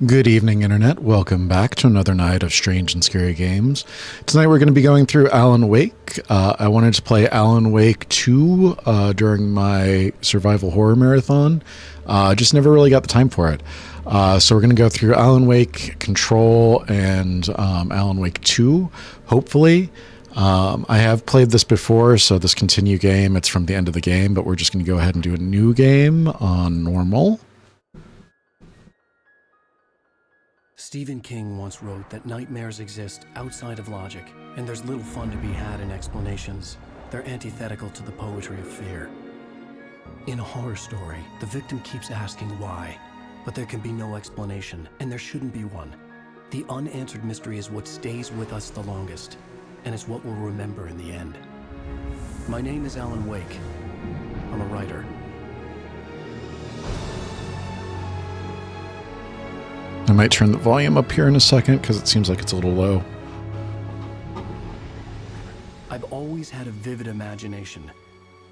Good evening, Internet. Welcome back to another night of strange and scary games. Tonight we're going to be going through Alan Wake. I wanted to play Alan Wake 2 during my survival horror marathon. Just never really got the time for it. So we're going to go through Alan Wake Control and Alan Wake 2, hopefully. I have played this before, so this continue game, it's from the end of the game, but we're just going to go ahead and do a new game on normal. Stephen King once wrote that nightmares exist outside of logic, and there's little fun to be had in explanations. They're antithetical to the poetry of fear. In a horror story, the victim keeps asking why, but there can be no explanation, and there shouldn't be one. The unanswered mystery is what stays with us the longest, and it's what we'll remember in the end. My name is Alan Wake. I'm a writer. I might turn the volume up here in a second because it seems like it's a little low. I've always had a vivid imagination,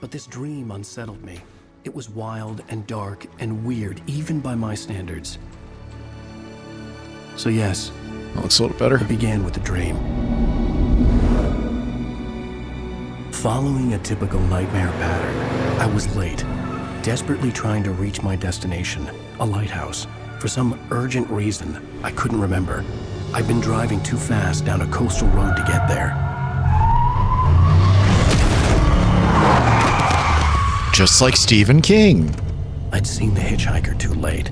but this dream unsettled me. It was wild and dark and weird, even by my standards. So yes, That looks a little better. it began with a dream. Following a typical nightmare pattern, I was late, desperately trying to reach my destination, a lighthouse. For some urgent reason, I couldn't remember. I'd been driving too fast down a coastal road to get there. Just like Stephen King. I'd seen the hitchhiker too late.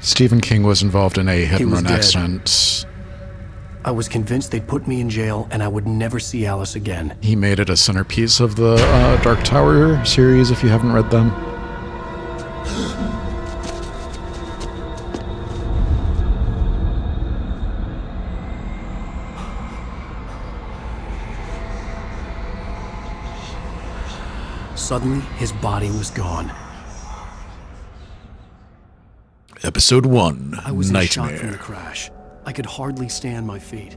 Stephen King was involved in a hit and was run dead. accident. I was convinced they'd put me in jail and I would never see Alice again. He made it a centerpiece of the Dark Tower series, if you haven't read them. Suddenly, his body was gone. Episode 1, I was in shock from the Nightmare. crash. I could hardly stand my feet.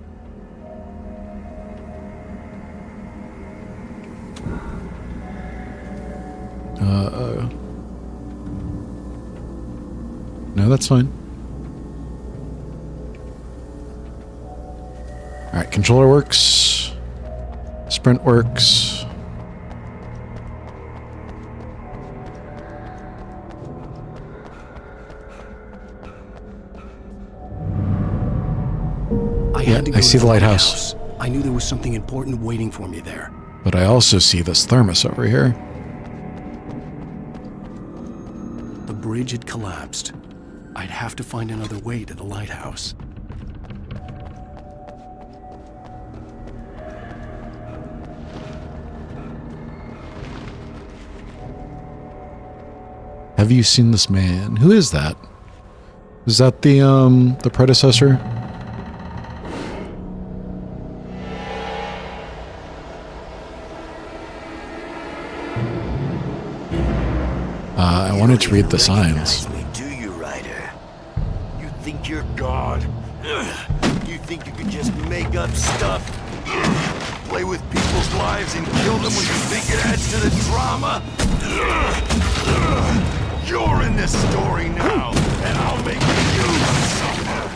No, that's fine. Alright, controller works. Sprint works. I had to go I see to the lighthouse. I knew there was something important waiting for me there. But I also see this thermos over here. The bridge had collapsed. I'd have to find another way to the lighthouse. Have you seen this man? Who is that? Is that the predecessor? I wanted to read the signs. Me, do you, Ryder? You think you're God? You think you can just make up stuff? Play with people's lives and kill them when you think it adds to the drama? You're in this story now, and I'll make you suffer.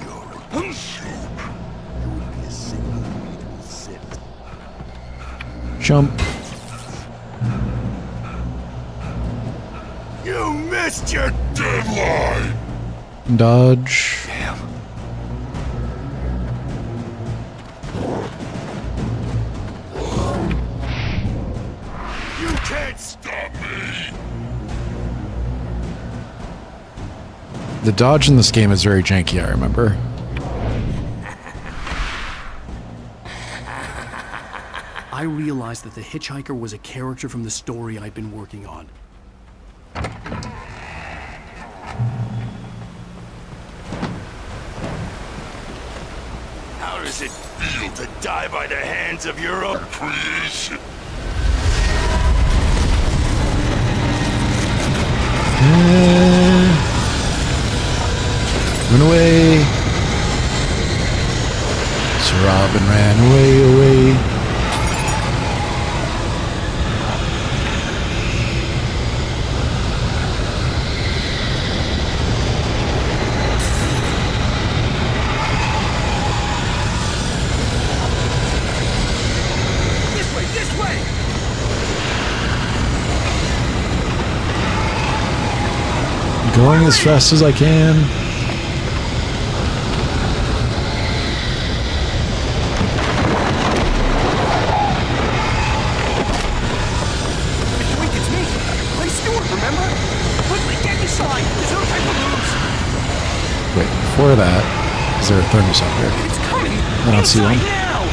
You're a sheep. You would be a single needle sit. Jump. You missed your deadline! Dodge. Damn. You can't stop me! The dodge in this game is very janky, I remember. I realized that the hitchhiker was a character from the story I'd been working on. How does it feel to die by the hands of your own creation? Run away. Sir Robin ran away. Going as fast as I can. Wait, it's me! Play Stewart, remember? Quickly, get inside! There's no time to lose! Wait, before that, is there a thermos out there? It's coming! I don't see one. Now!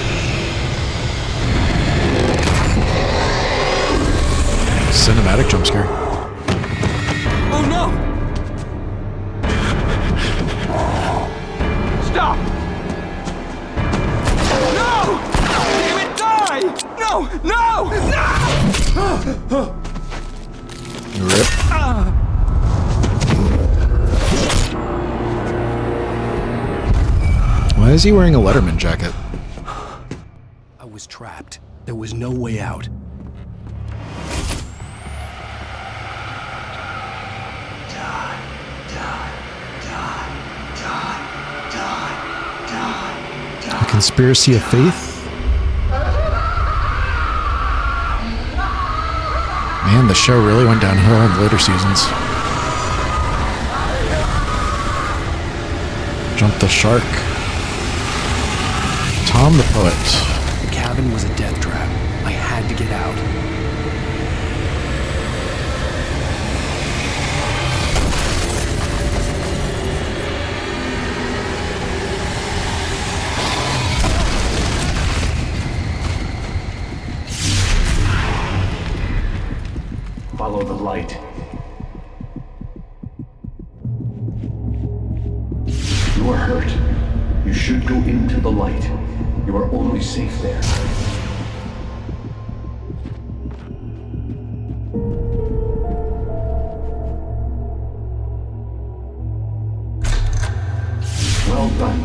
Cinematic jump scare. Oh no! Stop! No! Damn it, die! No! No! No! Rip. Why is he wearing a Letterman jacket? I was trapped. There was no way out. A conspiracy of faith? Man, the show really went downhill in later seasons. Jump the shark. Tom the poet. The cabin was a death trap. I had to get out. Follow the light. You are hurt. You should go into the light. You are only safe there. Well done.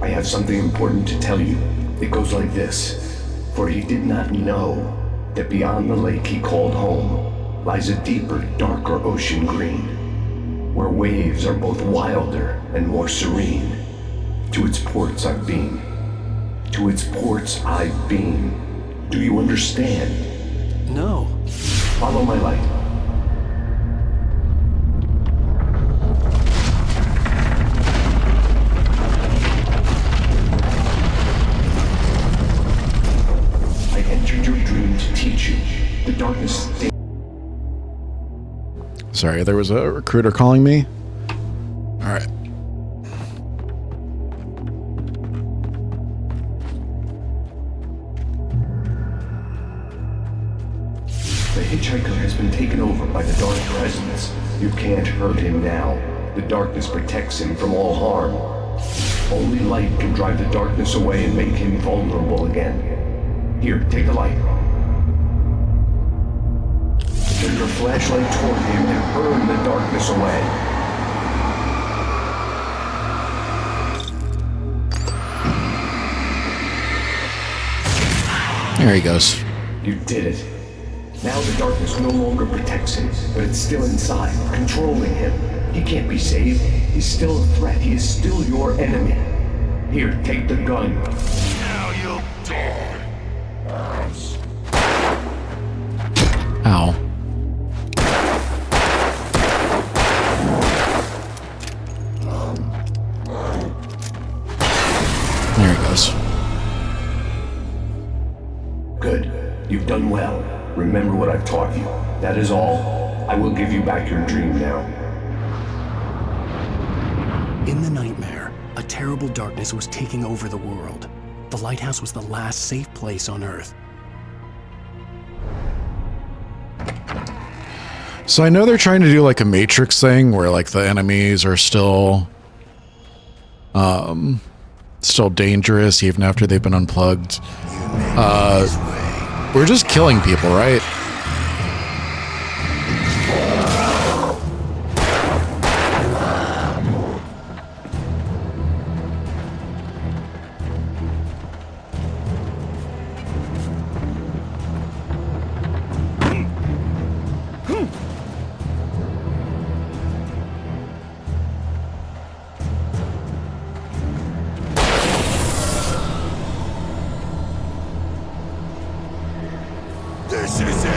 I have something important to tell you. It goes like this. For he did not know that beyond the lake he called home lies a deeper, darker ocean green, where waves are both wilder and more serene. To its ports I've been. To its ports I've been. Do you understand? No. Follow my light. I entered your dream to teach you. The darkness. Sorry, there was a recruiter calling me. Alright. The hitchhiker has been taken over by the dark presence. You can't hurt him now. The darkness protects him from all harm. Only light can drive the darkness away and make him vulnerable again. Here, take the light. Turn your flashlight toward him and burn the darkness away. There he goes. You did it. Now the darkness no longer protects him, but it's still inside, controlling him. He can't be saved. He's still a threat. He is still your enemy. Here, take the gun. Now you'll die. Ow. There he goes. Good. You've done well. Remember what I've taught you. That is all. I will give you back your dream now. In the nightmare, a terrible darkness was taking over the world. The lighthouse was the last safe place on Earth. So I know they're trying to do like a Matrix thing where like the enemies are still still dangerous even after they've been unplugged. We're just killing people, right? This is it!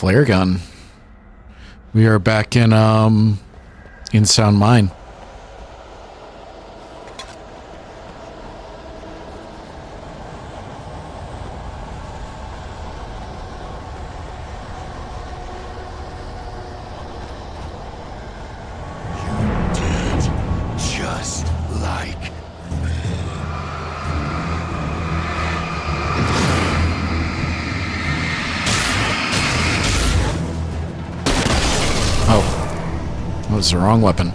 Flare gun. We are back in Sound Mine. That was the wrong weapon.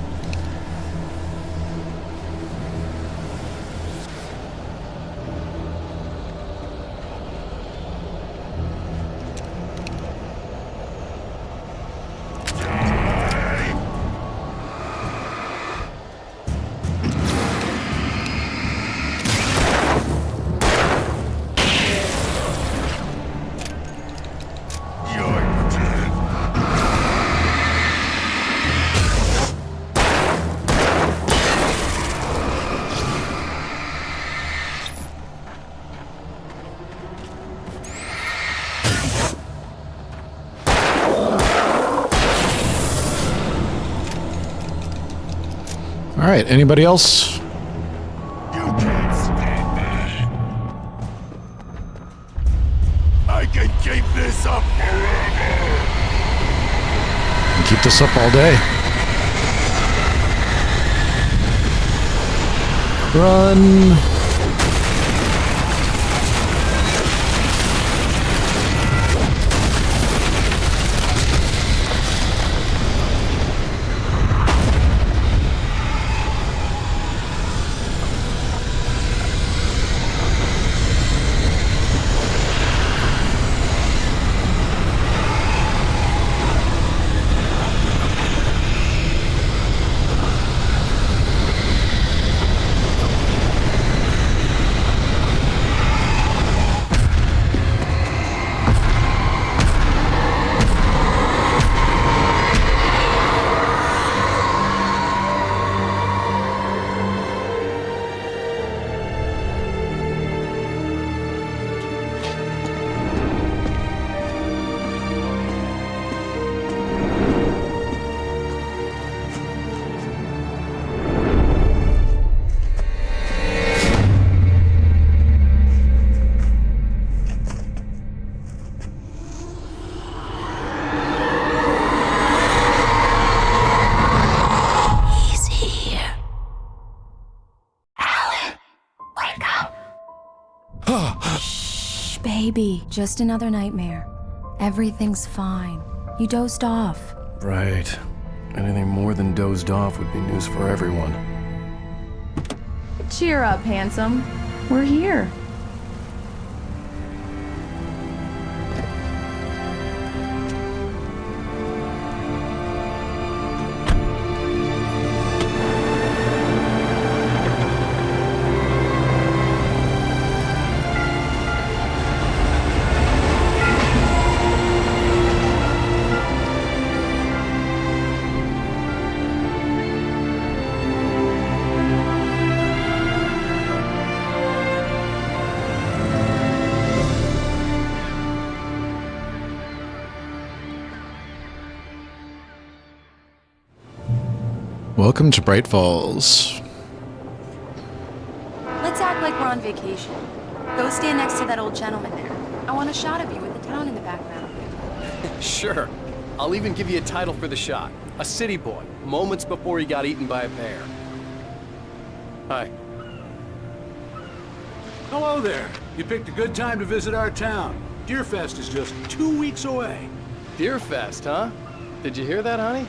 All right, anybody else? You can't stand me. I can keep this up forever. Keep this up all day. Run. Baby, just another nightmare. Everything's fine. You dozed off. Right. Anything more than dozed off would be news for everyone. Cheer up, handsome. We're here. Welcome to Bright Falls. Let's act like we're on vacation. Go stand next to that old gentleman there. I want a shot of you with the town in the background. Sure. I'll even give you a title for the shot. A city boy, moments before he got eaten by a bear. Hi. Hello there. You picked a good time to visit our town. Deerfest is just 2 weeks away. Deerfest, huh? Did you hear that, honey?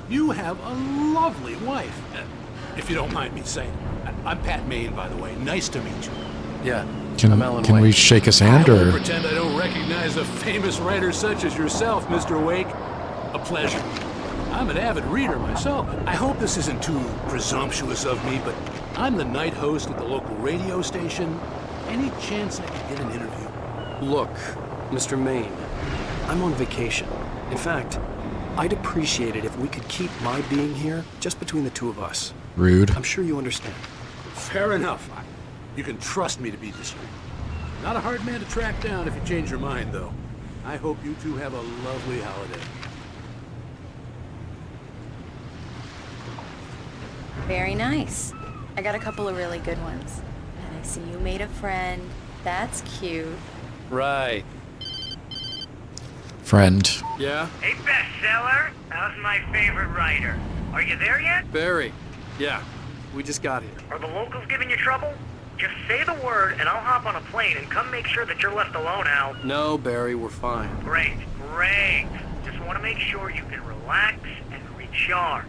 You have a lovely wife. If you don't mind me saying. I'm Pat Maine, by the way. Nice to meet you. Yeah. Can we shake his hand, I won't or? pretend I don't recognize a famous writer such as yourself, Mr. Wake. A pleasure. I'm an avid reader myself. I hope this isn't too presumptuous of me, but I'm the night host at the local radio station. Any chance I could get an interview? Look, Mr. Maine, I'm on vacation. In fact, I'd appreciate it if we could keep my being here just between the two of us. Rude. I'm sure you understand. Fair enough. You can trust me to be discreet. Not a hard man to track down if you change your mind, though. I hope you two have a lovely holiday. Very nice. I got a couple of really good ones. And I see you made a friend. That's cute. Right. Friend. Yeah? Hey, bestseller. How's my favorite writer? Are you there yet? Barry. Yeah. We just got here. Are the locals giving you trouble? Just say the word and I'll hop on a plane and come make sure that you're left alone, Al. No, Barry, we're fine. Great, great. Just want to make sure you can relax and recharge.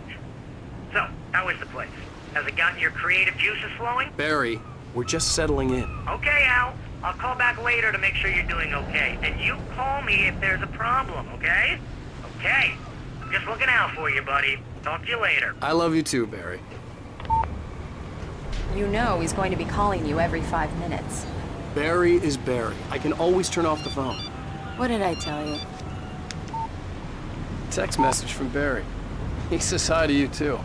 So, how is the place? Has it gotten your creative juices flowing? Barry, we're just settling in. Okay, Al. I'll call back later to make sure you're doing okay. And you call me if there's a problem, okay? Okay. I'm just looking out for you, buddy. Talk to you later. I love you too, Barry. You know he's going to be calling you every 5 minutes. Barry is Barry. I can always turn off the phone. What did I tell you? Text message from Barry. He says hi to you too.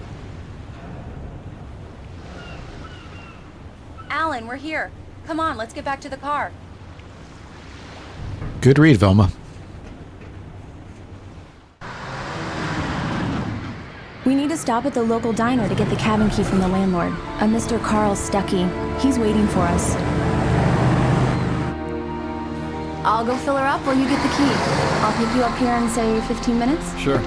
Alan, we're here. Come on, let's get back to the car. Good read, Velma. We need to stop at the local diner to get the cabin key from the landlord, a Mr. Carl Stuckey. He's waiting for us. I'll go fill her up while you get the key. I'll pick you up here in, say, 15 minutes? Sure.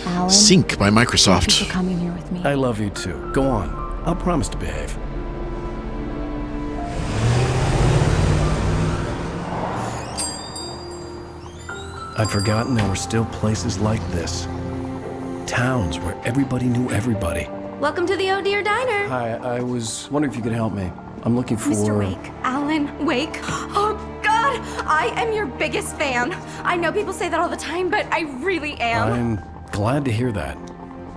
Alan, Sync by thank you Microsoft. for coming here with me. I love you too. Go on. I'll promise to behave. I'd forgotten there were still places like this. Towns where everybody knew everybody. Welcome to the Oh Dear Diner. Hi, I was wondering if you could help me. I'm looking for... Mr. Wake. Alan Wake. Oh, God! I am your biggest fan. I know people say that all the time, but I really am. I'm glad to hear that.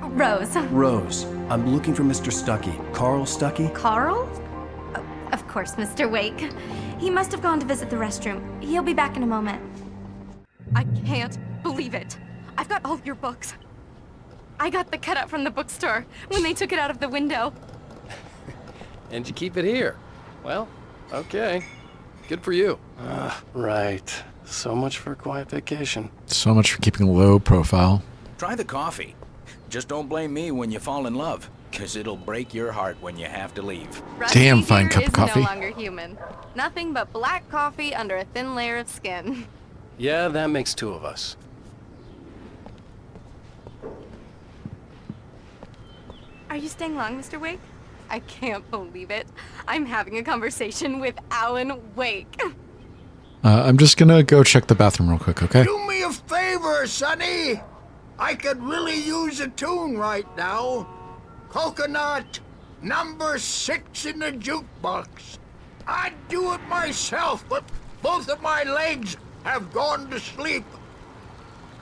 Rose. Rose, I'm looking for Mr. Stuckey. Carl Stuckey? Carl? Oh, of course, Mr. Wake. He must have gone to visit the restroom. He'll be back in a moment. I can't believe it. I've got all your books. I got the cutout from the bookstore when they took it out of the window. And you keep it here. Well, okay. Good for you. Right. So much for a quiet vacation. So much for keeping a low profile. Try the coffee. Just don't blame me when you fall in love, because it'll break your heart when you have to leave. Damn Rusty fine here cup of is coffee. no longer human. Nothing but black coffee under a thin layer of skin. Yeah, that makes two of us. Are you staying long, Mr. Wake? I can't believe it. I'm having a conversation with Alan Wake. I'm just gonna go check the bathroom real quick, okay? Do me a favor, Sonny. I could really use a tune right now. Coconut, number 6 in the jukebox. I'd do it myself, but both of my legs have gone to sleep.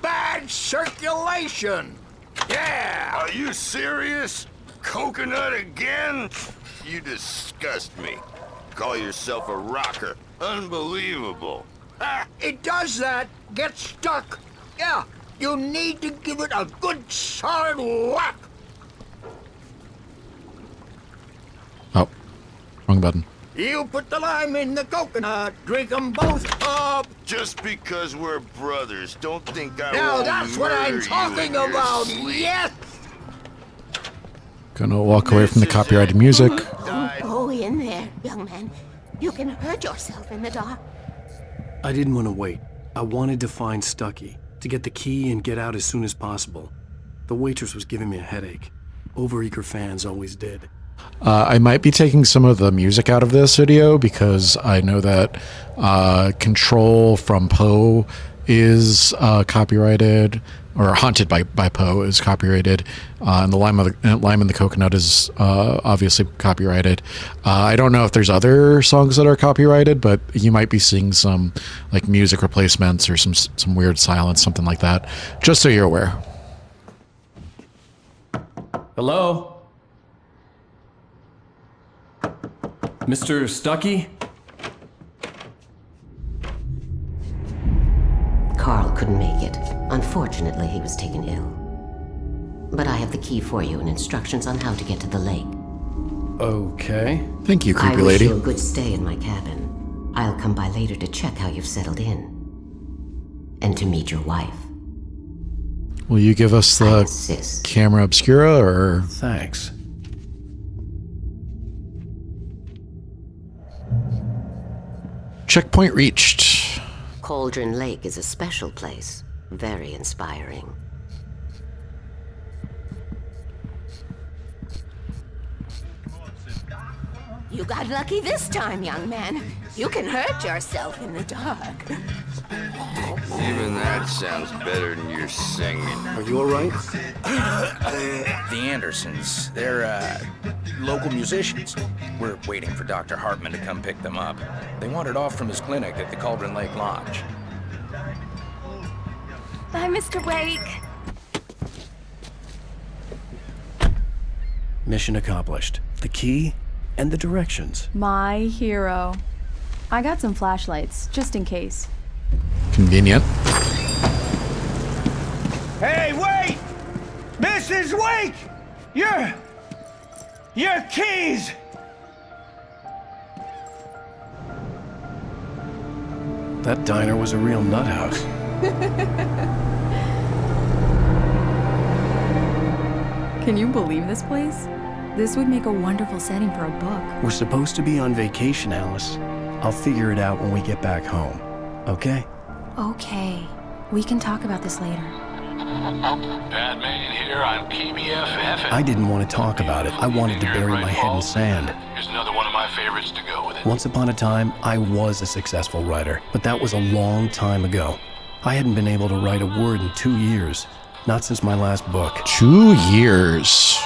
Bad circulation. Yeah. Are you serious? Coconut again? You disgust me. Call yourself a rocker. Unbelievable. It does that. Get stuck. Yeah, you need to give it a good solid whack. Oh, wrong button. You put the lime in the coconut. Drink them both up. Just because we're brothers, don't think I Now won't that's what I'm murder you talking in your about. sleep. Yes. Gonna walk away from the copyrighted music. Go in there, young man. You can hurt yourself in the dark. I didn't want to wait. I wanted to find Stuckey, to get the key and get out as soon as possible. The waitress was giving me a headache. Overeager fans always did. I might be taking some of the music out of this video because I know that Control from Poe is copyrighted, or Haunted by Poe is copyrighted, and the Lime and the Coconut is obviously copyrighted. I don't know if there's other songs that are copyrighted, but you might be seeing some like music replacements or some weird silence, something like that, just so you're aware. Hello? Mr. Stuckey? Carl couldn't make it. Unfortunately, he was taken ill. But I have the key for you and instructions on how to get to the lake. Okay. Thank you, creepy I wish lady. you a good stay in my cabin. I'll come by later to check how you've settled in. And to meet your wife. Will you give us the camera obscura, or...? Thanks. Checkpoint reached. Cauldron Lake is a special place. Very inspiring. You got lucky this time, young man. You can hurt yourself in the dark. Even that sounds better than your singing. Are you alright? The Andersons, they're, local musicians. We're waiting for Dr. Hartman to come pick them up. They wandered off from his clinic at the Cauldron Lake Lodge. Bye, Mr. Wake. Mission accomplished. The key and the directions. My hero. I got some flashlights, just in case. Convenient. Hey, wait! Mrs. Wake! Your keys! That diner was a real nut house. Can you believe this place? This would make a wonderful setting for a book. We're supposed to be on vacation, Alice. I'll figure it out when we get back home. Okay? Okay. We can talk about this later. Batman here on KBFF. I didn't want to talk about it. I wanted to bury my head in sand. Here's another one of my favorites to go with it. Once upon a time, I was a successful writer, but that was a long time ago. I hadn't been able to write a word in 2 years. Not since my last book. 2 years.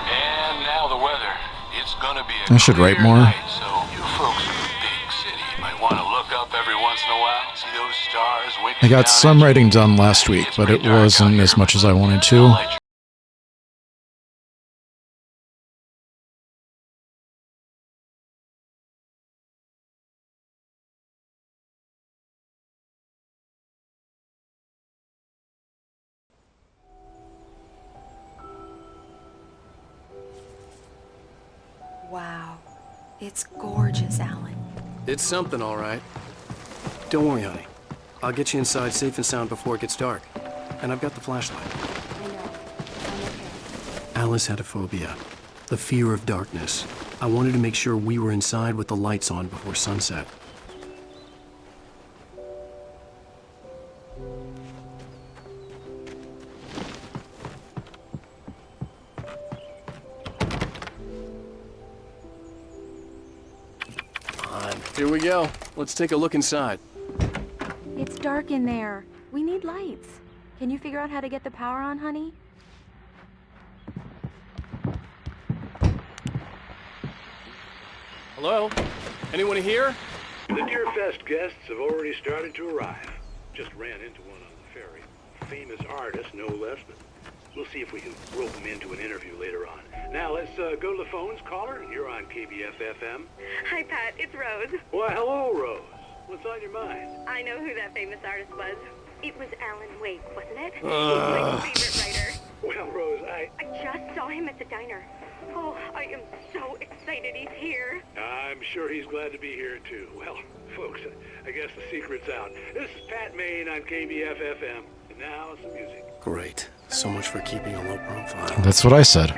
And now the weather. It's gonna be a I should write clear more. night, so you folks in the big city might want to look up every once in a while, see those stars winking I got down some at you. writing done last week, but it wasn't as much as I wanted to. Wow. It's gorgeous, Alan. It's something, all right. Don't worry, honey. I'll get you inside safe and sound before it gets dark. And I've got the flashlight. I know. I'm okay. Alice had a phobia. The fear of darkness. I wanted to make sure we were inside with the lights on before sunset. Here we go. Let's take a look inside. It's dark in there. We need lights. Can you figure out how to get the power on, honey? Hello? Anyone here? The Deerfest guests have already started to arrive. Just ran into one on the ferry. Famous artist, no less than. We'll see if we can rope him into an interview later on. Now let's go to the phones. Caller, you're on KBF-FM. Hi, Pat. It's Rose. Why, hello, Rose. What's on your mind? I know who that famous artist was. It was Alan Wake, wasn't it? He's my favorite writer. Well, Rose, I just saw him at the diner. Oh, I am so excited he's here. I'm sure he's glad to be here, too. Well, folks, I guess the secret's out. This is Pat Maine on KBF-FM. And now some music. Great. So much for keeping a low profile. That's what I said.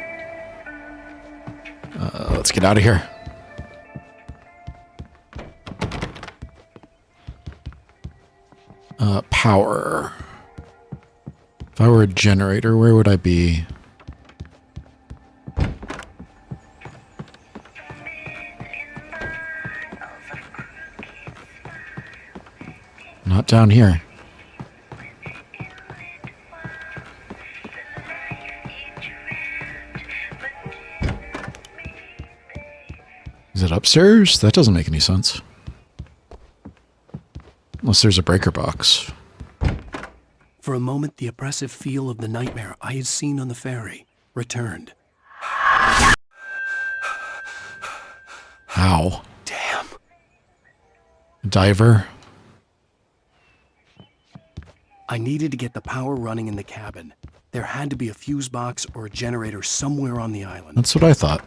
Let's get out of here. Power. If I were a generator, where would I be? Not down here. Is it upstairs? That doesn't make any sense. Unless there's a breaker box. For a moment, the oppressive feel of the nightmare I had seen on the ferry returned. Ow. Damn. Diver. I needed to get the power running in the cabin. There had to be a fuse box or a generator somewhere on the island. That's what I thought.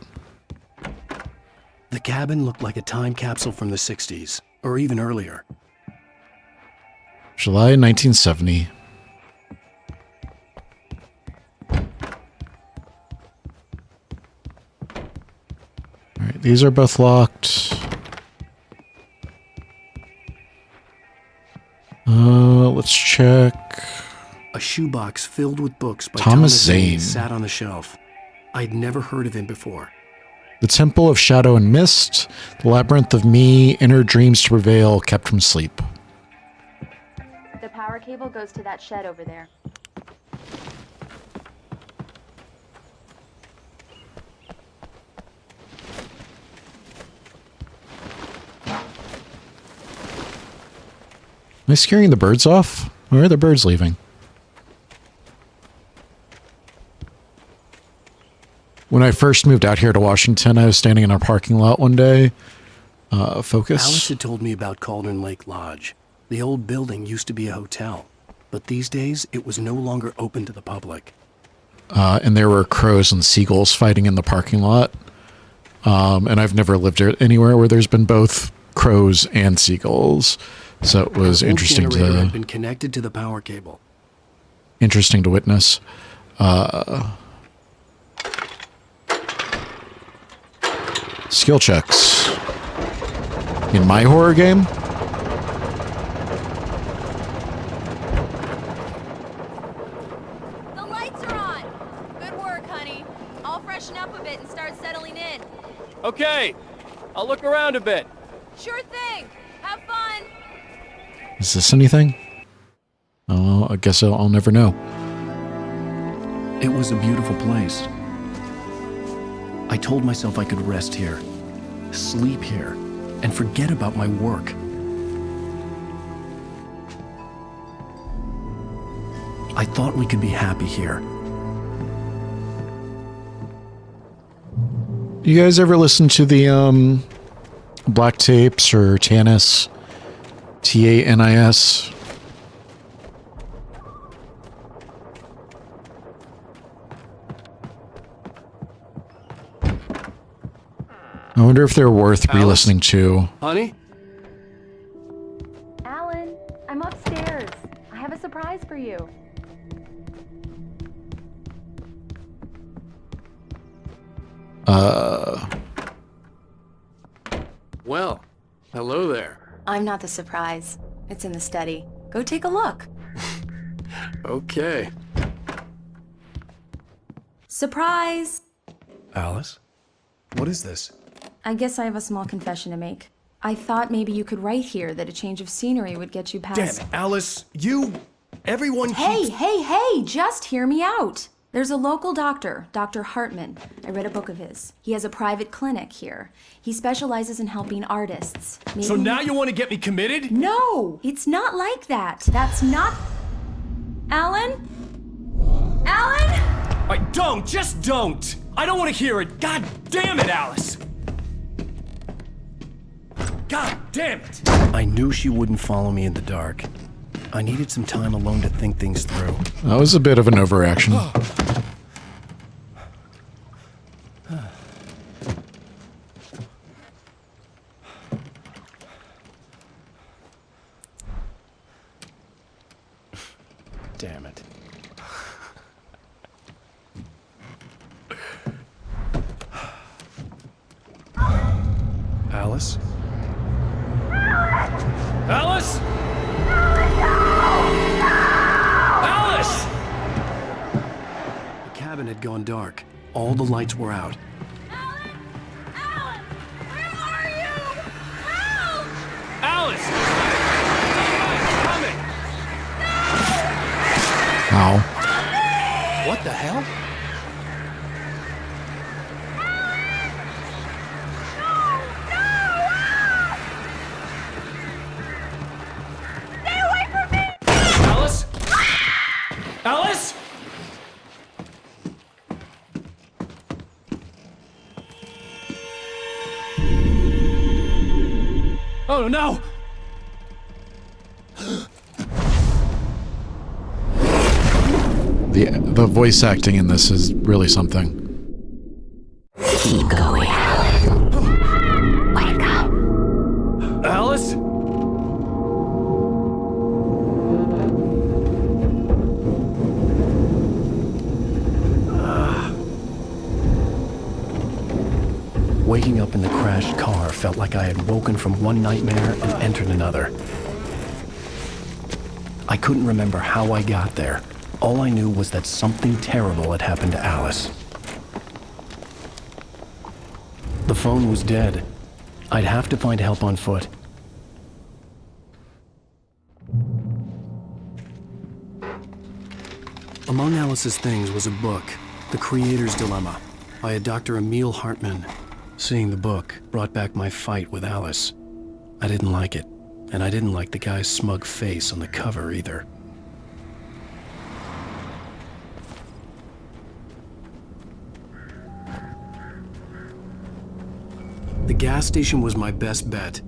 The cabin looked like a time capsule from the 60s, or even earlier. July 1970. All right, these are both locked. Let's check. A shoebox filled with books by Thomas Thomas Zane Zane. sat on the shelf. I'd never heard of him before. The Temple of Shadow and Mist, the Labyrinth of Me, Inner Dreams to Prevail, Kept from Sleep. The power cable goes to that shed over there. Am I scaring the birds off? Where are the birds leaving? When I first moved out here to Washington, I was standing in our parking lot one day. Focus. Alice had told me about Cauldron Lake Lodge. The old building used to be a hotel, but these days it was no longer open to the public. And there were crows and seagulls fighting in the parking lot. And I've never lived anywhere where there's been both crows and seagulls. So it was The old interesting generator had to been connected to the power cable. witness. Skill checks. In my horror game? The lights are on. Good work, honey. I'll freshen up a bit and start settling in. Okay, I'll look around a bit. Sure thing. Have fun. Is this anything? Oh, I guess I'll never know. It was a beautiful place. I told myself I could rest here, sleep here, and forget about my work. I thought we could be happy here. You guys ever listen to the Black Tapes or Tanis? Tanis? I wonder if they're worth re-listening to. Honey? Alan, I'm upstairs. I have a surprise for you. Well, hello there. I'm not the surprise. It's in the study. Go take a look. Okay. Surprise! Alice? What is this? I guess I have a small confession to make. I thought maybe you could write here that a change of scenery would get you past... Damn it, Alice, everyone Hey, just hear me out. There's a local doctor, Dr. Hartman. I read a book of his. He has a private clinic here. He specializes in helping artists. So now you want to get me committed? No, it's not like that. That's not... Alan? Alan? Just don't! I don't want to hear it! God damn it, Alice! God damn it! I knew she wouldn't follow me in the dark. I needed some time alone to think things through. That was a bit of an overreaction. Damn it. Alice? Alice? Alice! The cabin had gone dark. All the lights were out. Alice! Coming! Ow. What the hell? Alice? Alice? Oh no! The voice acting in this is really something. Keep going, Alan. Waking up in the crashed car felt like I had woken from one nightmare and entered another. I couldn't remember how I got there. All I knew was that something terrible had happened to Alice. The phone was dead. I'd have to find help on foot. Among Alice's things was a book, The Creator's Dilemma, by a Dr. Emil Hartmann. Seeing the book brought back my fight with Alice. I didn't like it, and I didn't like the guy's smug face on the cover either. The gas station was my best bet.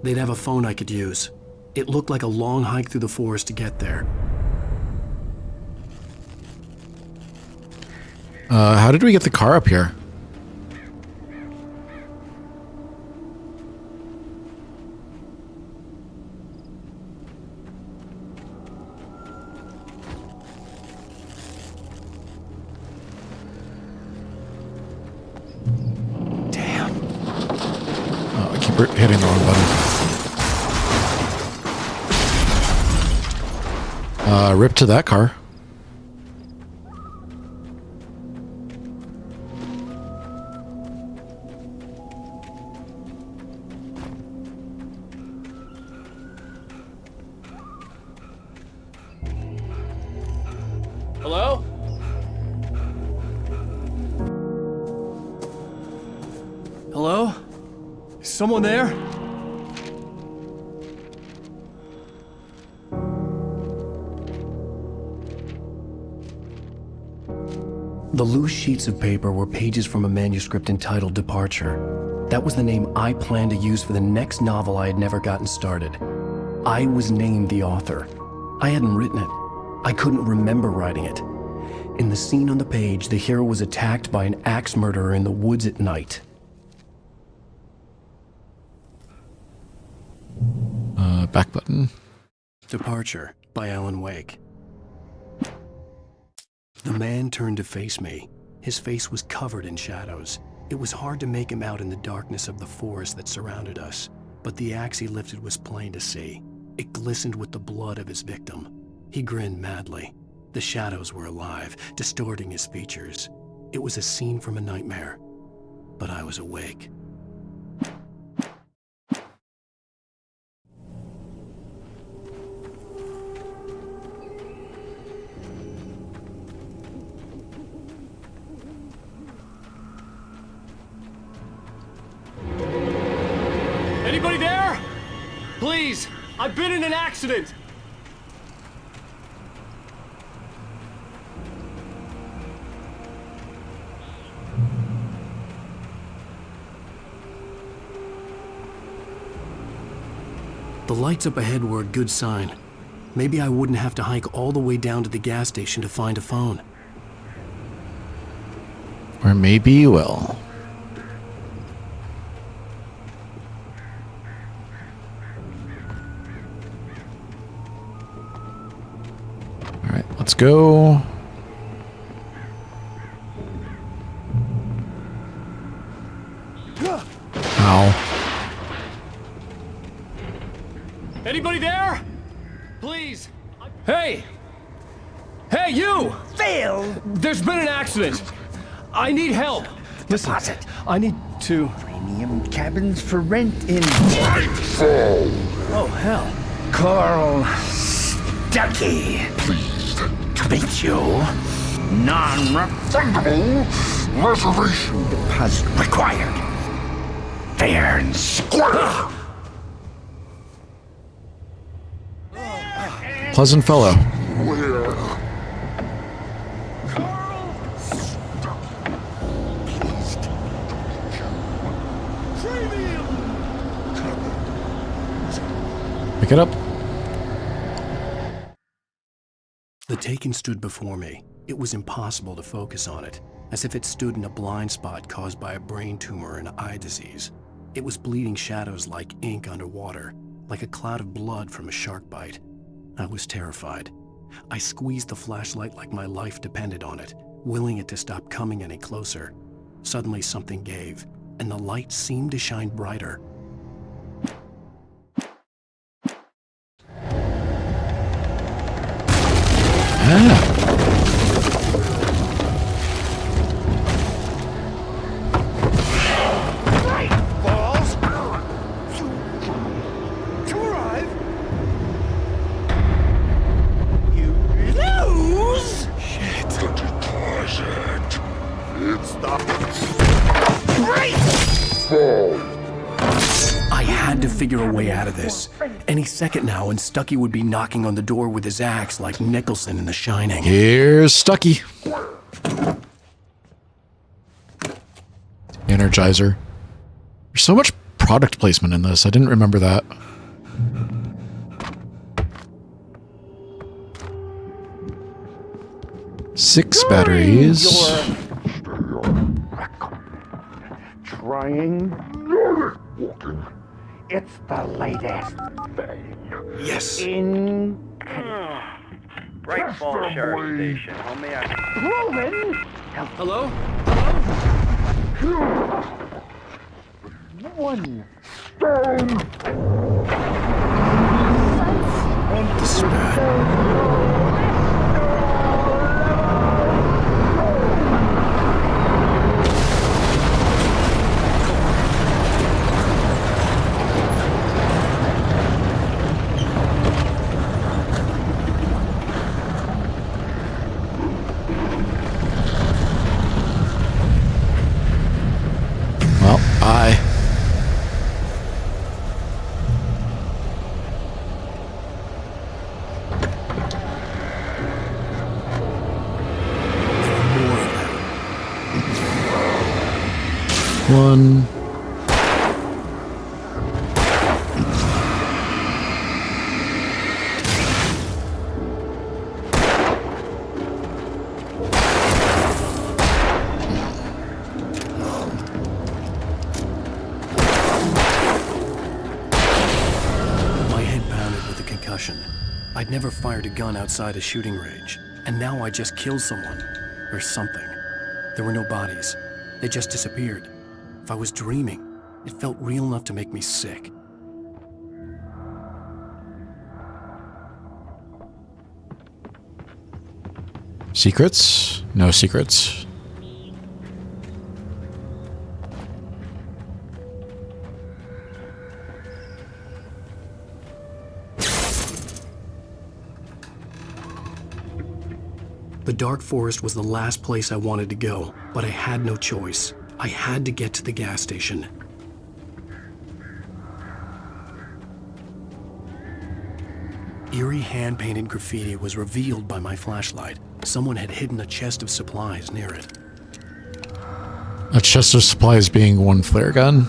They'd have a phone I could use. It looked like a long hike through the forest to get there. How did we get the car up here? Hitting the wrong button. Rip to that car. Hello? Hello? Is someone there? The loose sheets of paper were pages from a manuscript entitled Departure. That was the name I planned to use for the next novel I had never gotten started. I was named the author. I hadn't written it. I couldn't remember writing it. In the scene on the page, the hero was attacked by an axe murderer in the woods at night. Back button. Departure by Alan Wake. The man turned to face me. His face was covered in shadows. It was hard to make him out in the darkness of the forest that surrounded us, but the axe he lifted was plain to see. It glistened with the blood of his victim. He grinned madly. The shadows were alive, distorting his features. It was a scene from a nightmare, but I was awake. Anybody there? Please, I've been in an accident. The lights up ahead were a good sign. Maybe I wouldn't have to hike all the way down to the gas station to find a phone. Or maybe you will. Alright, let's go. Ow. Anybody there? Please. Hey! Hey, you! Phil! There's been an accident. I need help. Listen, Deposit. I need to... Premium cabins for rent in... Nightfall! Oh, hell. Carl Stuckey. Pleased To meet you. Non-refundable reservation deposit required. Fair and square. Pleasant fellow. Where? Pick it up. The Taken stood before me. It was impossible to focus on it, as if it stood in a blind spot caused by a brain tumor and eye disease. It was bleeding shadows like ink underwater, like a cloud of blood from a shark bite. I was terrified. I squeezed the flashlight like my life depended on it, willing it to stop coming any closer. Suddenly something gave. and the light seemed to shine brighter. Balls! To arrive! You lose! Shit. The deposit. It's the... Right! I had to figure a way out of this. Any second now, and Stucky would be knocking on the door with his axe like Nicholson in The Shining. Here's Stucky. Energizer. There's so much product placement in this. I didn't remember that. Six batteries. Trying, walking. It's the latest thing. Yes. In Bright Falls Sheriff Station. How may I... proven. Hello? One stone. This is bad. Well, bye. One. My head pounded with a concussion. I'd never fired a gun outside a shooting range, and now I just killed someone. Or something. There were no bodies. They just disappeared. If I was dreaming, it felt real enough to make me sick. Secrets? No secrets. The dark forest was the last place I wanted to go, but I had no choice. I had to get to the gas station. Eerie hand-painted graffiti was revealed by my flashlight. Someone had hidden a chest of supplies near it. A chest of supplies being one flare gun.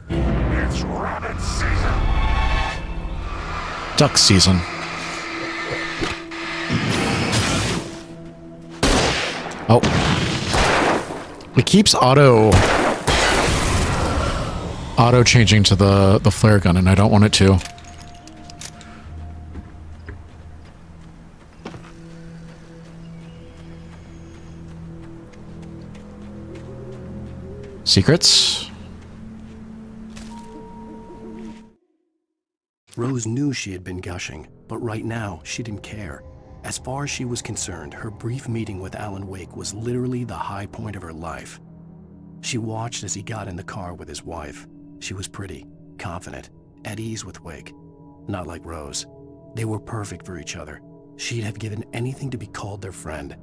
It's rabbit season. Duck season. Oh. It keeps auto changing to the flare gun, and I don't want it to. Secrets? Rose knew she had been gushing, but right now, she didn't care. As far as she was concerned, her brief meeting with Alan Wake was literally the high point of her life. She watched as he got in the car with his wife. She was pretty, confident, at ease with Wake. Not like Rose. They were perfect for each other. She'd have given anything to be called their friend.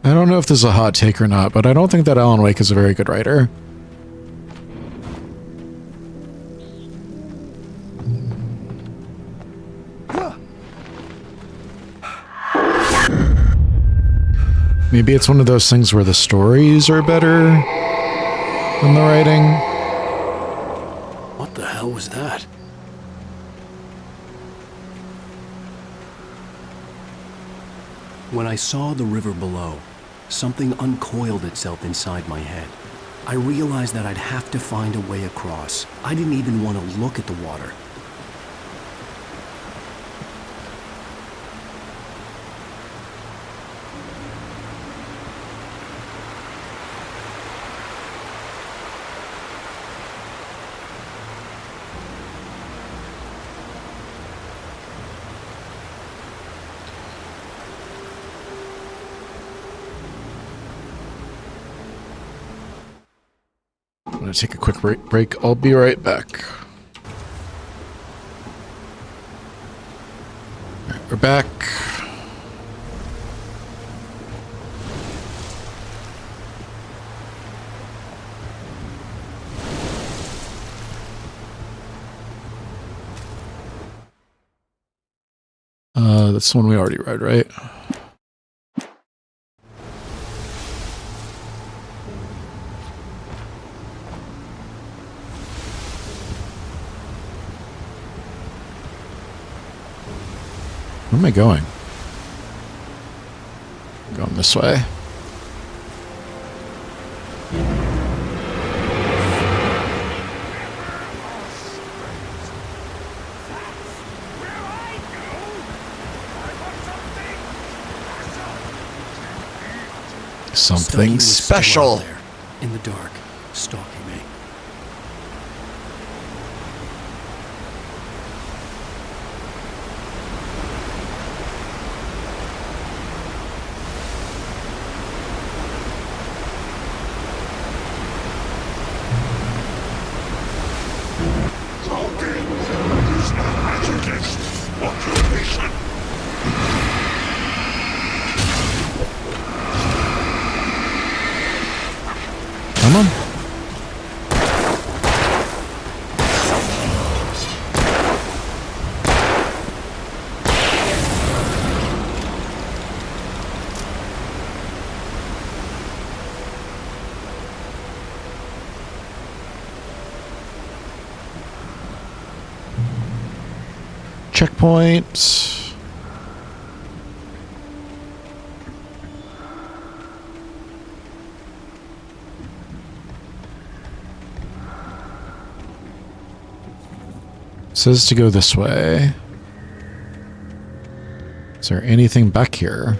I don't know if this is a hot take or not, but I don't think that Alan Wake is a very good writer. Maybe it's one of those things where the stories are better than the writing. the hell was that? When I saw the river below, something uncoiled itself inside my head. I realized that I'd have to find a way across. I didn't even want to look at the water. I'm going to take a quick break. I'll be right back. All right, we're back. That's the one we already read, right? Where am I going? I'm going this way. Something Stucky was still out special. there, in the dark, stalking me. Come on. Checkpoint. Says to go this way. Is there anything back here?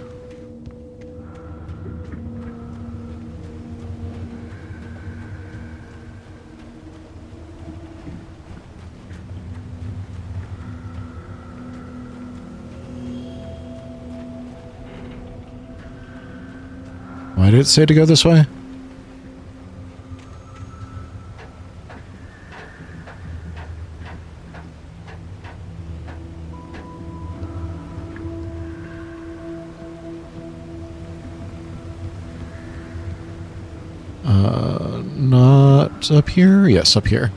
Why did it say to go this way? Not up here? Yes, up here.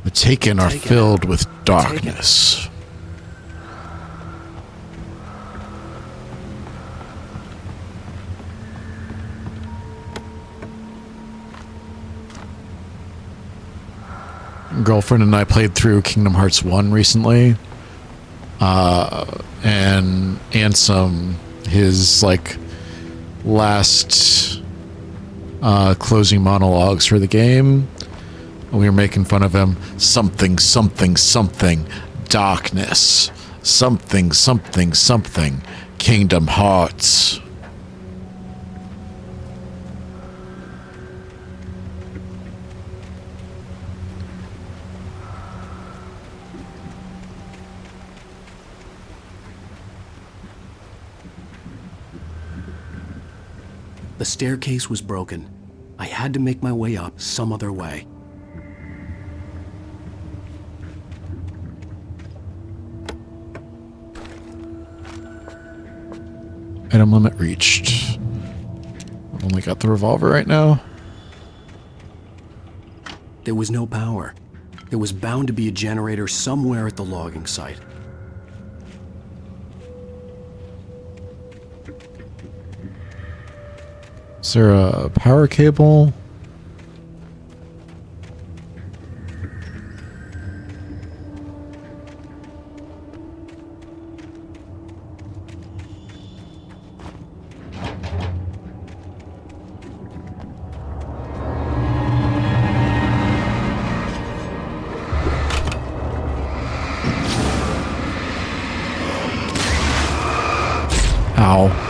The Taken are filled with darkness. Girlfriend and I played through Kingdom Hearts 1 recently. And Ansem, his like last closing monologues for the game, we were making fun of him. Something, something, something, darkness. Something, something, something, Kingdom Hearts. The staircase was broken. I had to make my way up some other way. Item limit reached. I've only got the revolver right now. There was no power. There was bound to be a generator somewhere at the logging site. Is there a power cable? Ow.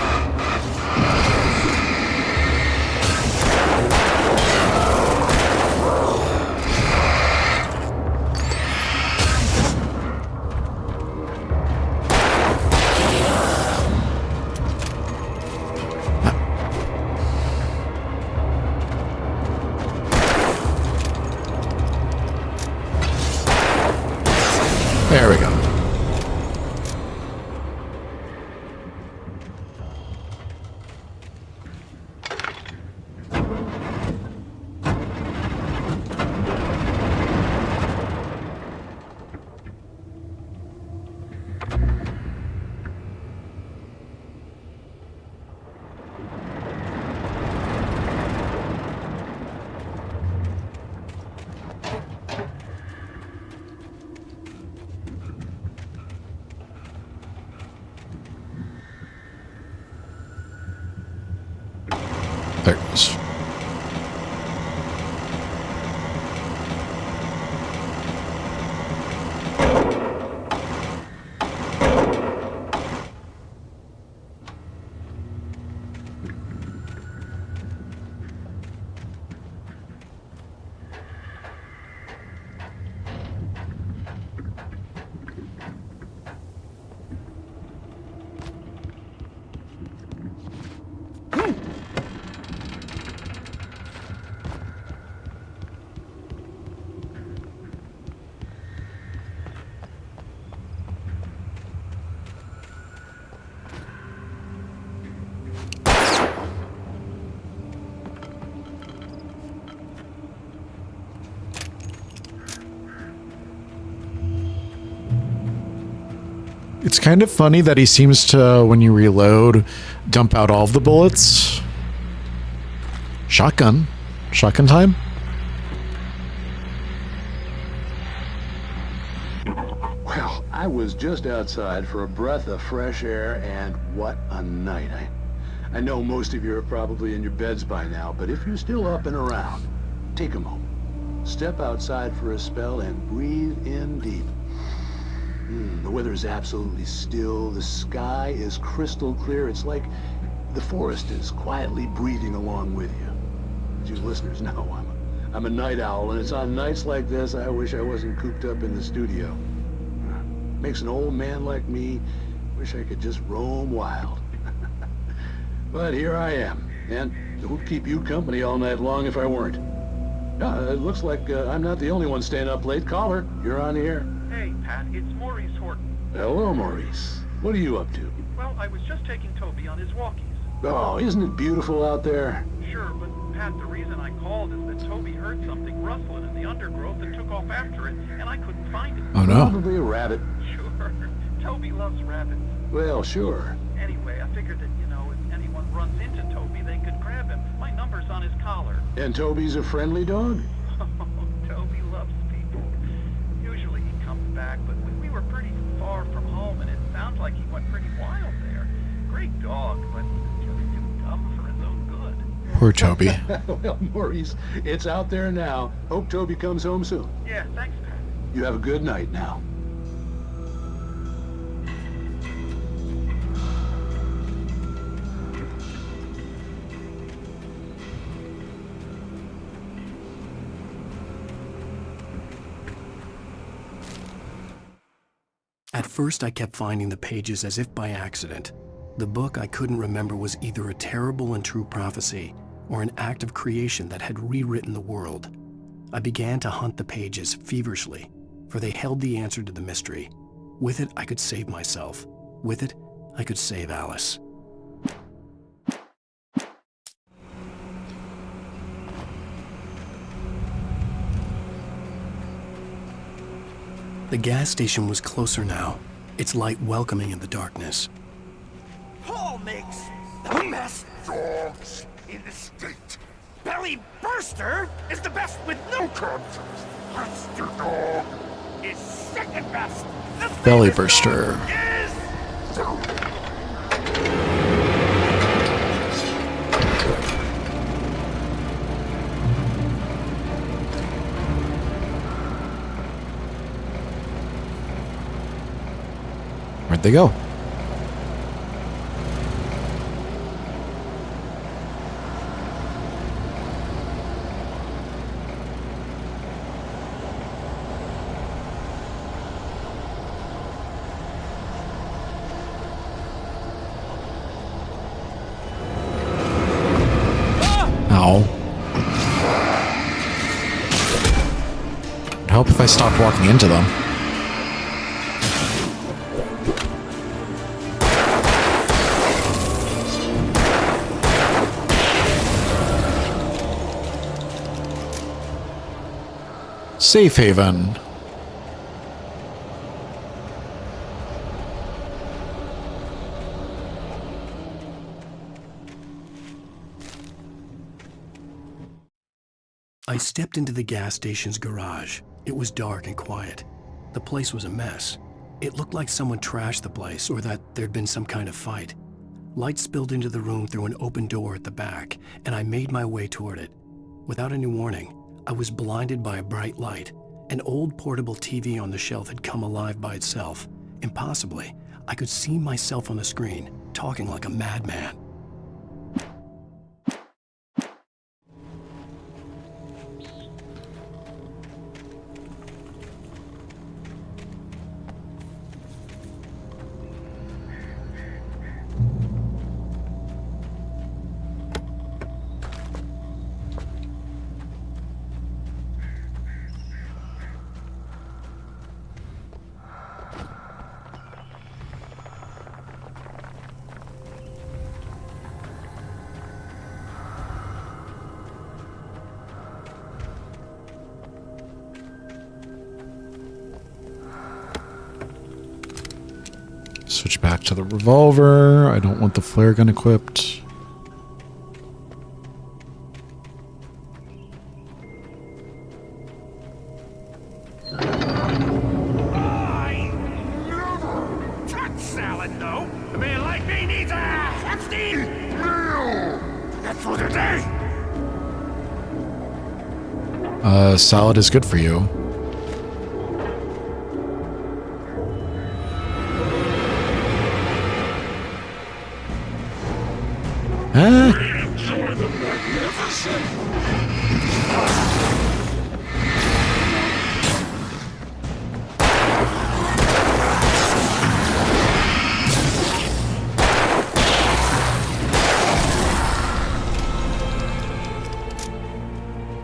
There we go. There it goes. It's kind of funny that he seems to, when you reload, dump out all of the bullets. Shotgun. Shotgun time? Well, I was just outside for a breath of fresh air, and what a night. I know most of you are probably in your beds by now, but if you're still up and around, take a moment. Step outside for a spell and breathe in deep. The weather is absolutely still. The sky is crystal clear. It's like the forest is quietly breathing along with you. As you listeners know, I'm a night owl, and it's on nights like this I wish I wasn't cooped up in the studio. Makes an old man like me wish I could just roam wild. But here I am, and it would keep you company all night long if I weren't. It looks like I'm not the only one staying up late. Caller, you're on the air. Hey, Pat, it's Maurice Horton. Hello, Maurice. What are you up to? Well, I was just taking Toby on his walkies. Oh, isn't it beautiful out there? Sure, but Pat, the reason I called is that Toby heard something rustling in the undergrowth and took off after it, and I couldn't find it. Oh, no. Probably a rabbit. Sure. Toby loves rabbits. Well, sure. Anyway, I figured that, if anyone runs into Toby, they could grab him. My number's on his collar. And Toby's a friendly dog? Toby loves people. Usually he comes back, but we were pretty far from home, and it sounds like he went pretty wild there. Great dog, but just too dumb for his own good. Poor Toby. Well, Maurice, it's out there now. Hope Toby comes home soon. Yeah, thanks, Pat. You have a good night now. At first, I kept finding the pages as if by accident. The book I couldn't remember was either a terrible and true prophecy or an act of creation that had rewritten the world. I began to hunt the pages feverishly, for they held the answer to the mystery. With it, I could save myself. With it, I could save Alice. The gas station was closer now, its light welcoming in the darkness. Paul makes the best dogs in the state. Belly burster is the best with no Content. Monster dog. is second best. The Belly famous burster. dog is Where'd they go? Ow. It'd help if I stopped walking into them. Safe haven. I stepped into the gas station's garage. It was dark and quiet. The place was a mess. It looked like someone trashed the place or that there'd been some kind of fight. Light spilled into the room through an open door at the back, and I made my way toward it. Without any warning, I was blinded by a bright light. An old portable TV on the shelf had come alive by itself. Impossibly, I could see myself on the screen, talking like a madman. Switch back to the revolver. I don't want the flare gun equipped. I never touch salad, no. A man like me needs a Epstein. Meal. That's for the day. Salad is good for you. Huh?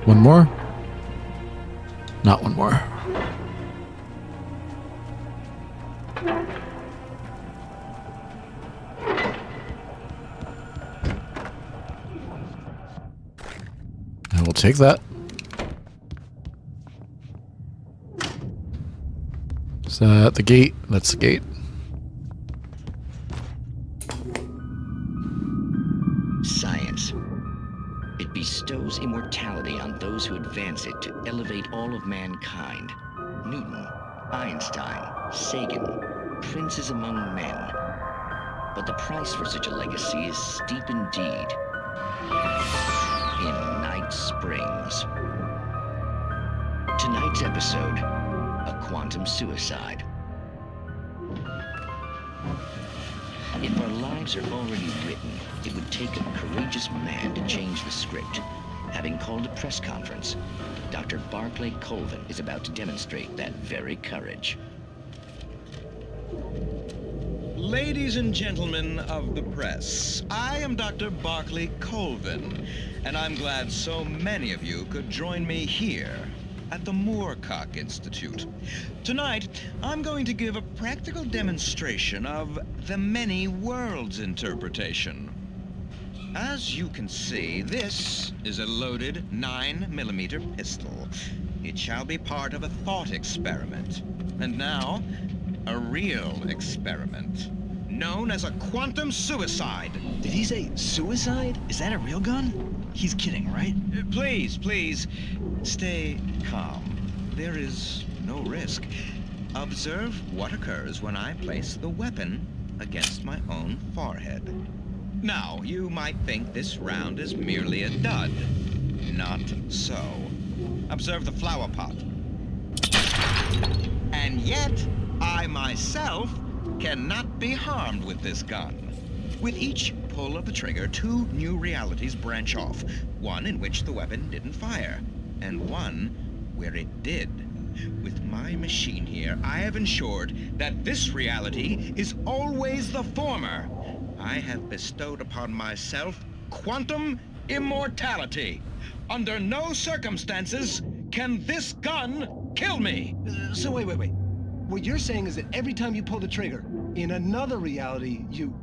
One more? Not one more. I will take that. Is that the gate? That's the gate. Science. It bestows immortality on those who advance it to elevate all of mankind. Newton, Einstein, Sagan, princes among men. But the price for such a legacy is steep indeed. In Night Springs. Tonight's episode, a quantum suicide. If our lives are already written, it would take a courageous man to change the script. Having called a press conference, Dr. Barclay Colvin is about to demonstrate that very courage. Ladies and gentlemen of the press, I am Dr. Barclay Colvin, and I'm glad so many of you could join me here at the Moorcock Institute. Tonight, I'm going to give a practical demonstration of the many worlds interpretation. As you can see, this is a loaded 9mm pistol. It shall be part of a thought experiment. And now, a real experiment. known as a quantum suicide. Did he say suicide? Is that a real gun? He's kidding, right? Please, please, stay calm. There is no risk. Observe what occurs when I place the weapon against my own forehead. Now, you might think this round is merely a dud. Not so. Observe the flower pot. And yet, I myself cannot be harmed with this gun. With each pull of the trigger, 2 new realities branch off. One in which the weapon didn't fire, and one where it did. With my machine here, I have ensured that this reality is always the former. I have bestowed upon myself quantum immortality. Under no circumstances can this gun kill me. So wait. What you're saying is that every time you pull the trigger, in another reality, you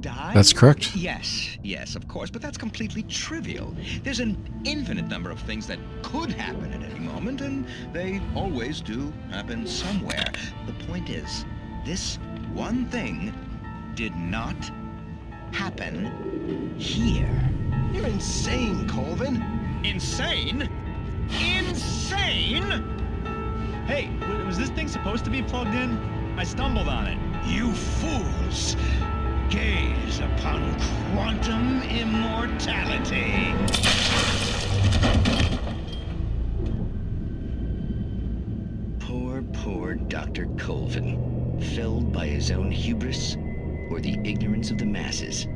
die? That's correct. Yes, of course, but that's completely trivial. There's an infinite number of things that could happen at any moment, and they always do happen somewhere. The point is, this one thing did not happen here. You're insane, Colvin. Insane? Insane? Hey, was this thing supposed to be plugged in? I stumbled on it. You fools! Gaze upon quantum immortality. Poor Dr. Colvin, felled by his own hubris or the ignorance of the masses.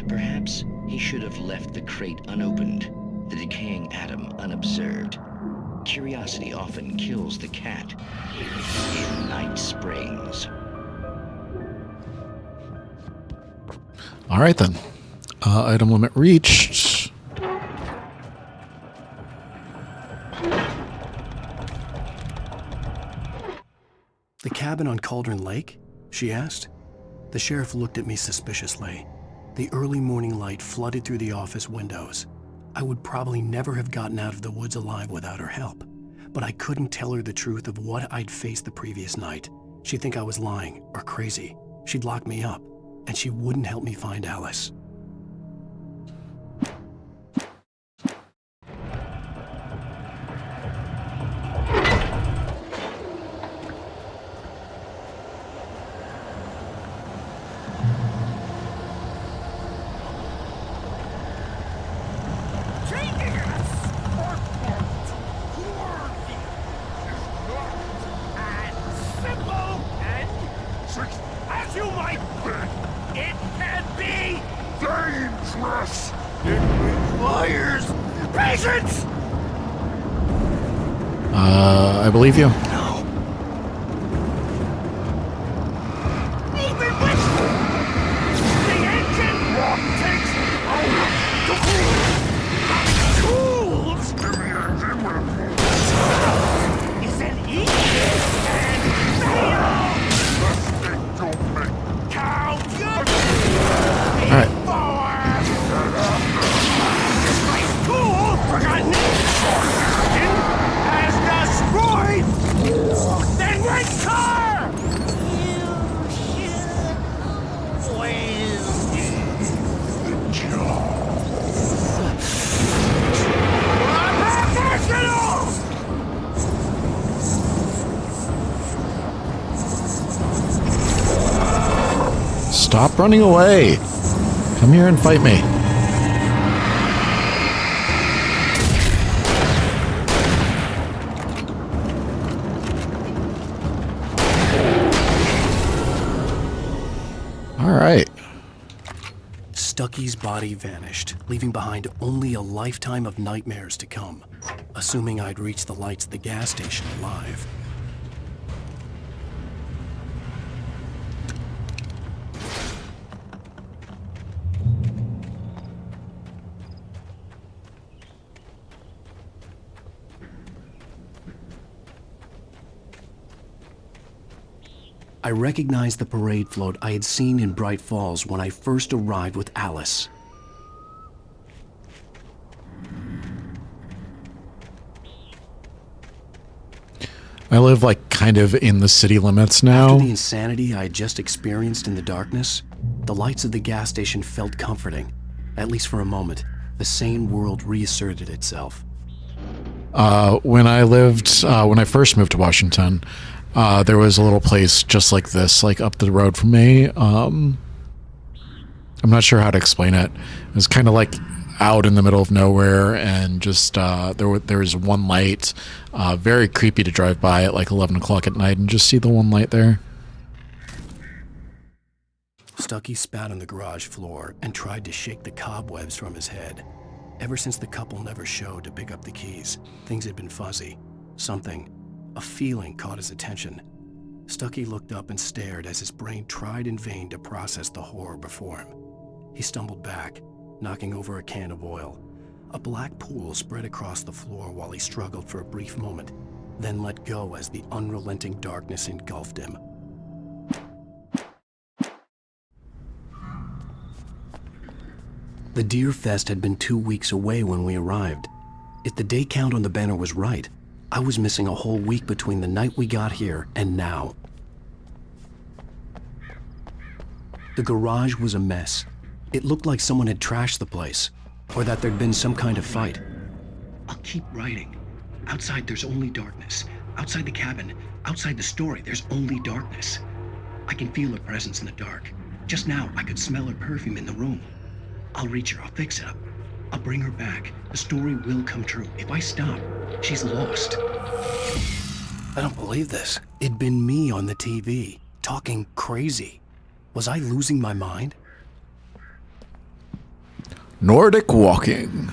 Perhaps he should have left the crate unopened, the decaying atom unobserved. Curiosity often kills the cat in Night Springs. All right, then. Item limit reached. The cabin on Cauldron Lake? She asked. The sheriff looked at me suspiciously. The early morning light flooded through the office windows. I would probably never have gotten out of the woods alive without her help, but I couldn't tell her the truth of what I'd faced the previous night. She'd think I was lying or crazy. She'd lock me up, and she wouldn't help me find Alice. I believe you. Stop running away. Come here and fight me. All right. Stucky's body vanished, leaving behind only a lifetime of nightmares to come, assuming I'd reached the lights at the gas station alive. I recognized the parade float I had seen in Bright Falls when I first arrived with Alice. I live like kind of in the city limits now. After the insanity I had just experienced in the darkness, the lights of the gas station felt comforting. At least for a moment, the sane world reasserted itself. When I first moved to Washington, there was a little place just like this, like up the road from me. I'm not sure how to explain it. It was kind of like out in the middle of nowhere, and just there was one light. Very creepy to drive by at like 11 o'clock at night and just see the one light there. Stucky spat on the garage floor and tried to shake the cobwebs from his head. Ever since the couple never showed to pick up the keys, things had been fuzzy. A feeling caught his attention. Stucky looked up and stared as his brain tried in vain to process the horror before him. He stumbled back, knocking over a can of oil. A black pool spread across the floor while he struggled for a brief moment, then let go as the unrelenting darkness engulfed him. The Deer Fest had been 2 weeks away when we arrived. If the day count on the banner was right, I was missing a whole week between the night we got here and now. The garage was a mess. It looked like someone had trashed the place, or that there'd been some kind of fight. I'll keep writing. Outside, there's only darkness. Outside the cabin, outside the story, there's only darkness. I can feel her presence in the dark. Just now, I could smell her perfume in the room. I'll reach her, I'll fix it up. I'll bring her back. The story will come true. If I stop, she's lost. I don't believe this. It'd been me on the TV, talking crazy. Was I losing my mind? Nordic walking.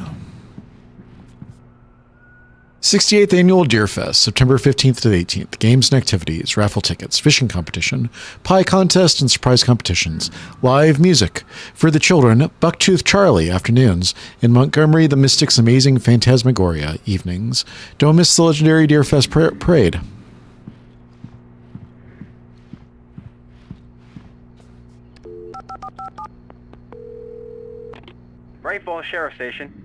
68th Annual Deer Fest, September 15th to the 18th. Games and activities, raffle tickets, fishing competition, pie contest, and surprise competitions. Live music. For the children, Bucktooth Charlie afternoons. In Montgomery, the Mystics' Amazing Phantasmagoria evenings. Don't miss the legendary Deer Fest parade. Bright Falls Sheriff Station.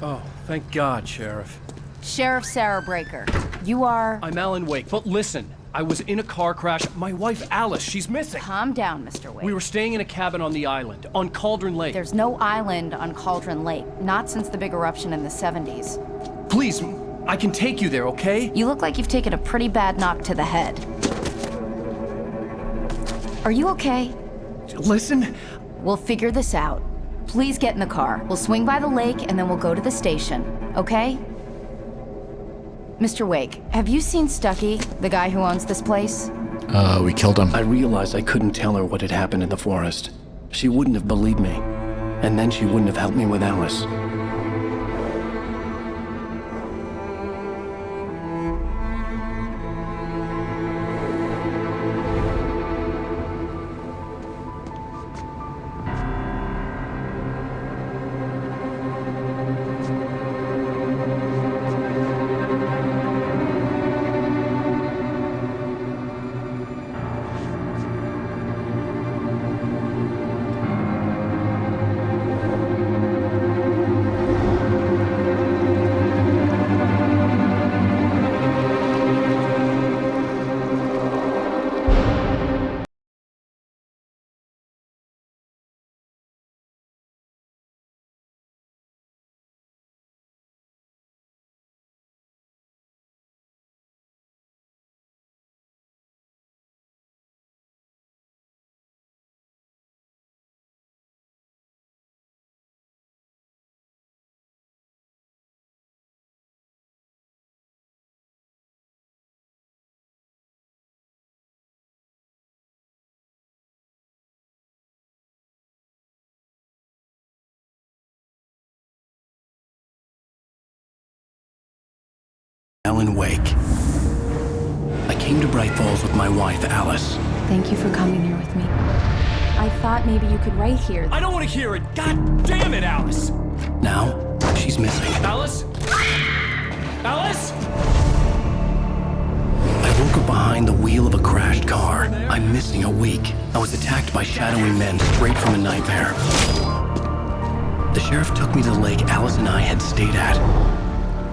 Oh, thank God, Sheriff. Sheriff Sarah Breaker, you are... I'm Alan Wake, but listen, I was in a car crash. My wife, Alice, she's missing. Calm down, Mr. Wake. We were staying in a cabin on the island, on Cauldron Lake. There's no island on Cauldron Lake, not since the big eruption in the 70s. Please, I can take you there, okay? You look like you've taken a pretty bad knock to the head. Are you okay? Listen. We'll figure this out. Please get in the car. We'll swing by the lake and then we'll go to the station, okay? Mr. Wake, have you seen Stucky, the guy who owns this place? We killed him. I realized I couldn't tell her what had happened in the forest. She wouldn't have believed me. And then she wouldn't have helped me with Alice. Alan Wake. I came to Bright Falls with my wife, Alice. Thank you for coming here with me. I thought maybe you could write here. I don't want to hear it! God damn it, Alice! Now, she's missing. Alice? Alice? I woke up behind behind the wheel of a crashed car. I'm missing a week. I was attacked by shadowy men straight from a nightmare. The sheriff took me to the lake Alice and I had stayed at,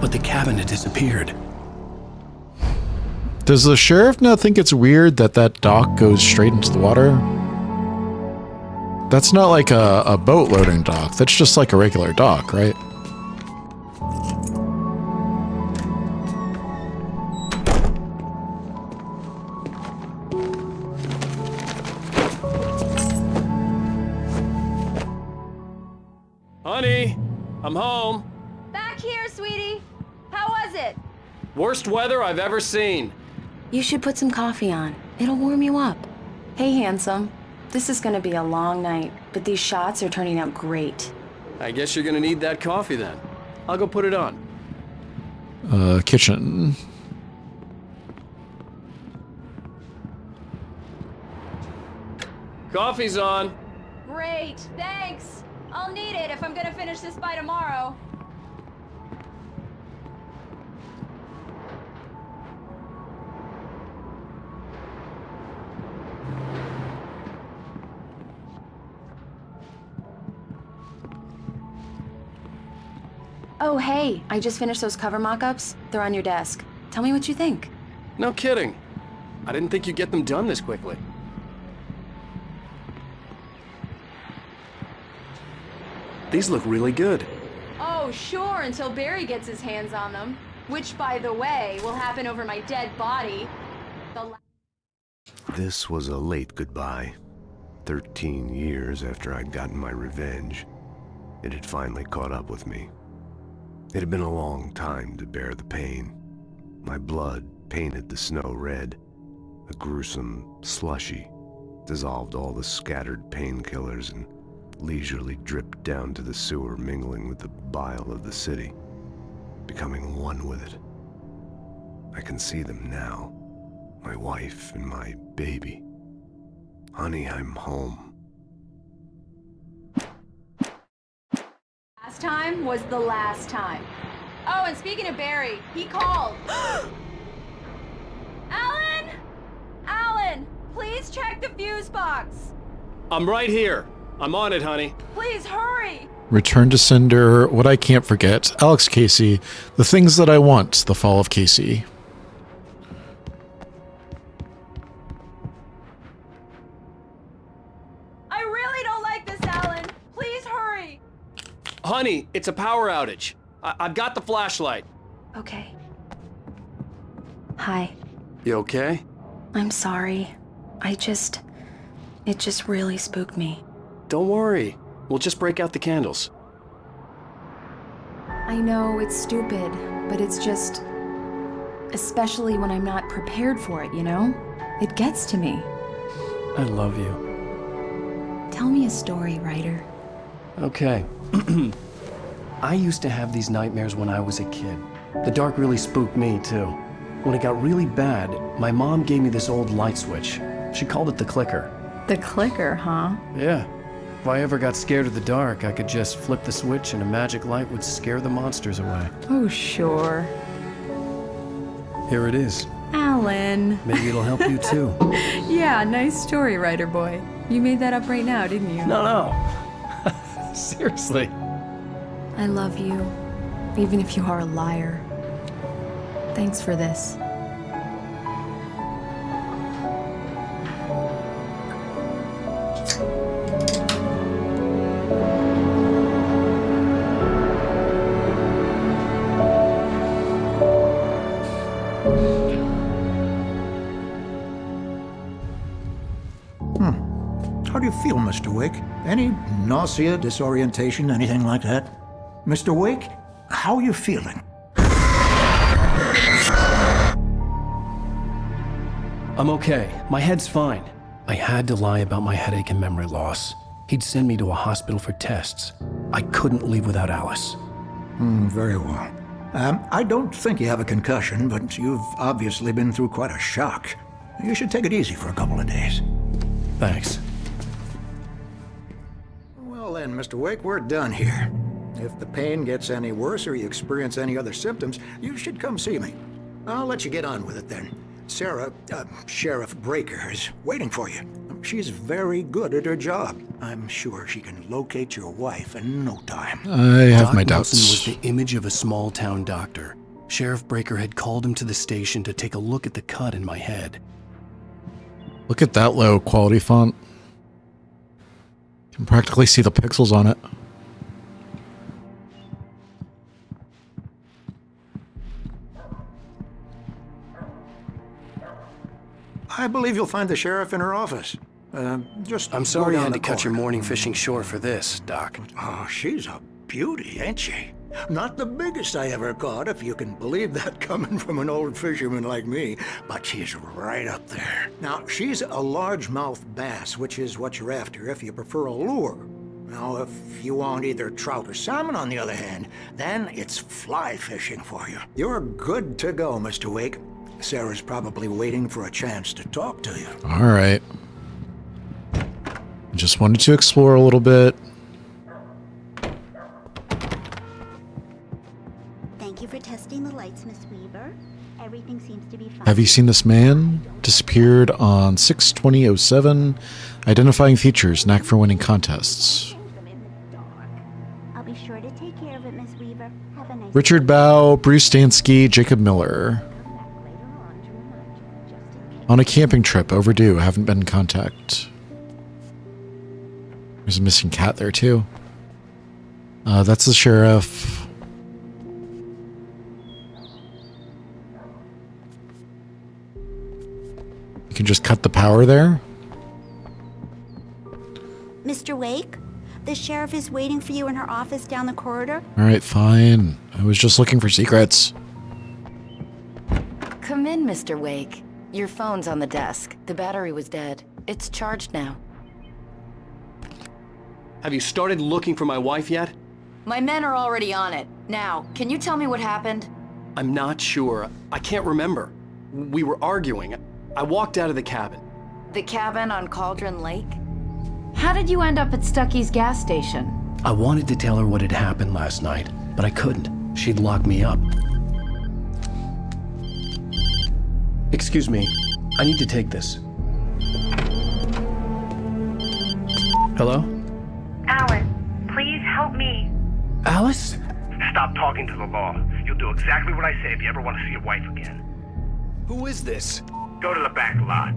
but the cabin had disappeared. Does the sheriff now think it's weird that that dock goes straight into the water? That's not like a boat loading dock. That's just like a regular dock, right? Honey, I'm home. Back here, sweetie. How was it? Worst weather I've ever seen. You should put some coffee on. It'll warm you up. Hey, handsome. This is gonna be a long night, but these shots are turning out great. I guess you're gonna need that coffee then. I'll go put it on. Kitchen. Coffee's on. Great, thanks. I'll need it if I'm gonna finish this by tomorrow. Oh, hey, I just finished those cover mock-ups. They're on your desk. Tell me what you think. No kidding. I didn't think you'd get them done this quickly. These look really good. Oh, sure, until Barry gets his hands on them. Which, by the way, will happen over my dead body. This was a late goodbye. 13 years after I'd gotten my revenge, it had finally caught up with me. It had been a long time to bear the pain. My blood painted the snow red. A gruesome slushy dissolved all the scattered painkillers and leisurely dripped down to the sewer, mingling with the bile of the city, becoming one with it. I can see them now, my wife and my baby. Honey, I'm home. Last time was the last time. Oh, and speaking of Barry, he called. Alan! Alan, please check the fuse box. I'm right here. I'm on it, honey. Please hurry. Return to Sender, What I Can't Forget, Alex Casey, The Things That I Want, The Fall of Casey. I really don't like this, Alan. Please hurry. Honey, it's a power outage. I've got the flashlight. Okay. Hi. You okay? I'm sorry. It just really spooked me. Don't worry. We'll just break out the candles. I know it's stupid, but it's just... Especially when I'm not prepared for it, you know? It gets to me. I love you. Tell me a story, writer. Okay. I used to have these nightmares when I was a kid. The dark really spooked me, too. When it got really bad, my mom gave me this old light switch. She called it the clicker. The clicker, huh? Yeah. If I ever got scared of the dark, I could just flip the switch and a magic light would scare the monsters away. Oh, sure. Here it is. Alan. Maybe it'll help you, too. Yeah, nice story, writer boy. You made that up right now, didn't you? No. Seriously. I love you, even if you are a liar. Thanks for this. How do you feel, Mr. Wake? Any nausea, disorientation, anything like that? Mr. Wake, how are you feeling? I'm okay. My head's fine. I had to lie about my headache and memory loss. He'd send me to a hospital for tests. I couldn't leave without Alice. Very well. I don't think you have a concussion, but you've obviously been through quite a shock. You should take it easy for a couple of days. Thanks. Well then, Mr. Wake, we're done here. If the pain gets any worse or you experience any other symptoms, you should come see me. I'll let you get on with it then. Sarah, Sheriff Breaker, is waiting for you. She's very good at her job. I'm sure she can locate your wife in no time. I have my Doc doubts. Nelson was the image of a small-town doctor. Sheriff Breaker had called him to the station to take a look at the cut in my head. Look at that low quality font. You can practically see the pixels on it. I believe you'll find the sheriff in her office. Just I'm go sorry I down had the to cut your corridor. morning fishing short for this, Doc. Oh, she's a beauty, ain't she? Not the biggest I ever caught, if you can believe that coming from an old fisherman like me, but she's right up there. Now, she's a largemouth bass, which is what you're after if you prefer a lure. Now, if you want either trout or salmon, on the other hand, then it's fly fishing for you. You're good to go, Mr. Wake. Sarah's probably waiting for a chance to talk to you. All right. Just wanted to explore a little bit. Thank you for testing the lights, Miss Weaver. Everything seems to be fine. Have you seen this man? Disappeared on 6/20/07. Identifying features, knack for winning contests. I'll be sure to take care of it, Miss Weaver. Have a nice Richard Bow, Bruce Stansky, Jacob Miller. On a camping trip, overdue, haven't been in contact. There's a missing cat there too. That's the sheriff. You can just cut the power there. Mr. Wake, the sheriff is waiting for you in her office down the corridor. All right, fine. I was just looking for secrets. Come in, Mr. Wake. Your phone's on the desk. The battery was dead. It's charged now. Have you started looking for my wife yet? My men are already on it. Now, can you tell me what happened? I'm not sure. I can't remember. We were arguing. I walked out of the cabin. The cabin on Cauldron Lake? How did you end up at Stucky's gas station? I wanted to tell her what had happened last night, but I couldn't. She'd locked me up. Excuse me. I need to take this. Hello? Alice, please help me. Alice? Stop talking to the law. You'll do exactly what I say if you ever want to see your wife again. Who is this? Go to the back lot.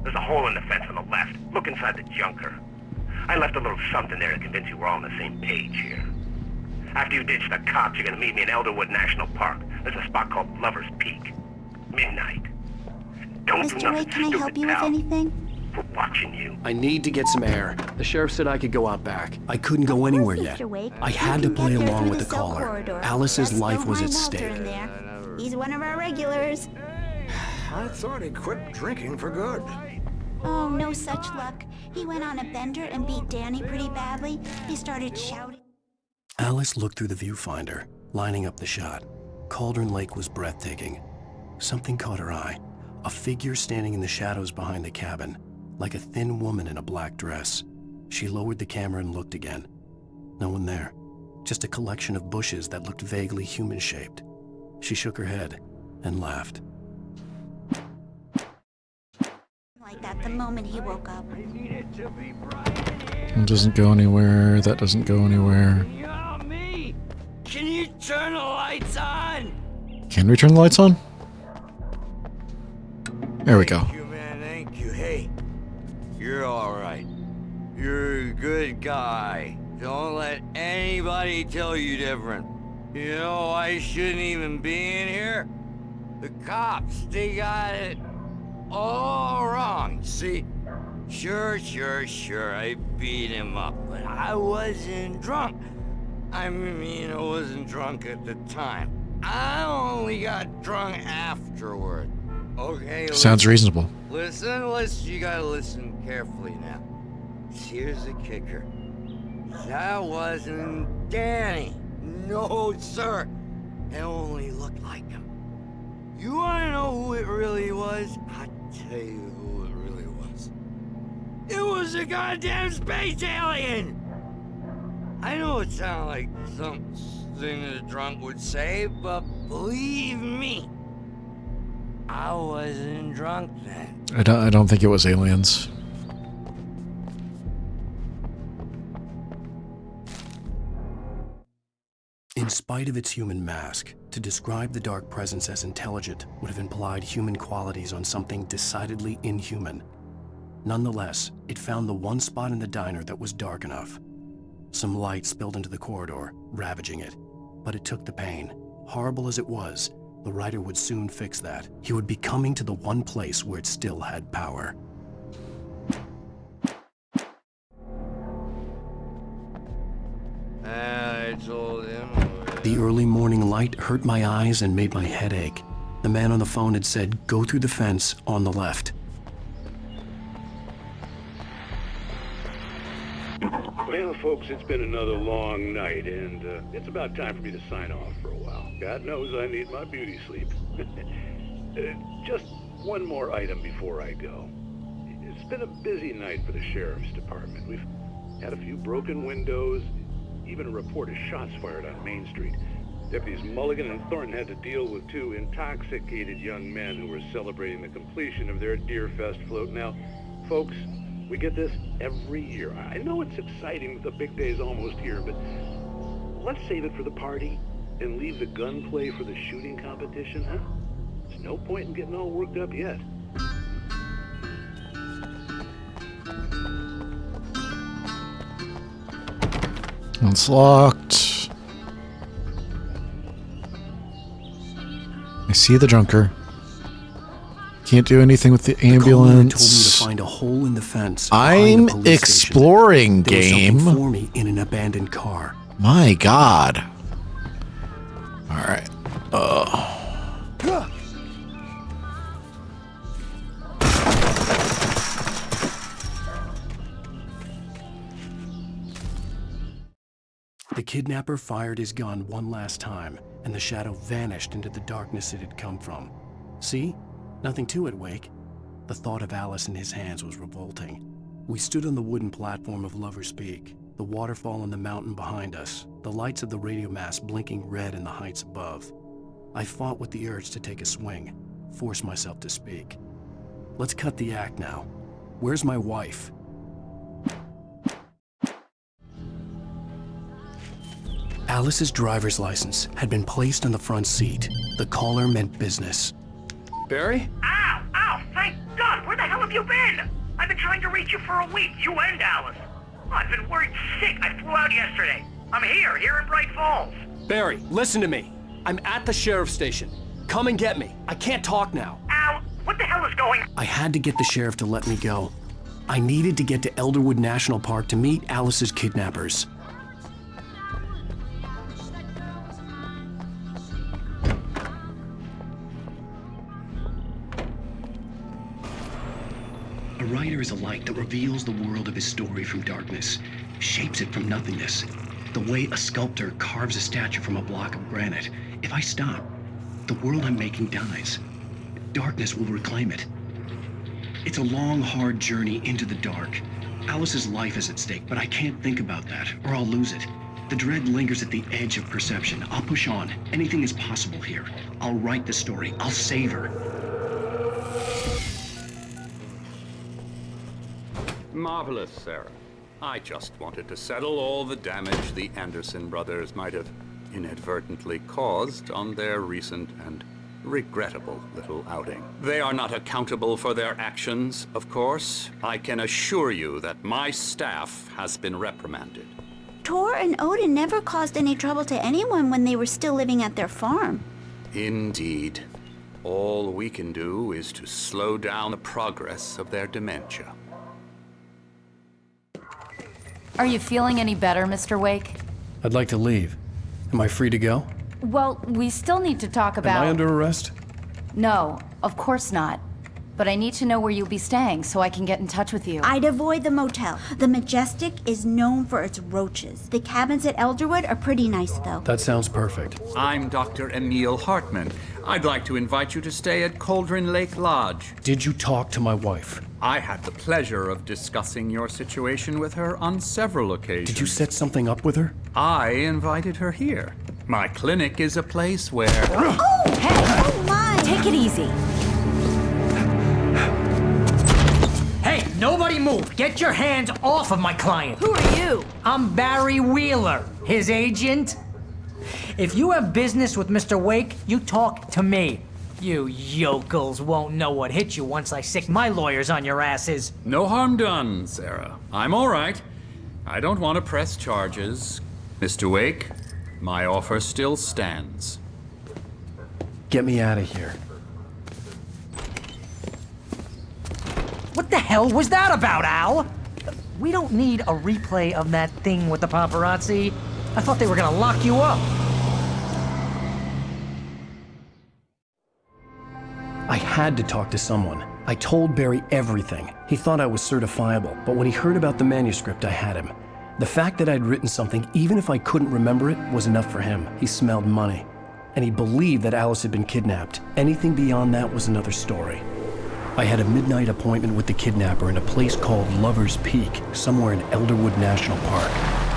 There's a hole in the fence on the left. Look inside the junker. I left a little something there to convince you we're all on the same page here. After you ditch the cops, you're gonna meet me in Elderwood National Park. There's a spot called Lover's Peak. Midnight. Don't do Mr. nothing Wake, can I stupid, help you with pal. anything? We're watching you. I need to get some air. The sheriff said I could go out back. I couldn't go anywhere yet. Mr. Wake. I had to You can play get there along through with the cell caller. corridor. Alice's Let's life go was at find Walter stake. in there. He's one of our regulars. I thought he quit drinking for good. Oh, no such luck. He went on a bender and beat Danny pretty badly. He started shouting. Alice looked through the viewfinder, lining up the shot. Cauldron Lake was breathtaking. Something caught her eye. A figure standing in the shadows behind the cabin, like a thin woman in a black dress. She lowered the camera and looked again. No one there. Just a collection of bushes that looked vaguely human-shaped. She shook her head and laughed. Like that the moment he woke up. It doesn't go anywhere. That doesn't go anywhere. Can you turn the lights on? Can we turn the lights on? There we go. Thank you, man. Thank you. Hey, you're all right. You're a good guy. Don't let anybody tell you different. You know, I shouldn't even be in here. The cops, they got it all wrong. See, sure, I beat him up, but I wasn't drunk. I mean, I wasn't drunk at the time. I only got drunk afterward. Okay, Sounds reasonable. Listen, you gotta listen carefully now. Here's the kicker. That wasn't Danny. No, sir. It only looked like him. You wanna know who it really was? I'll tell you who it really was. It was a goddamn space alien! I know it sounds like something a drunk would say, but believe me, it was a goddamn space alien. I wasn't drunk then. I don't think it was aliens. In spite of its human mask, to describe the dark presence as intelligent would have implied human qualities on something decidedly inhuman. Nonetheless, it found the one spot in the diner that was dark enough. Some light spilled into the corridor, ravaging it. But it took the pain. Horrible as it was, the writer would soon fix that. He would be coming to the one place where it still had power. I told him. The early morning light hurt my eyes and made my head ache. The man on the phone had said, "Go through the fence on the left." Well, folks, it's been another long night, and it's about time for me to sign off for a while. God knows I need my beauty sleep. Just one more item before I go. It's been a busy night for the Sheriff's Department. We've had a few broken windows, even a report of shots fired on Main Street. Deputies Mulligan and Thornton had to deal with two intoxicated young men who were celebrating the completion of their Deerfest float. Now, folks, we get this every year. I know it's exciting that the big day's almost here, but let's save it for the party and leave the gunplay for the shooting competition, huh? There's no point in getting all worked up yet. It's locked. I see the junker. Can't do anything with the ambulance. The told me to find a hole in the fence. I'm exploring, game. There was something for me in an abandoned car. My God. All right. The kidnapper fired his gun one last time, and the shadow vanished into the darkness it had come from. See? Nothing to it, Wake. The thought of Alice in his hands was revolting. We stood on the wooden platform of Lover's Peak, the waterfall on the mountain behind us, the lights of the radio mast blinking red in the heights above. I fought with the urge to take a swing, force myself to speak. Let's cut the act now. Where's my wife? Alice's driver's license had been placed on the front seat. The caller meant business. Barry? Ow! Ow! Thank God! Where the hell have you been? I've been trying to reach you for a week, you and Alice. Oh, I've been worried sick. I flew out yesterday. I'm here in Bright Falls. Barry, listen to me. I'm at the sheriff's station. Come and get me. I can't talk now. Ow! What the hell is going on? I had to get the sheriff to let me go. I needed to get to Elderwood National Park to meet Alice's kidnappers. A writer is a light that reveals the world of his story from darkness, shapes it from nothingness. The way a sculptor carves a statue from a block of granite. If I stop, the world I'm making dies. Darkness will reclaim it. It's a long, hard journey into the dark. Alice's life is at stake, but I can't think about that, or I'll lose it. The dread lingers at the edge of perception. I'll push on. Anything is possible here. I'll write the story. I'll save her. Marvelous, Sarah. I just wanted to settle all the damage the Anderson brothers might have inadvertently caused on their recent and regrettable little outing. They are not accountable for their actions, of course. I can assure you that my staff has been reprimanded. Tor and Odin never caused any trouble to anyone when they were still living at their farm. Indeed. All we can do is to slow down the progress of their dementia. Are you feeling any better, Mr. Wake? I'd like to leave. Am I free to go? Well, we still need to talk about... Am I under arrest? No, of course not. But I need to know where you'll be staying so I can get in touch with you. I'd avoid the motel. The Majestic is known for its roaches. The cabins at Elderwood are pretty nice, though. That sounds perfect. I'm Dr. Emil Hartman. I'd like to invite you to stay at Cauldron Lake Lodge. Did you talk to my wife? I had the pleasure of discussing your situation with her on several occasions. Did you set something up with her? I invited her here. My clinic is a place where... Oh, hey! Oh, my! Take it easy. Nobody move! Get your hands off of my client! Who are you? I'm Barry Wheeler, his agent. If you have business with Mr. Wake, you talk to me. You yokels won't know what hit you once I sick my lawyers on your asses. No harm done, Sarah. I'm all right. I don't want to press charges. Mr. Wake, my offer still stands. Get me out of here. What the hell was that about, Al? We don't need a replay of that thing with the paparazzi. I thought they were gonna lock you up. I had to talk to someone. I told Barry everything. He thought I was certifiable, but when he heard about the manuscript, I had him. The fact that I'd written something, even if I couldn't remember it, was enough for him. He smelled money. And he believed that Alice had been kidnapped. Anything beyond that was another story. I had a midnight appointment with the kidnapper in a place called Lover's Peak, somewhere in Elderwood National Park.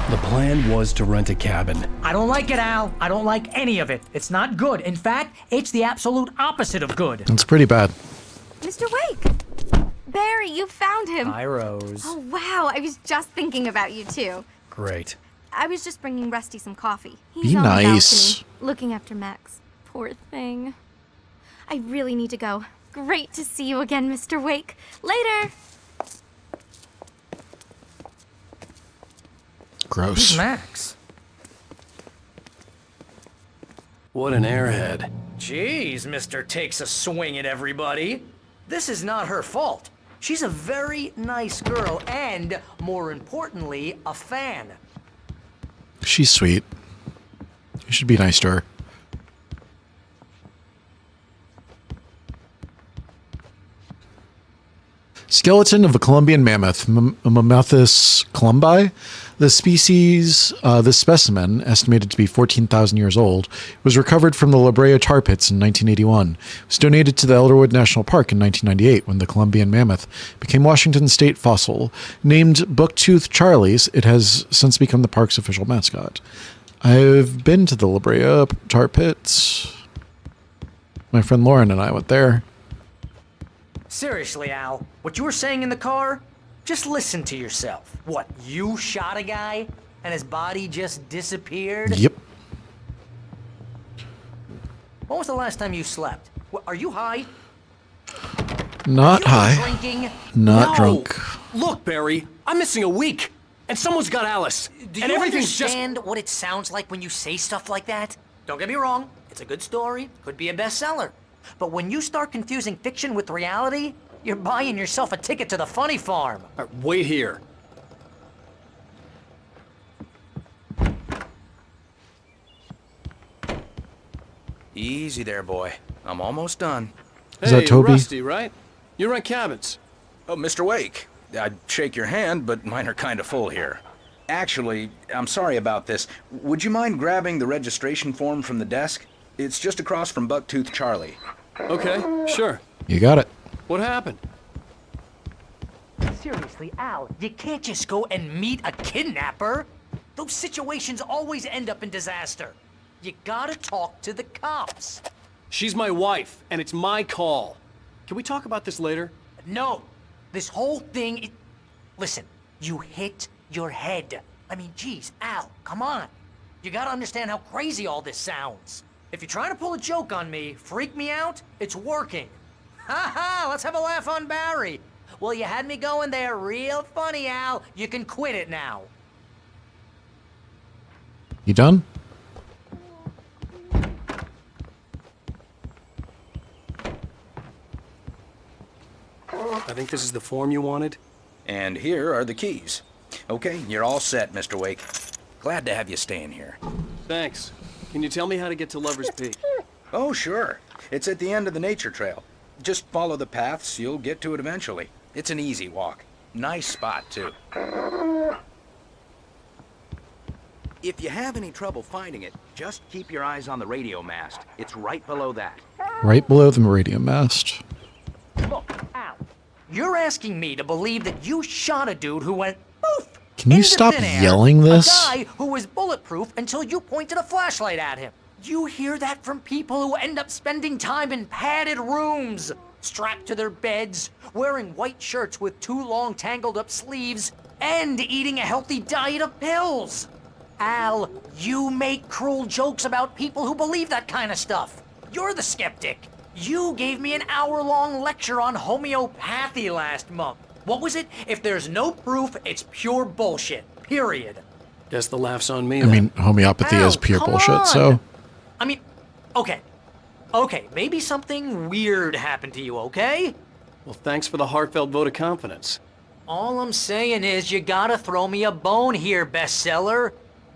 The plan was to rent a cabin. I don't like it, Al. I don't like any of it. It's not good. In fact, it's the absolute opposite of good. It's pretty bad. Mr. Wake! Barry, you found him. Hi, Rose. Oh, wow. I was just thinking about you, too. Great. I was just bringing Rusty some coffee. Be He's on the nice. balcony, looking after Max. Poor thing. I really need to go. Great to see you again, Mr. Wake. Later! Gross. Who's Max? What an airhead. Jeez, Mr. Takes a swing at everybody. This is not her fault. She's a very nice girl and, more importantly, a fan. She's sweet. You should be nice to her. Skeleton of a Columbian mammoth, Mammuthus columbi. The species, this specimen, estimated to be 14,000 years old, was recovered from the La Brea tar pits in 1981. It was donated to the Elderwood National Park in 1998 when the Columbian mammoth became Washington state fossil. Named Bucktooth Charlie's, it has since become the park's official mascot. I've been to the La Brea tar pits. My friend Lauren and I went there. Seriously, Al, what you were saying in the car? Just listen to yourself. What, you shot a guy and his body just disappeared? Yep. When was the last time you slept? Are you high? Not high. Drinking? Not No. drunk. Look, Barry, I'm missing a week, and someone's got Alice. Do and you everything's understand what it sounds like when you say stuff like that? Don't get me wrong, it's a good story, could be a bestseller. But when you start confusing fiction with reality, you're buying yourself a ticket to the funny farm. All right, wait here. Easy there, boy. I'm almost done. Is that Toby? Rusty, right? You rent cabins. Oh, Mr. Wake. I'd shake your hand, but mine are kind of full here. Actually, I'm sorry about this. Would you mind grabbing the registration form from the desk? It's just across from Bucktooth Charlie. Okay, sure. You got it. What happened? Seriously, Al, you can't just go and meet a kidnapper. Those situations always end up in disaster. You gotta talk to the cops. She's my wife, and it's my call. Can we talk about this later? No, this whole thing, listen, you hit your head. I mean, geez, Al, come on. You gotta understand how crazy all this sounds. If you're trying to pull a joke on me, freak me out, it's working. Ha ha, let's have a laugh on Barry. Well, you had me going there real funny, Al. You can quit it now. You done? I think this is the form you wanted. And here are the keys. Okay, you're all set, Mr. Wake. Glad to have you staying here. Thanks. Can you tell me how to get to Lover's Peak? Oh, sure. It's at the end of the nature trail. Just follow the paths, you'll get to it eventually. It's an easy walk. Nice spot, too. If you have any trouble finding it, just keep your eyes on the radio mast. It's right below that. Right below the radio mast. Look, Al, you're asking me to believe that you shot a dude who went poof. Can you into stop thin air, yelling this? A guy who was bulletproof until you pointed a flashlight at him. You hear that from people who end up spending time in padded rooms. strapped to their beds, wearing white shirts with too long tangled up sleeves, and eating a healthy diet of pills. Al, you make cruel jokes about people who believe that kind of stuff. You're the skeptic. You gave me an hour-long lecture on homeopathy last month. What was it? If there's no proof, it's pure bullshit. Period. Guess the laugh's on me. I mean, homeopathy is pure bullshit, so. I mean, okay. Okay, maybe something weird happened to you, okay? Well, thanks for the heartfelt vote of confidence. All I'm saying is you gotta throw me a bone here, bestseller.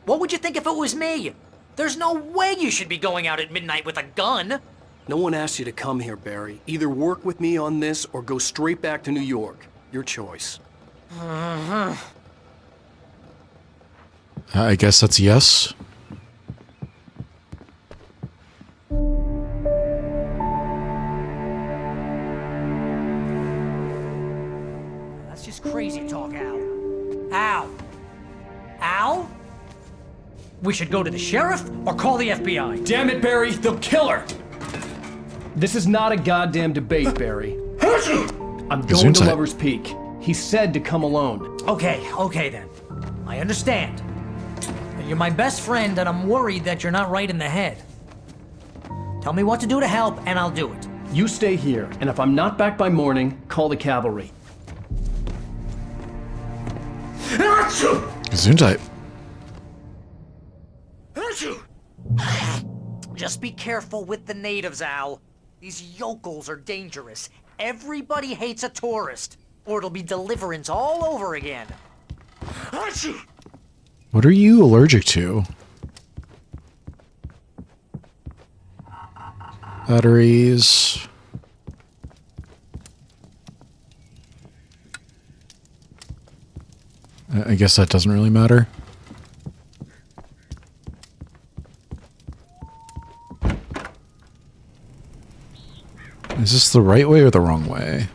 What would you think if it was me? There's no way you should be going out at midnight with a gun. No one asked you to come here, Barry. Either work with me on this or go straight back to New York. Your choice. I guess that's a yes. That's just crazy talk, Al. Al? Al? We should go to the sheriff or call the FBI. Damn it, Barry, they'll kill her! This is not a goddamn debate, Barry. I'm going to Lover's Peak. He said to come alone. Okay then. I understand. You're my best friend and I'm worried that you're not right in the head. Tell me what to do to help and I'll do it. You stay here, and if I'm not back by morning, call the cavalry. Gesundheit. Just be careful with the natives, Al. These yokels are dangerous. Everybody hates a tourist, or it'll be Deliverance all over again. What are you allergic to? Batteries. I guess that doesn't really matter. Is this the right way or the wrong way?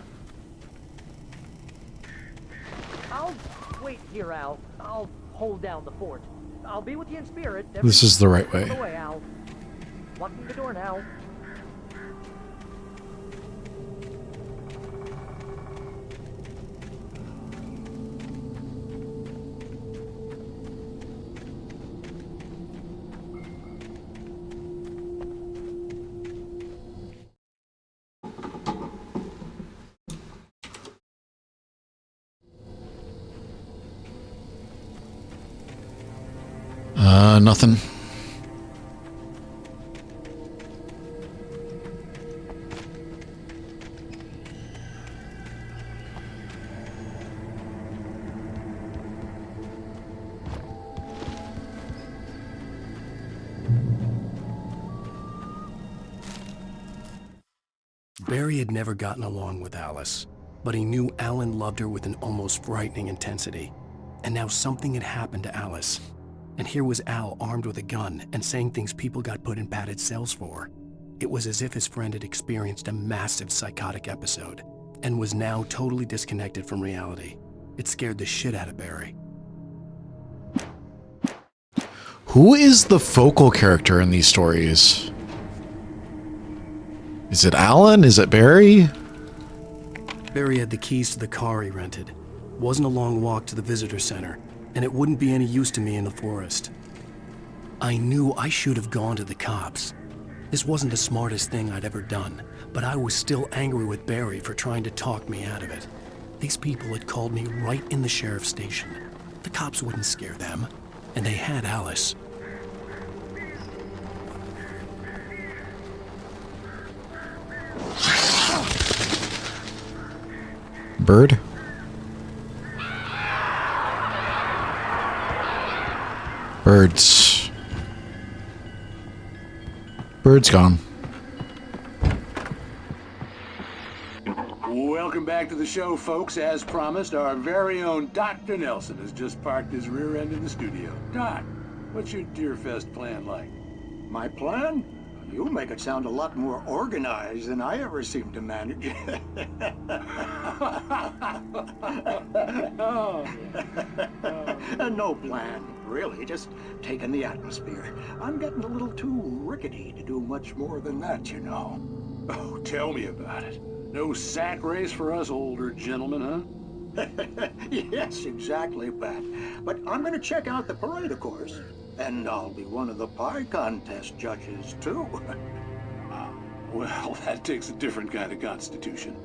I'll wait here, Al. I'll hold down the fort. I'll be with you in spirit. This is the right way. Away, Al. Locking the door now. Nothing. Barry had never gotten along with Alice, but he knew Alan loved her with an almost frightening intensity. And now something had happened to Alice. And here was Al armed with a gun and saying things people got put in padded cells for. It was as if his friend had experienced a massive psychotic episode and was now totally disconnected from reality. It scared the shit out of Barry. Who is the focal character in these stories? Is it Alan? Is it Barry? Barry had the keys to the car he rented. Wasn't a long walk to the visitor center, and it wouldn't be any use to me in the forest. I knew I should have gone to the cops. This wasn't the smartest thing I'd ever done, but I was still angry with Barry for trying to talk me out of it. These people had called me right in the sheriff's station. The cops wouldn't scare them, and they had Alice. Bird? Birds. Bird's gone. Welcome back to the show, folks. As promised, our very own Dr. Nelson has just parked his rear end in the studio. Doc, what's your Deerfest plan like? My plan? You make it sound a lot more organized than I ever seem to manage. No plan, really, just taking the atmosphere. I'm getting a little too rickety to do much more than that, you know. Oh, tell me about it. No sack race for us older gentlemen, huh? Yes, exactly, Pat. But I'm gonna check out the parade, of course. And I'll be one of the pie contest judges, too. Well, that takes a different kind of constitution.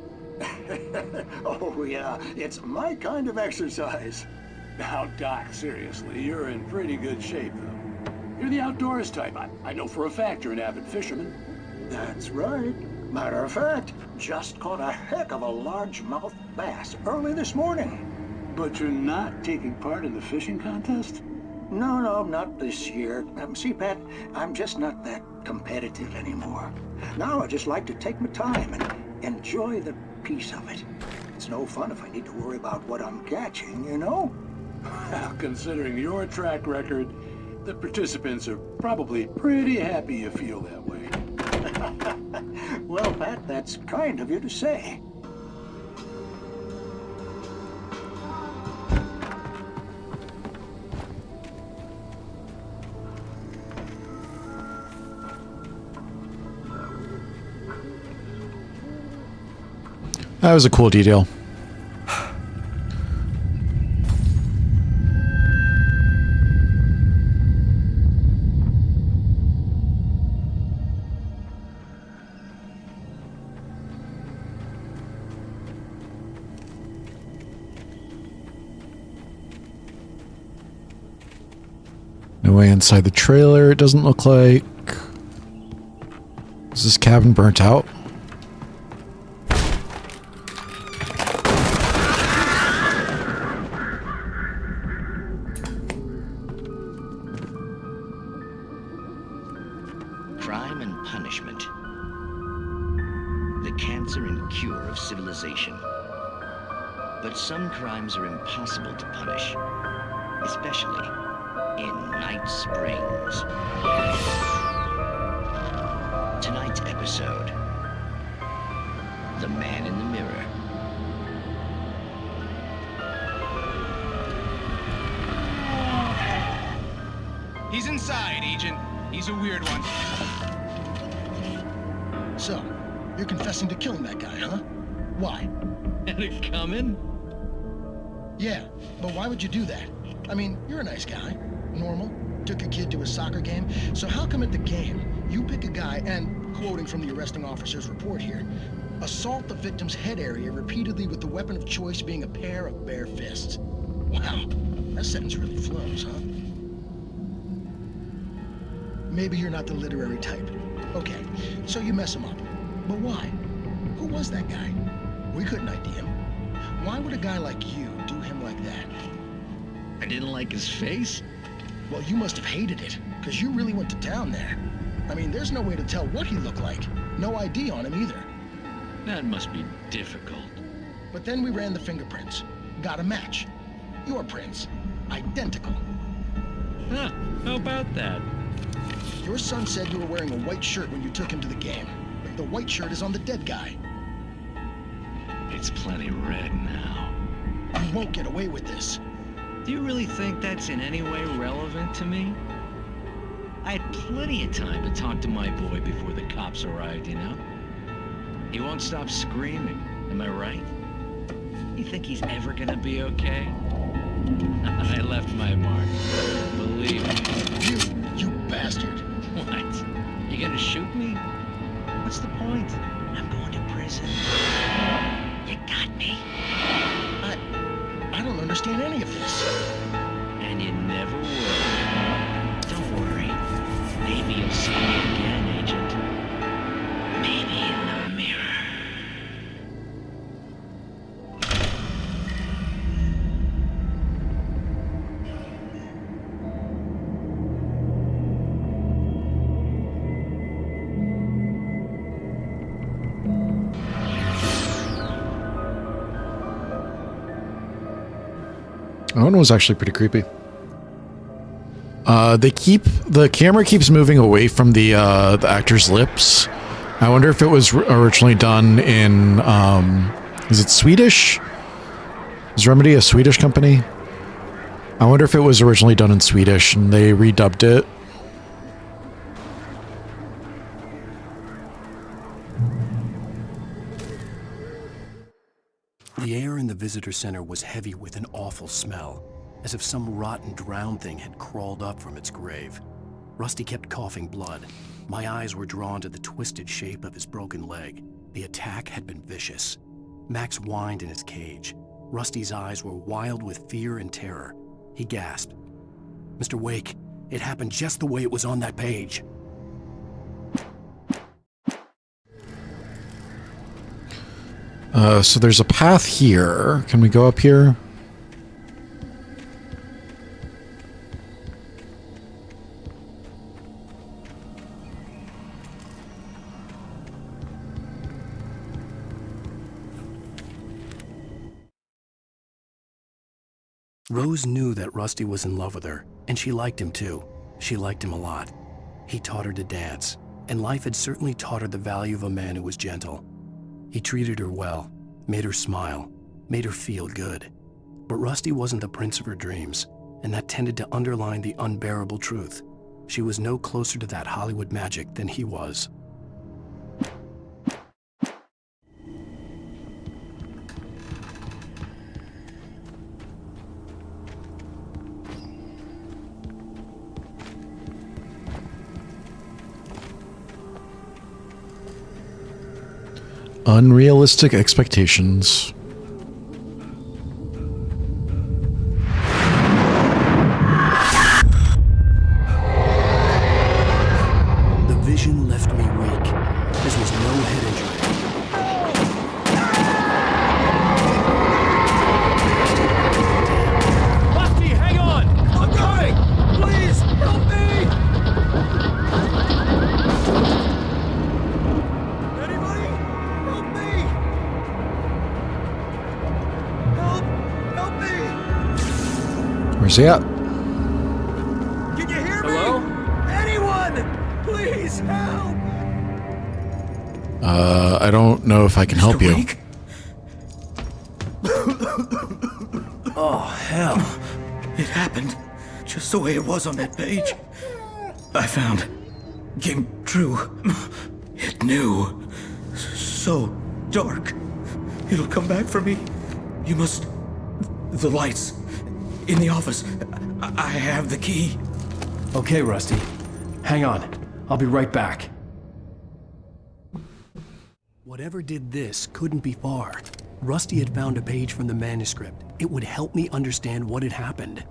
Oh, yeah, it's my kind of exercise. Now, Doc, seriously, you're in pretty good shape, though. You're the outdoors type. I know for a fact you're an avid fisherman. That's right. Matter of fact, just caught a heck of a largemouth bass early this morning. But you're not taking part in the fishing contest? No, not this year. See, Pat, I'm just not that competitive anymore. Now I just like to take my time and enjoy the peace of it. It's no fun if I need to worry about what I'm catching, you know? Well, considering your track record, the participants are probably pretty happy you feel that way. Well, Pat, that's kind of you to say. That was a cool detail. No way inside the trailer, it doesn't look like. Is this cabin burnt out? Crime and punishment. The cancer and cure of civilization. But some crimes are impossible to punish, especially in Night Springs. Tonight's episode, The Man in the Mirror. He's inside, Agent. He's a weird one. So, you're confessing to killing that guy, huh? Why? Had it coming? Yeah, but why would you do that? I mean, you're a nice guy. Normal. Took a kid to a soccer game. So how come at the game, you pick a guy and, quoting from the arresting officer's report here, assault the victim's head area repeatedly with the weapon of choice being a pair of bare fists? Wow, that sentence really flows, huh? Maybe you're not the literary type. Okay, so you mess him up. But why? Who was that guy? We couldn't ID him. Why would a guy like you do him like that? I didn't like his face? Well, you must have hated it, because you really went to town there. I mean, there's no way to tell what he looked like. No ID on him either. That must be difficult. But then we ran the fingerprints. Got a match. Your prints. Identical. Huh, how about that? Your son said you were wearing a white shirt when you took him to the game. The white shirt is on the dead guy. It's plenty red now. You won't get away with this. Do you really think that's in any way relevant to me? I had plenty of time to talk to my boy before the cops arrived, you know? He won't stop screaming, am I right? You think he's ever gonna be okay? I left my mark, believe me. You bastard. What? You gonna shoot me? What's the point? I'm going to prison. You got me. I don't understand any of this. And you never will. Don't worry. Maybe you'll see me again, Agent. Maybe in the mirror. That one was actually pretty creepy. The camera keeps moving away from the actor's lips. I wonder if it was originally done in, is it Swedish? Is Remedy a Swedish company? I wonder if it was originally done in Swedish and they redubbed it. The air in the visitor center was heavy with an awful smell, as if some rotten drowned thing had crawled up from its grave. Rusty kept coughing blood. My eyes were drawn to the twisted shape of his broken leg. The attack had been vicious. Max whined in his cage. Rusty's eyes were wild with fear and terror. He gasped. "Mr. Wake, it happened just the way it was on that page." So there's a path here. Can we go up here? Rose knew that Rusty was in love with her, and she liked him too. She liked him a lot. He taught her to dance, and life had certainly taught her the value of a man who was gentle. He treated her well, made her smile, made her feel good. But Rusty wasn't the prince of her dreams, and that tended to underline the unbearable truth. She was no closer to that Hollywood magic than he was. Unrealistic expectations. The vision left me weak. This was no head injury. Rusty, hang on! I'm coming! Please, help me! Anybody? Help me! Help me! Where's he at? Can you hear me? Anyone! Please help! I don't know if I can help you. Oh, hell. It happened just the way it was on that page. I found. Came true. It knew. So dark. It'll come back for me. You must. The lights. In the office. I have the key. Okay, Rusty. Hang on. I'll be right back. Whatever did this couldn't be far. Rusty had found a page from the manuscript. It would help me understand what had happened.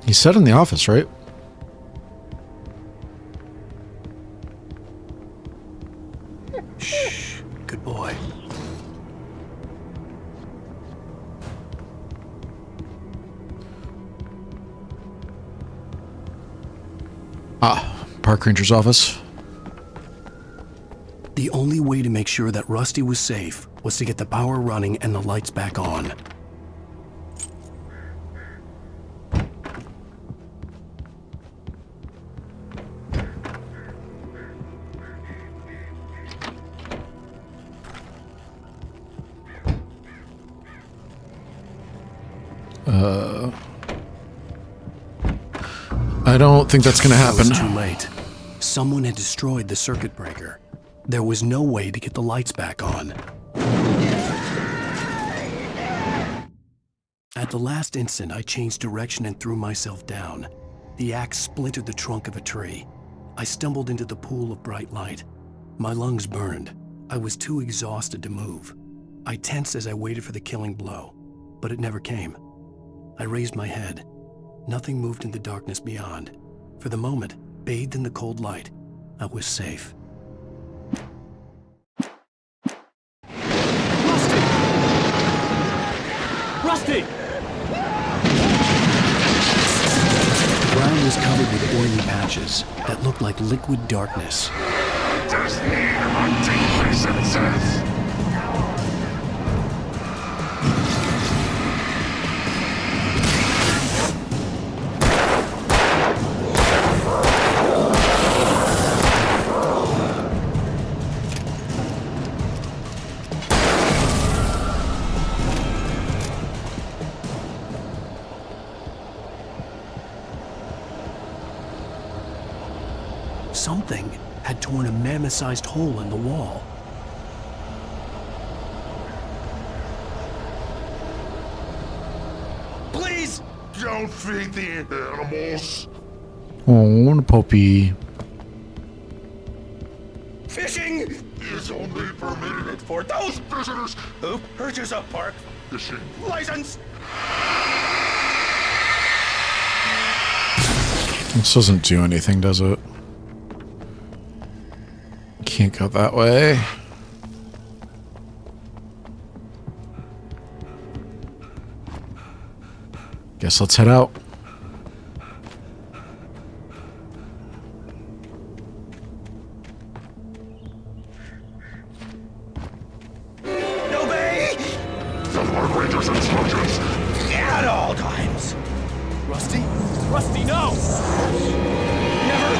He said in the office, right? Shh. Good boy. Park Ranger's office. The only way to make sure that Rusty was safe was to get the power running and the lights back on. I don't think that's gonna happen. It was too late. Someone had destroyed the circuit breaker. There was no way to get the lights back on. At the last instant, I changed direction and threw myself down. The axe splintered the trunk of a tree. I stumbled into the pool of bright light. My lungs burned. I was too exhausted to move. I tensed as I waited for the killing blow, but it never came. I raised my head. Nothing moved in the darkness beyond. For the moment, bathed in the cold light, I was safe. Rusty! The ground was covered with oily patches that looked like liquid darkness. Just need about 10 senses. Something had torn a mammoth-sized hole in the wall. Please don't feed the animals. Oh, the puppy. Fishing is only permitted for those visitors who purchase a park fishing license. This doesn't do anything, does it? Can't go that way. Guess let's head out. Obey the Park Ranger's instructions at all times. Rusty? Rusty, no! Never!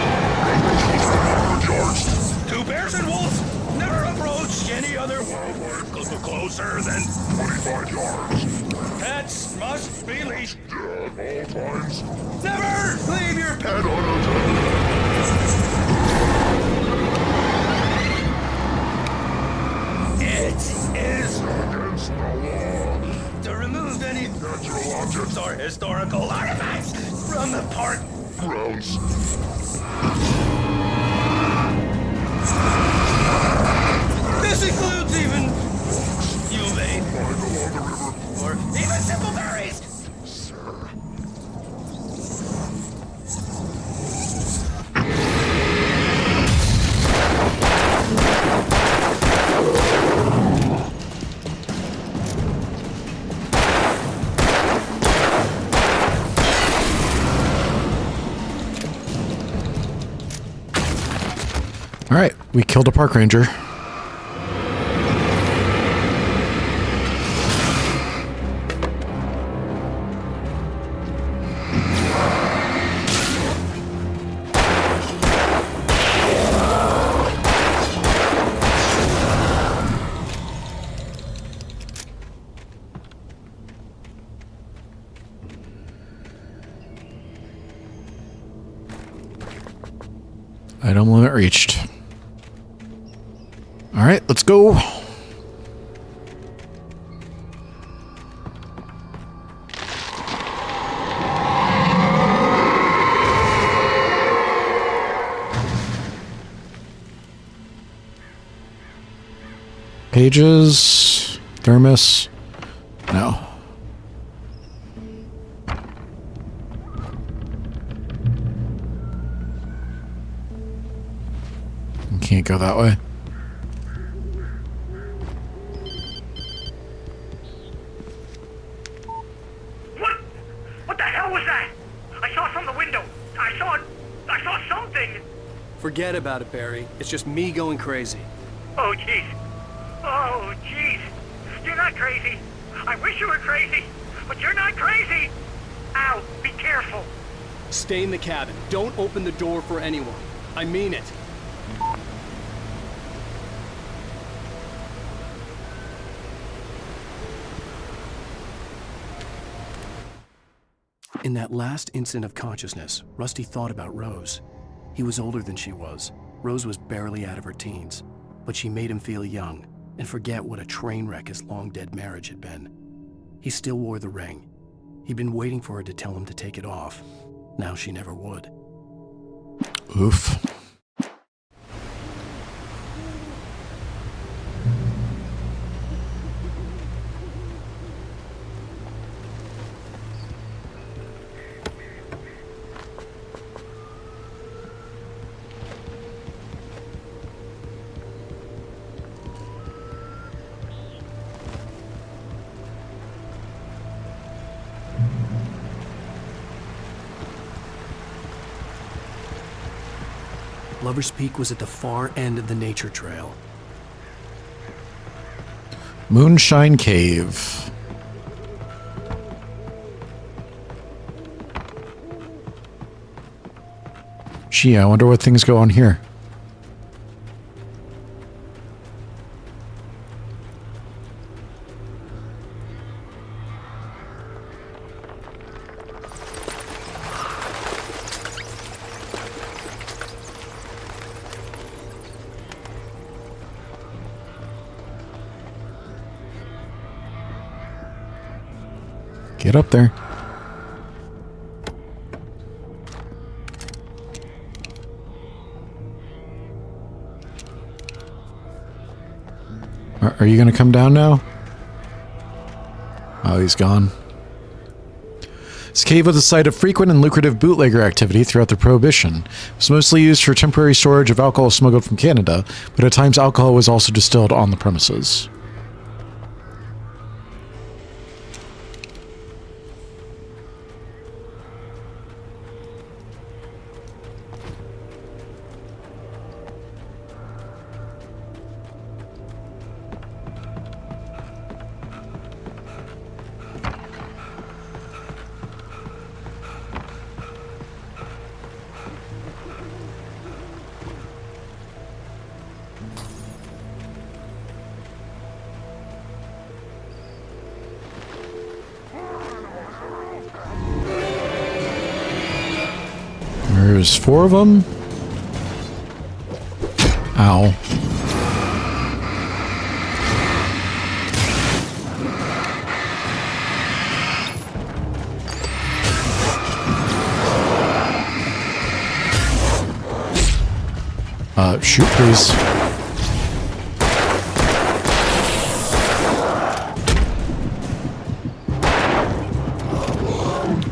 Two bears and wolves never approach any other wildlife closer than 25 yards. Pets must be leashed at all times. Never leave your pet unattended. It is against the law to remove any natural objects or historical artifacts from the park grounds. This includes even you may find along the river, or even simple berries. Sir. All right, we killed a park ranger. Item limit reached. All right, let's go. Pages, thermos, no. Can't go that way. What the hell was that? I saw from the window. I saw something. Forget about it, Barry. It's just me going crazy. Oh, jeez. Oh, jeez. You're not crazy. I wish you were crazy, but you're not crazy. Ow, be careful. Stay in the cabin. Don't open the door for anyone. I mean it. In that last instant of consciousness, Rusty thought about Rose. He was older than she was. Rose was barely out of her teens, but she made him feel young and forget what a train wreck his long-dead marriage had been. He still wore the ring. He'd been waiting for her to tell him to take it off. Now she never would. Oof. Lover's Peak was at the far end of the nature trail. Moonshine Cave. Gee, I wonder what things go on here. Get up there. Are you going to come down now? Oh, he's gone. This cave was the site of frequent and lucrative bootlegger activity throughout the Prohibition. It was mostly used for temporary storage of alcohol smuggled from Canada, but at times alcohol was also distilled on the premises. There's 4 of them. Ow. Shoot, please.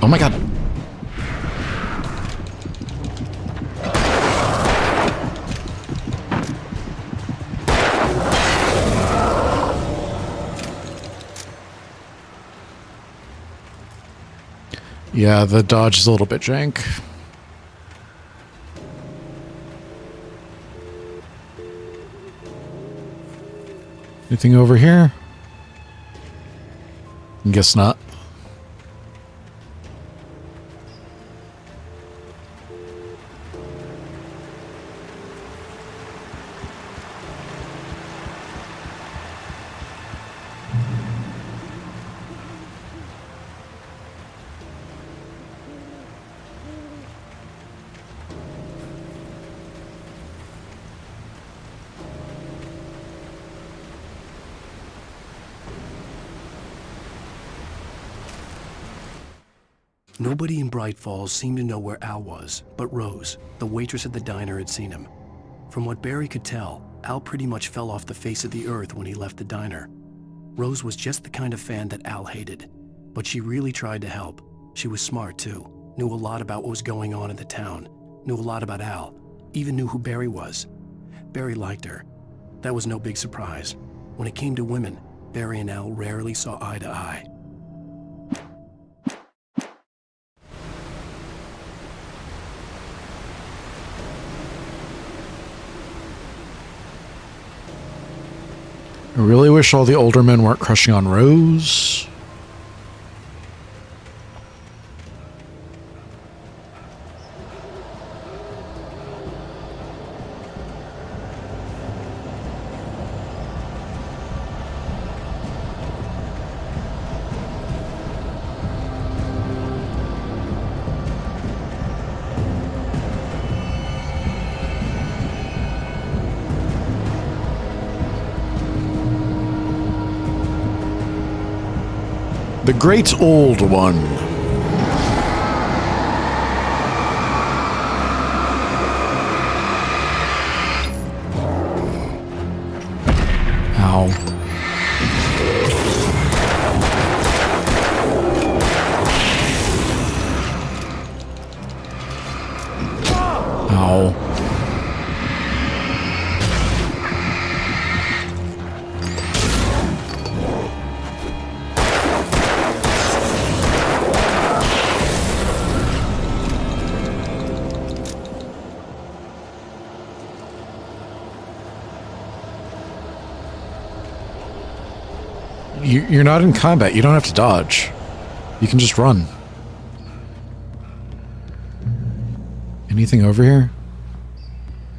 Oh my god. Yeah, the dodge is a little bit jank. Anything over here? Guess not. Nobody in Bright Falls seemed to know where Al was, but Rose, the waitress at the diner, had seen him. From what Barry could tell, Al pretty much fell off the face of the earth when he left the diner. Rose was just the kind of fan that Al hated, but she really tried to help. She was smart too, knew a lot about what was going on in the town, knew a lot about Al, even knew who Barry was. Barry liked her. That was no big surprise. When it came to women, Barry and Al rarely saw eye to eye. I really wish all the older men weren't crushing on Rose. The Great Old One. Ow. Ow. You're not in combat. You don't have to dodge. You can just run. Anything over here?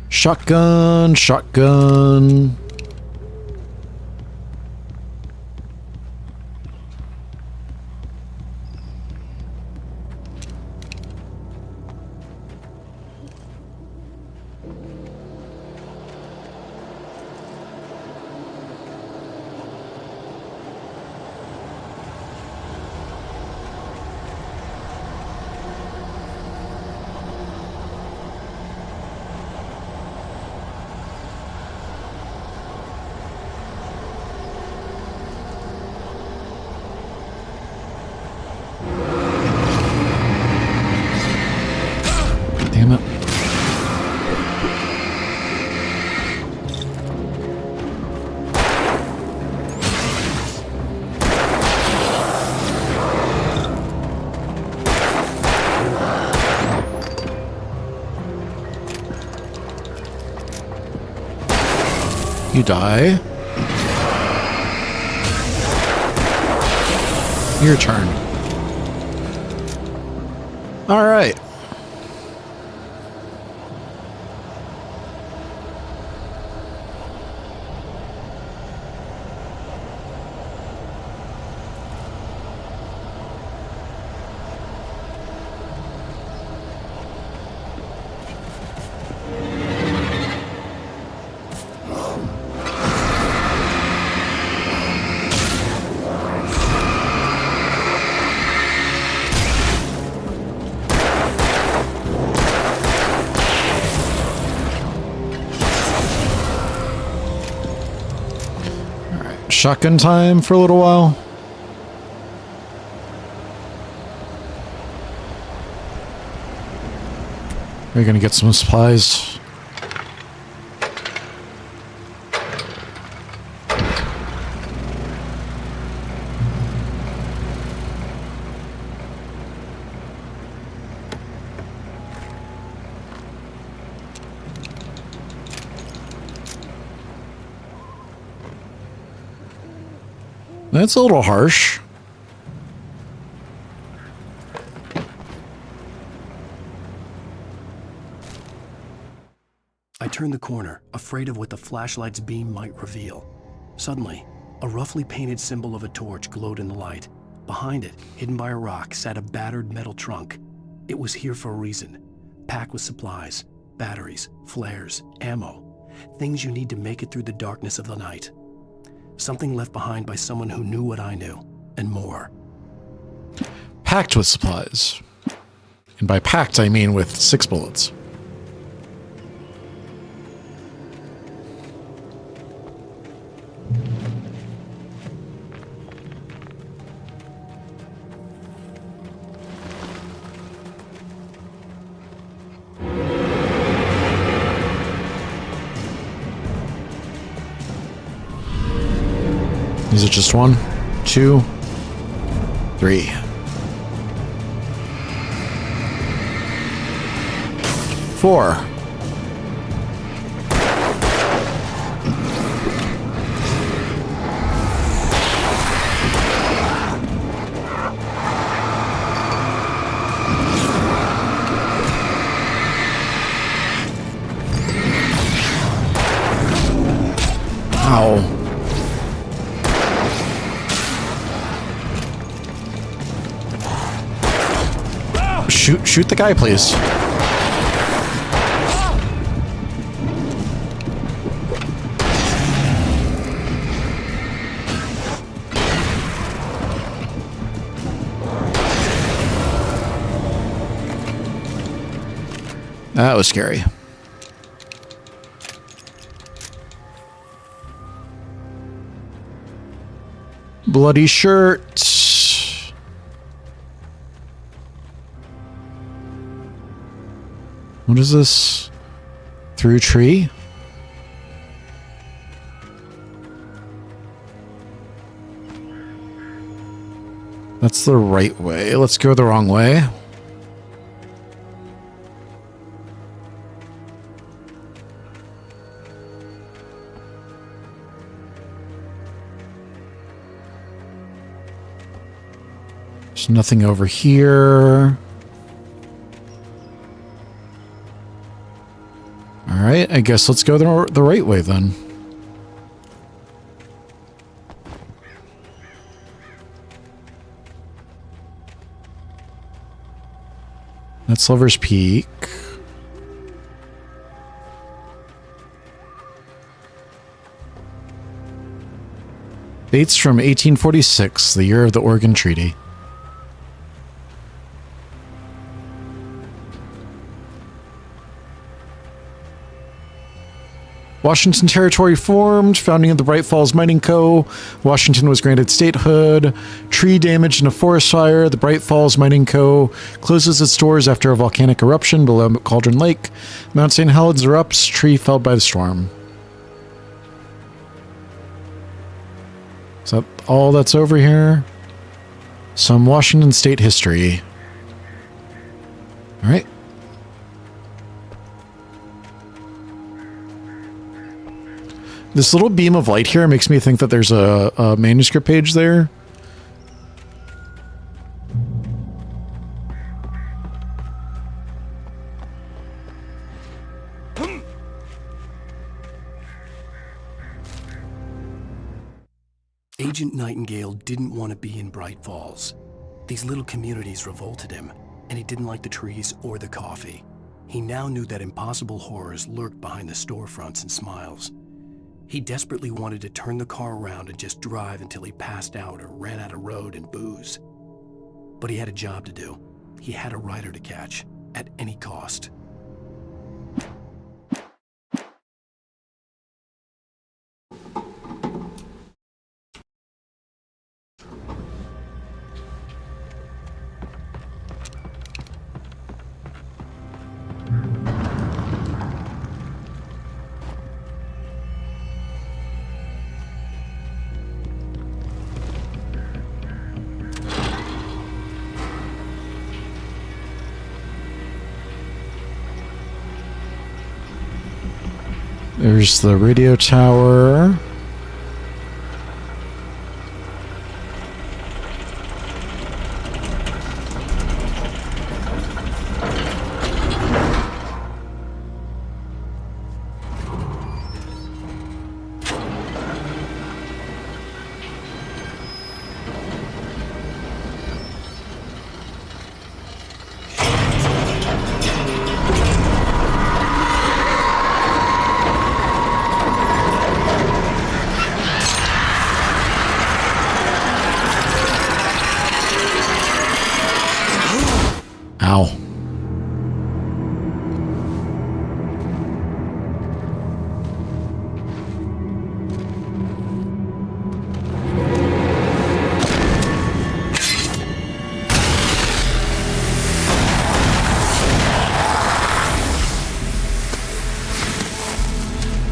Shotgun, shotgun. You die. Your turn. All right. Shotgun time for a little while. We're gonna get some supplies. That's a little harsh. I turned the corner, afraid of what the flashlight's beam might reveal. Suddenly, a roughly painted symbol of a torch glowed in the light. Behind it, hidden by a rock, sat a battered metal trunk. It was here for a reason, packed with supplies, batteries, flares, ammo, things you need to make it through the darkness of the night. Something left behind by someone who knew what I knew, and more. Packed with supplies. And by packed, I mean with 6 bullets. Is it just 1, 2, 3? Four. Ow. Shoot the guy, please. That was scary. Bloody shirt. What is this? Through tree? That's the right way. Let's go the wrong way. There's nothing over here. Alright, I guess let's go the right way then. That's Lover's Peak. Dates from 1846, the year of the Oregon Treaty. Washington Territory formed, founding of the Bright Falls Mining Co. Washington was granted statehood. Tree damage in a forest fire. The Bright Falls Mining Co. closes its doors after a volcanic eruption below Cauldron Lake. Mount St. Helens erupts. Tree felled by the storm. Is that all that's over here? Some Washington State history. All right. This little beam of light here makes me think that there's a manuscript page there. Agent Nightingale didn't want to be in Bright Falls. These little communities revolted him, and he didn't like the trees or the coffee. He now knew that impossible horrors lurked behind the storefronts and smiles. He desperately wanted to turn the car around and just drive until he passed out or ran out of road and booze. But he had a job to do. He had a rider to catch, at any cost. There's the radio tower. Ow.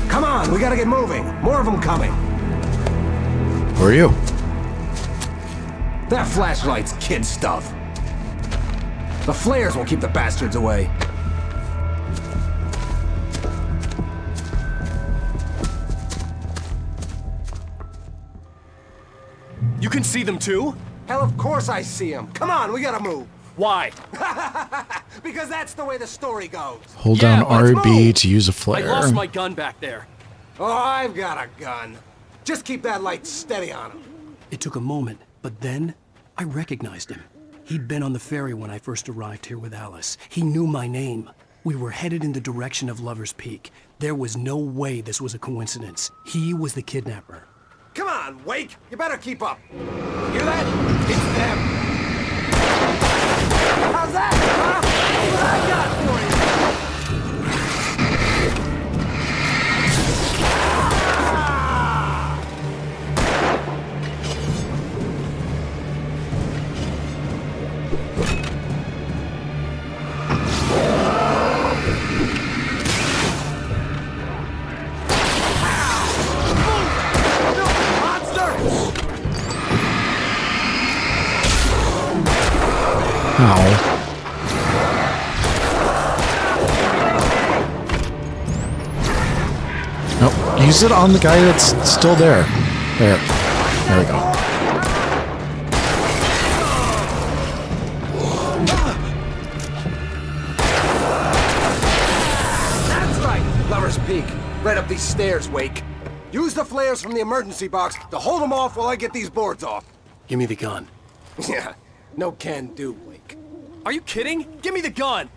Come on, we gotta get moving. More of them coming. Who are you? That flashlight's kid stuff. The flares won't keep the bastards away. You can see them too? Hell, of course I see them. Come on, we gotta move. Why? Because that's the way the story goes. Hold down RB to use a flare. I lost my gun back there. Oh, I've got a gun. Just keep that light steady on him. It took a moment, but then I recognized him. He'd been on the ferry when I first arrived here with Alice. He knew my name. We were headed in the direction of Lover's Peak. There was no way this was a coincidence. He was the kidnapper. Come on, Wake! You better keep up. Hear that? It's them. How's that, huh? That's what I got for you. Nope. Use it on the guy that's still there. There. There we go. That's right, Lover's Peak. Right up these stairs, Wake. Use the flares from the emergency box to hold them off while I get these boards off. Give me the gun. Yeah, no can do, Wake. Are you kidding? Give me the gun!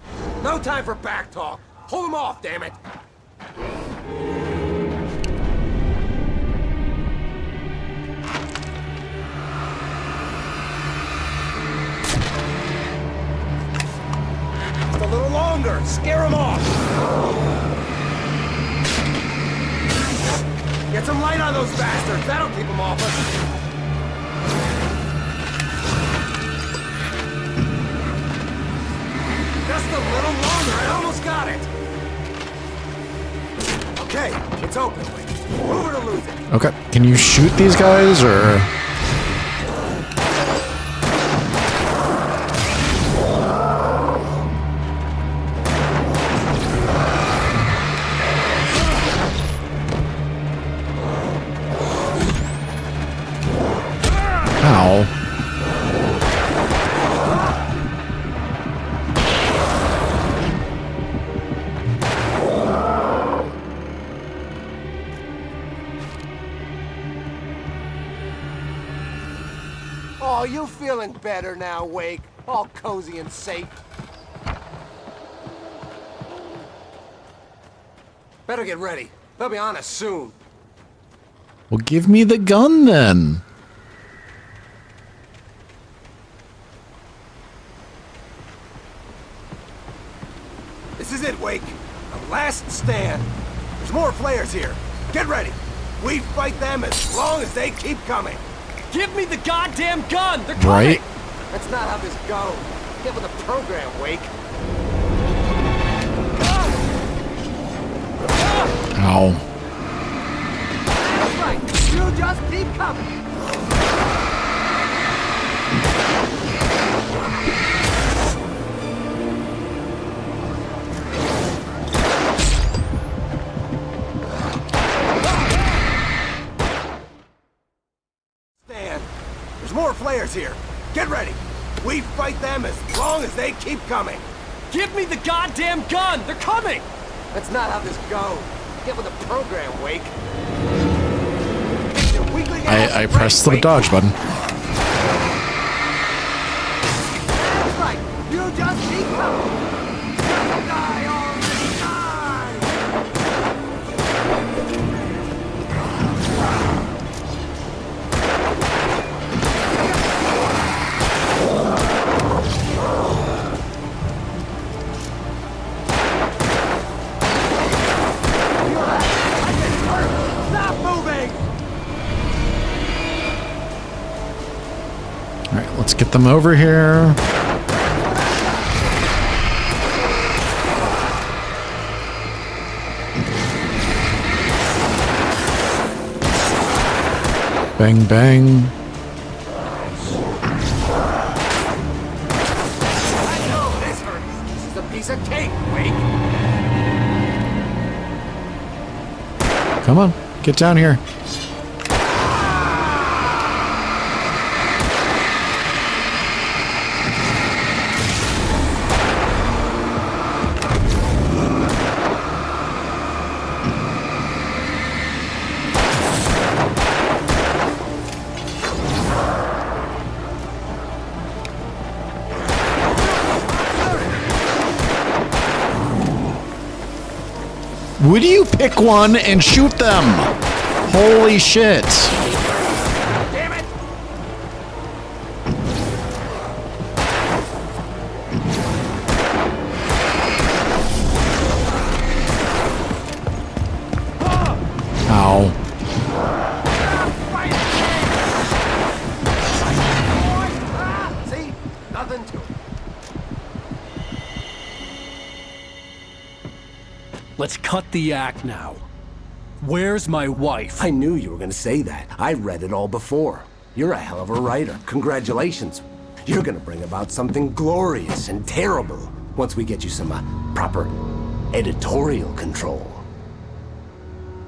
No time for back talk. Hold them off, damn it. Just a little longer. Scare them off. Get some light on those bastards. That'll keep them off us. Just a little longer. I almost got it. Okay, it's open. Move it or lose it. Okay. Can you shoot these guys, or...? Oh, you feeling better now, Wake? All cozy and safe. Better get ready. They'll be on us soon. Well, give me the gun then. This is it, Wake. The last stand. There's more flares here. Get ready. We fight them as long as they keep coming. Give me the goddamn gun! They're coming! Right? That's not how this goes. Get with the program, Wake. Ow. That's right. You just keep coming. Stand. There's more flares here. Get ready. We fight them as long as they keep coming. Give me the goddamn gun! They're coming! That's not how this goes. Get with the program, Wake. I pressed the dodge button. That's right. You just keep coming. Just die already. Die. Stop moving. All right, let's get them over here. Bang, bang. I know this hurts. This is a piece of cake, Wake. Come on, get down here. Would you pick one and shoot them? Holy shit. Damn it. Ow. See? Nothing to it. Let's cut the act now. Where's my wife? I knew you were going to say that. I read it all before. You're a hell of a writer. Congratulations. You're going to bring about something glorious and terrible once we get you some proper editorial control.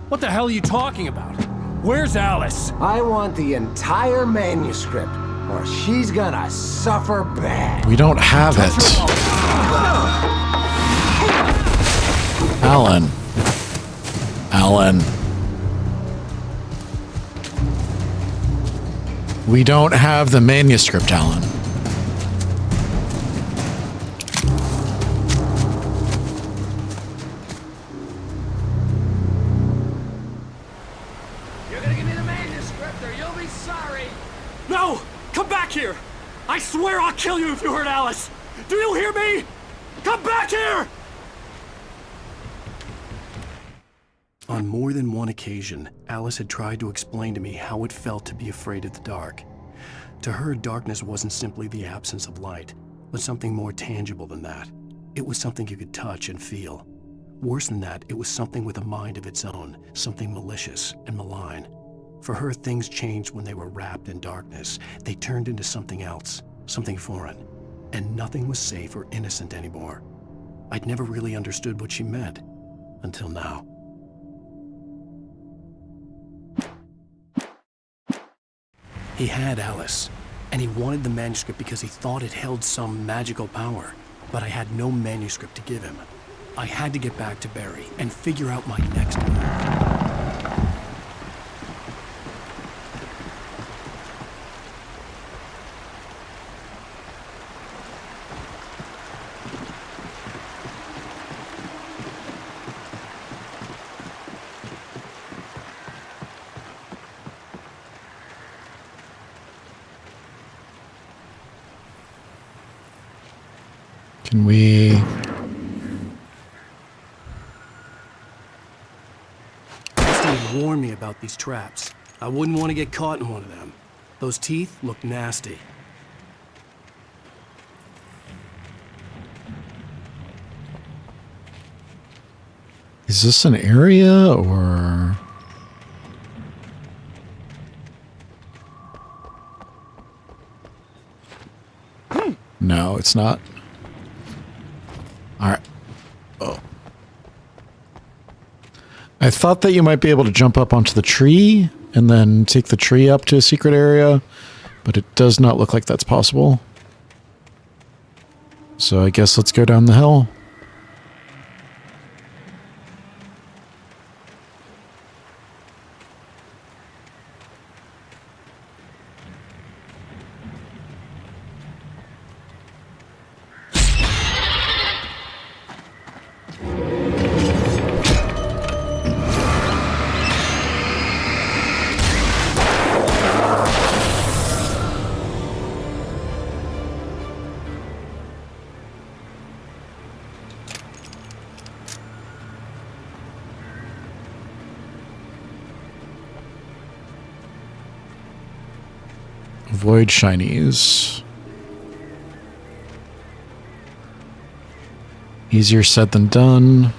What the hell are you talking about? Where's Alice? I want the entire manuscript, or she's gonna suffer bad. We don't have it. Alan. Alan. We don't have the manuscript, Alan. You're gonna give me the manuscript, or you'll be sorry. No! Come back here! I swear I'll kill you if you hurt Alice! Do you hear me? Come back here! On more than one occasion, Alice had tried to explain to me how it felt to be afraid of the dark. To her, darkness wasn't simply the absence of light, but something more tangible than that. It was something you could touch and feel. Worse than that, it was something with a mind of its own, something malicious and malign. For her, things changed when they were wrapped in darkness. They turned into something else, something foreign, and nothing was safe or innocent anymore. I'd never really understood what she meant, until now. He had Alice, and he wanted the manuscript because he thought it held some magical power, but I had no manuscript to give him. I had to get back to Barry and figure out my next move. Can we... Steve warned me about these traps. I wouldn't want to get caught in one of them. Those teeth look nasty. Is this an area, or... No, it's not. Alright. Oh. I thought that you might be able to jump up onto the tree and then take the tree up to a secret area, but it does not look like that's possible. So I guess let's go down the hill. Avoid shinies. Easier said than done.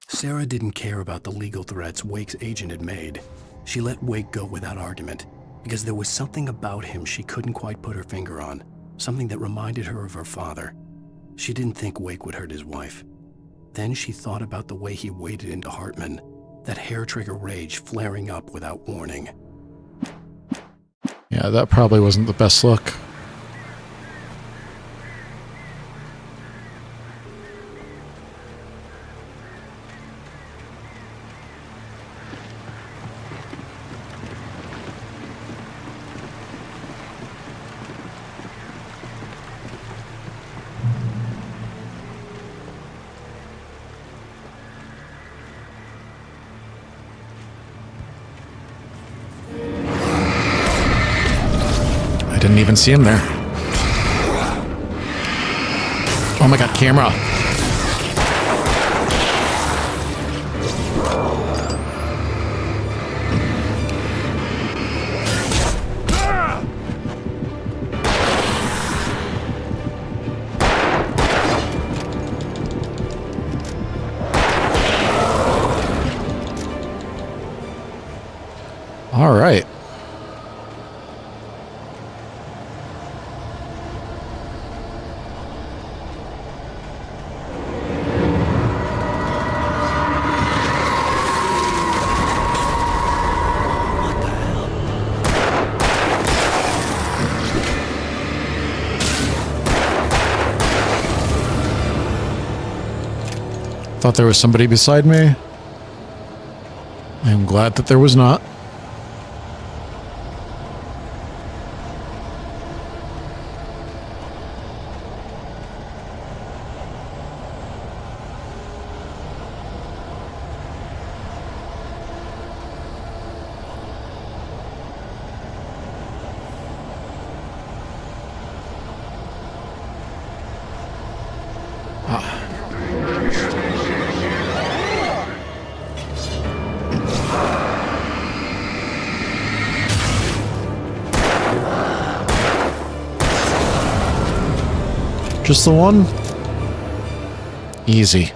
Sarah didn't care about the legal threats Wake's agent had made. She let Wake go without argument, because there was something about him she couldn't quite put her finger on, something that reminded her of her father. She didn't think Wake would hurt his wife. Then she thought about the way he waded into Hartman, that hair-trigger rage flaring up without warning. Yeah, that probably wasn't the best look. Didn't even see him there. Oh my god, camera. All right. Thought there was somebody beside me. I am glad that there was not. Just the one? Easy.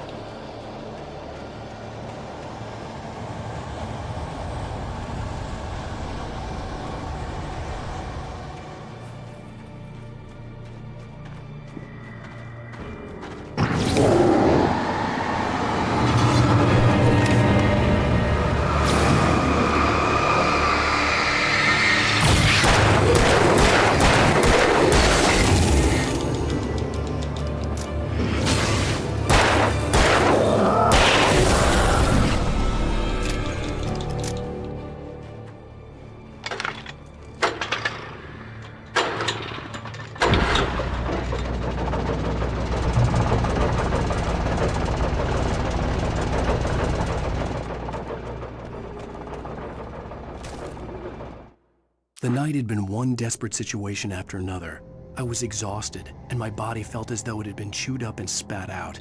The night had been one desperate situation after another. I was exhausted, and my body felt as though it had been chewed up and spat out.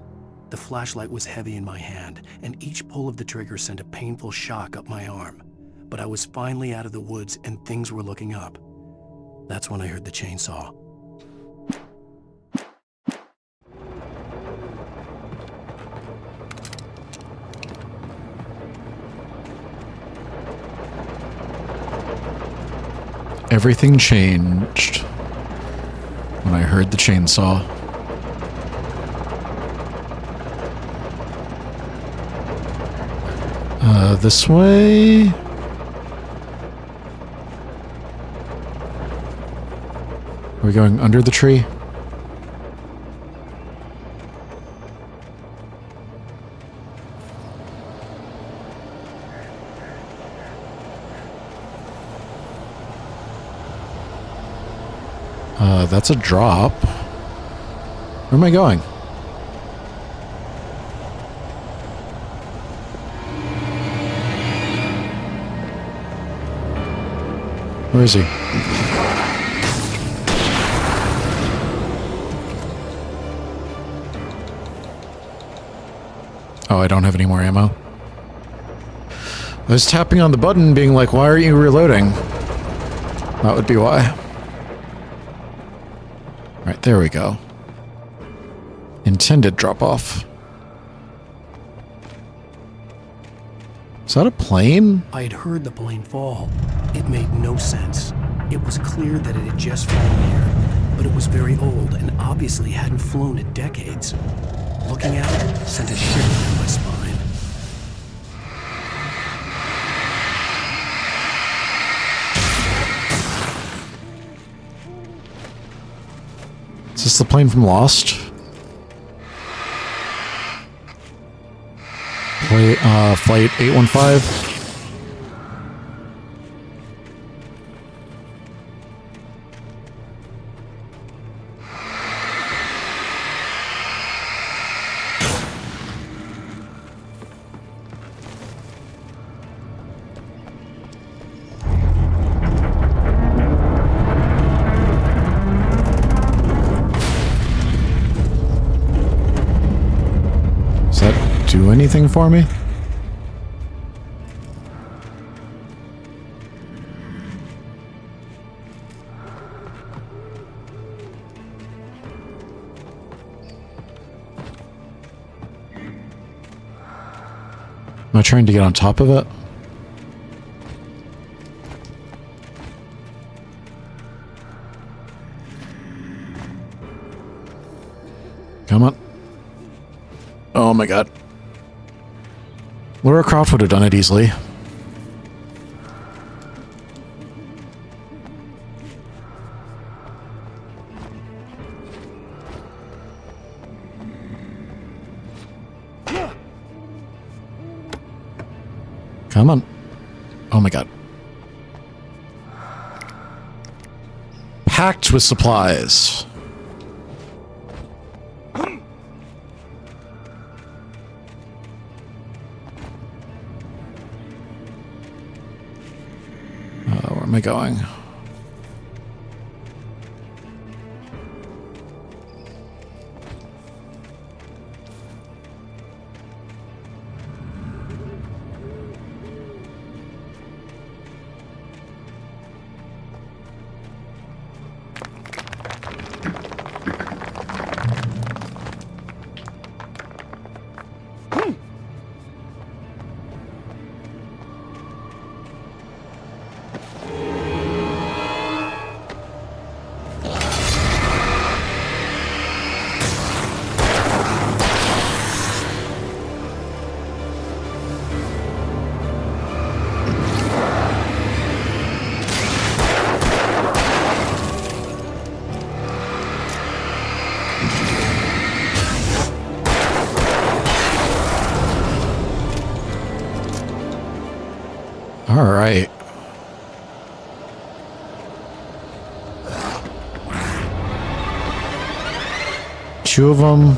The flashlight was heavy in my hand, and each pull of the trigger sent a painful shock up my arm. But I was finally out of the woods, and things were looking up. That's when I heard the chainsaw. Everything changed when I heard the chainsaw. This way? Are we going under the tree? That's a drop. Where am I going? Where is he? Oh, I don't have any more ammo. I was tapping on the button being like, why are you reloading? That would be why. Right, there we go. Intended drop-off. Is that a plane? I had heard the plane fall. It made no sense. It was clear that it had just fallen here, but it was very old and obviously hadn't flown in decades. Looking at it sent a shiver down my spine. Is this the plane from Lost? Flight 815? Do anything for me? Am I trying to get on top of it? Come on. Oh my god. Laura Croft would have done it easily. Come on. Oh my god. Packed with supplies. Where am I going? All right. Two of them.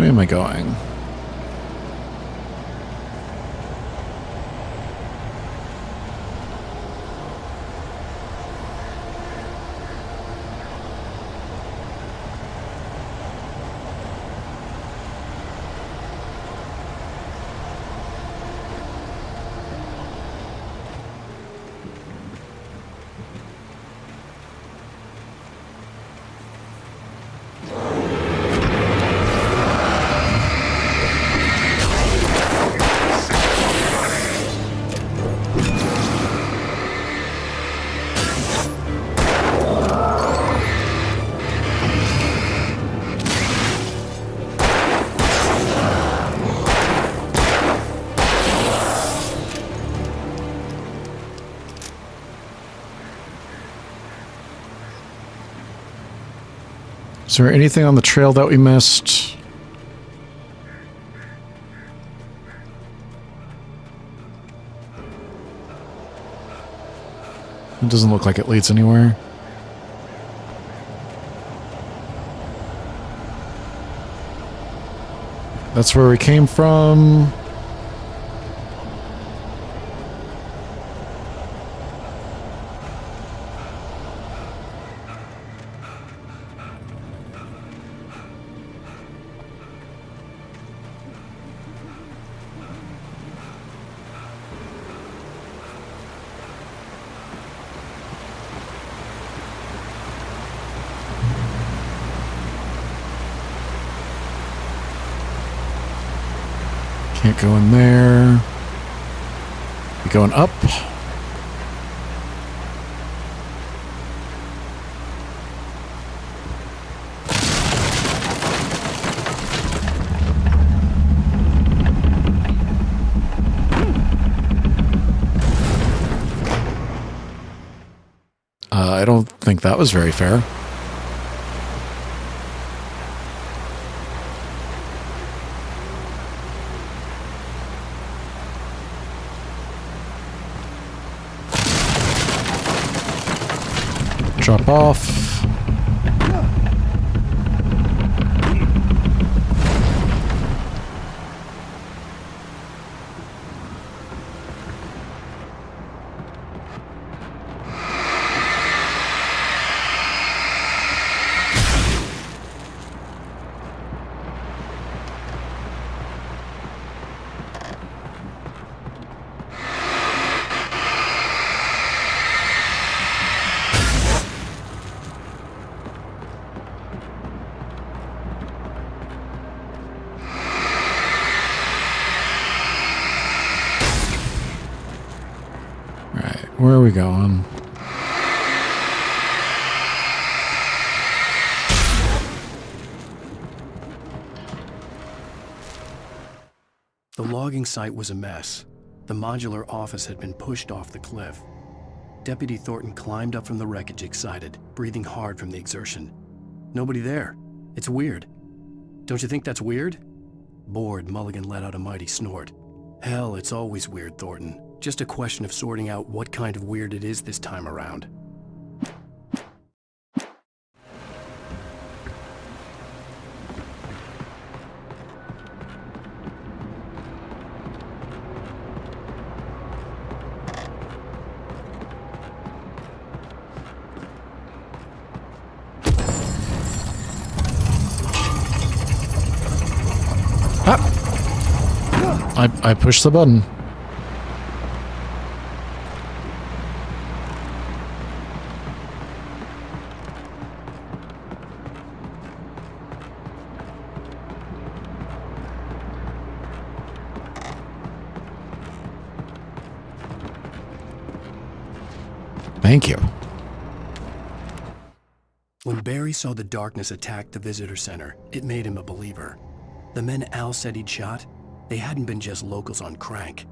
way am I going? Is there anything on the trail that we missed? It doesn't look like it leads anywhere. That's where we came from. Can't go in there. We going up? I don't think that was very fair. Drop off. Where are we going? The logging site was a mess. The modular office had been pushed off the cliff. Deputy Thornton climbed up from the wreckage excited, breathing hard from the exertion. Nobody there. It's weird. Don't you think that's weird? Bored, Mulligan let out a mighty snort. Hell, it's always weird, Thornton. Just a question of sorting out what kind of weird it is this time around. I pushed the button. Thank you. When Barry saw the darkness attack the visitor center, it made him a believer. The men Al said he'd shot, they hadn't been just locals on crank.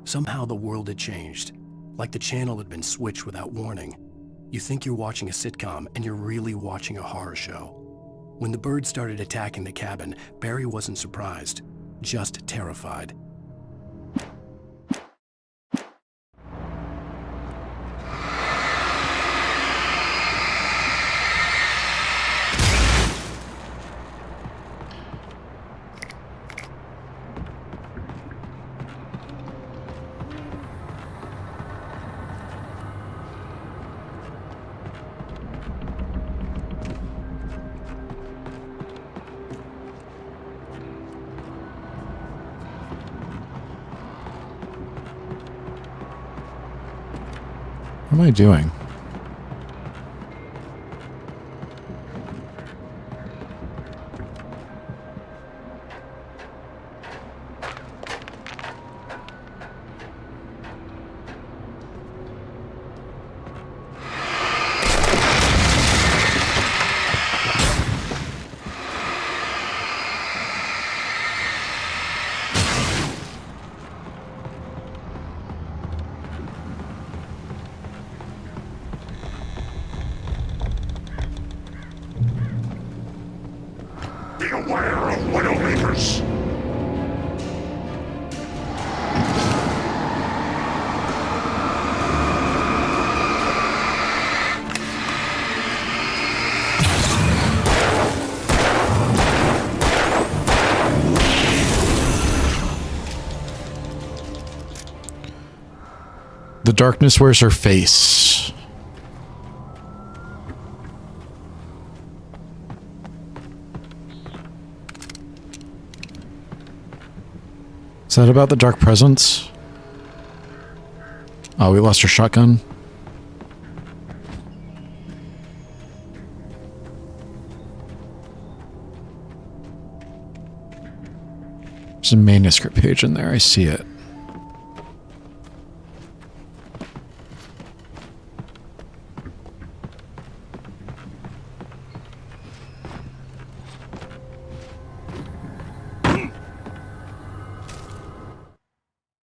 Somehow the world had changed, like the channel had been switched without warning. You think you're watching a sitcom, and you're really watching a horror show. When the birds started attacking the cabin, Barry wasn't surprised, just terrified. What am I doing? Beware of Widowmakers! The darkness wears her face. Is that about the dark presence? Oh, we lost our shotgun. There's a manuscript page in there. I see it.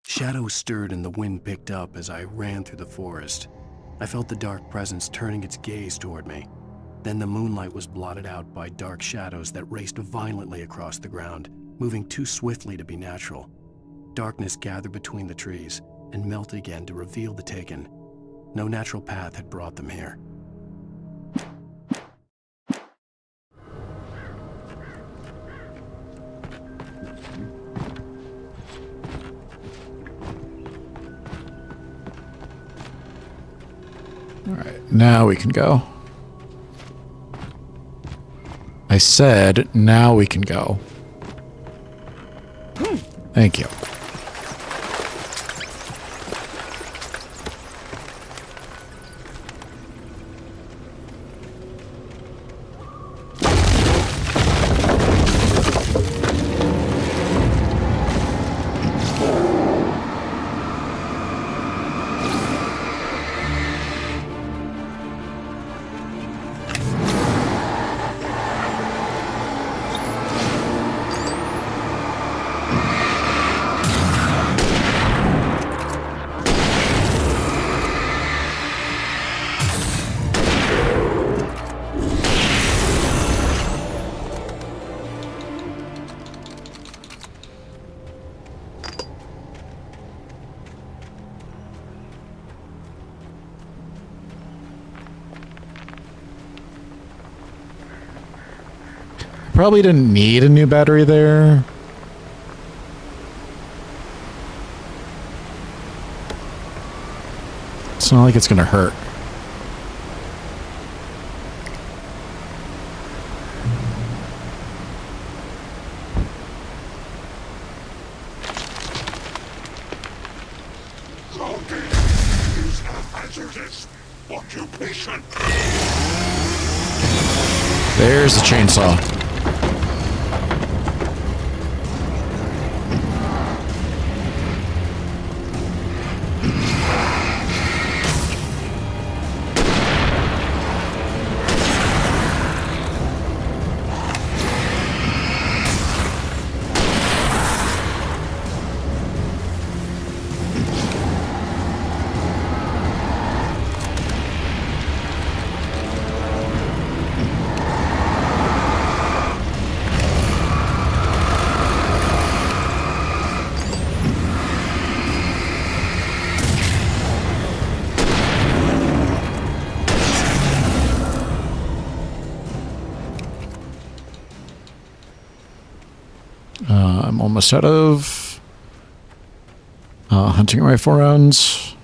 Shadows stirred and the wind picked up as I ran through the forest. I felt the dark presence turning its gaze toward me. Then the moonlight was blotted out by dark shadows that raced violently across the ground, moving too swiftly to be natural. Darkness gathered between the trees and melted again to reveal the taken. No natural path had brought them here. Alright, now we can go. I said, now we can go. Thank you. Probably didn't need a new battery there. It's not like it's gonna hurt. There's the chainsaw. I'm almost out of hunting rifle rounds.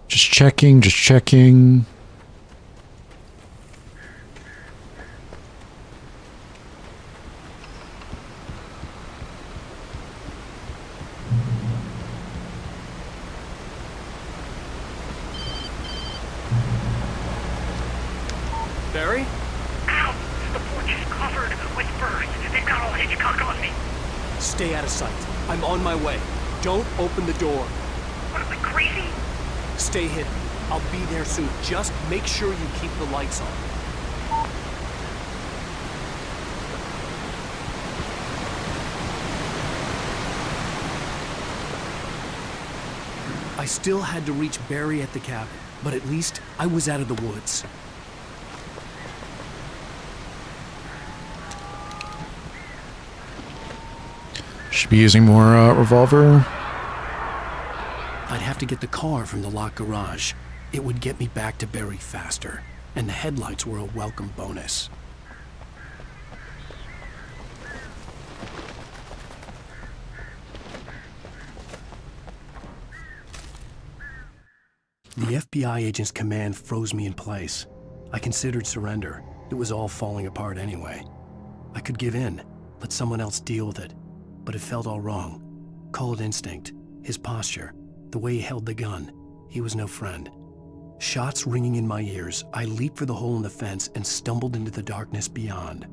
Just checking, just checking. Barry? Ow! The porch is covered with birds. They've got all Hitchcock on me. Stay out of sight. I'm on my way. Don't open the door. What, am I crazy? Stay hidden. I'll be there soon. Just make sure you keep the lights on. I still had to reach Barry at the cabin, but at least I was out of the woods. Should be using more revolver. I'd have to get the car from the locked garage. It would get me back to Barry faster, and the headlights were a welcome bonus. The FBI agent's command froze me in place. I considered surrender. It was all falling apart anyway. I could give in, let someone else deal with it, but it felt all wrong. Call it instinct, his posture, the way he held the gun. He was no friend. Shots ringing in my ears, I leaped for the hole in the fence and stumbled into the darkness beyond.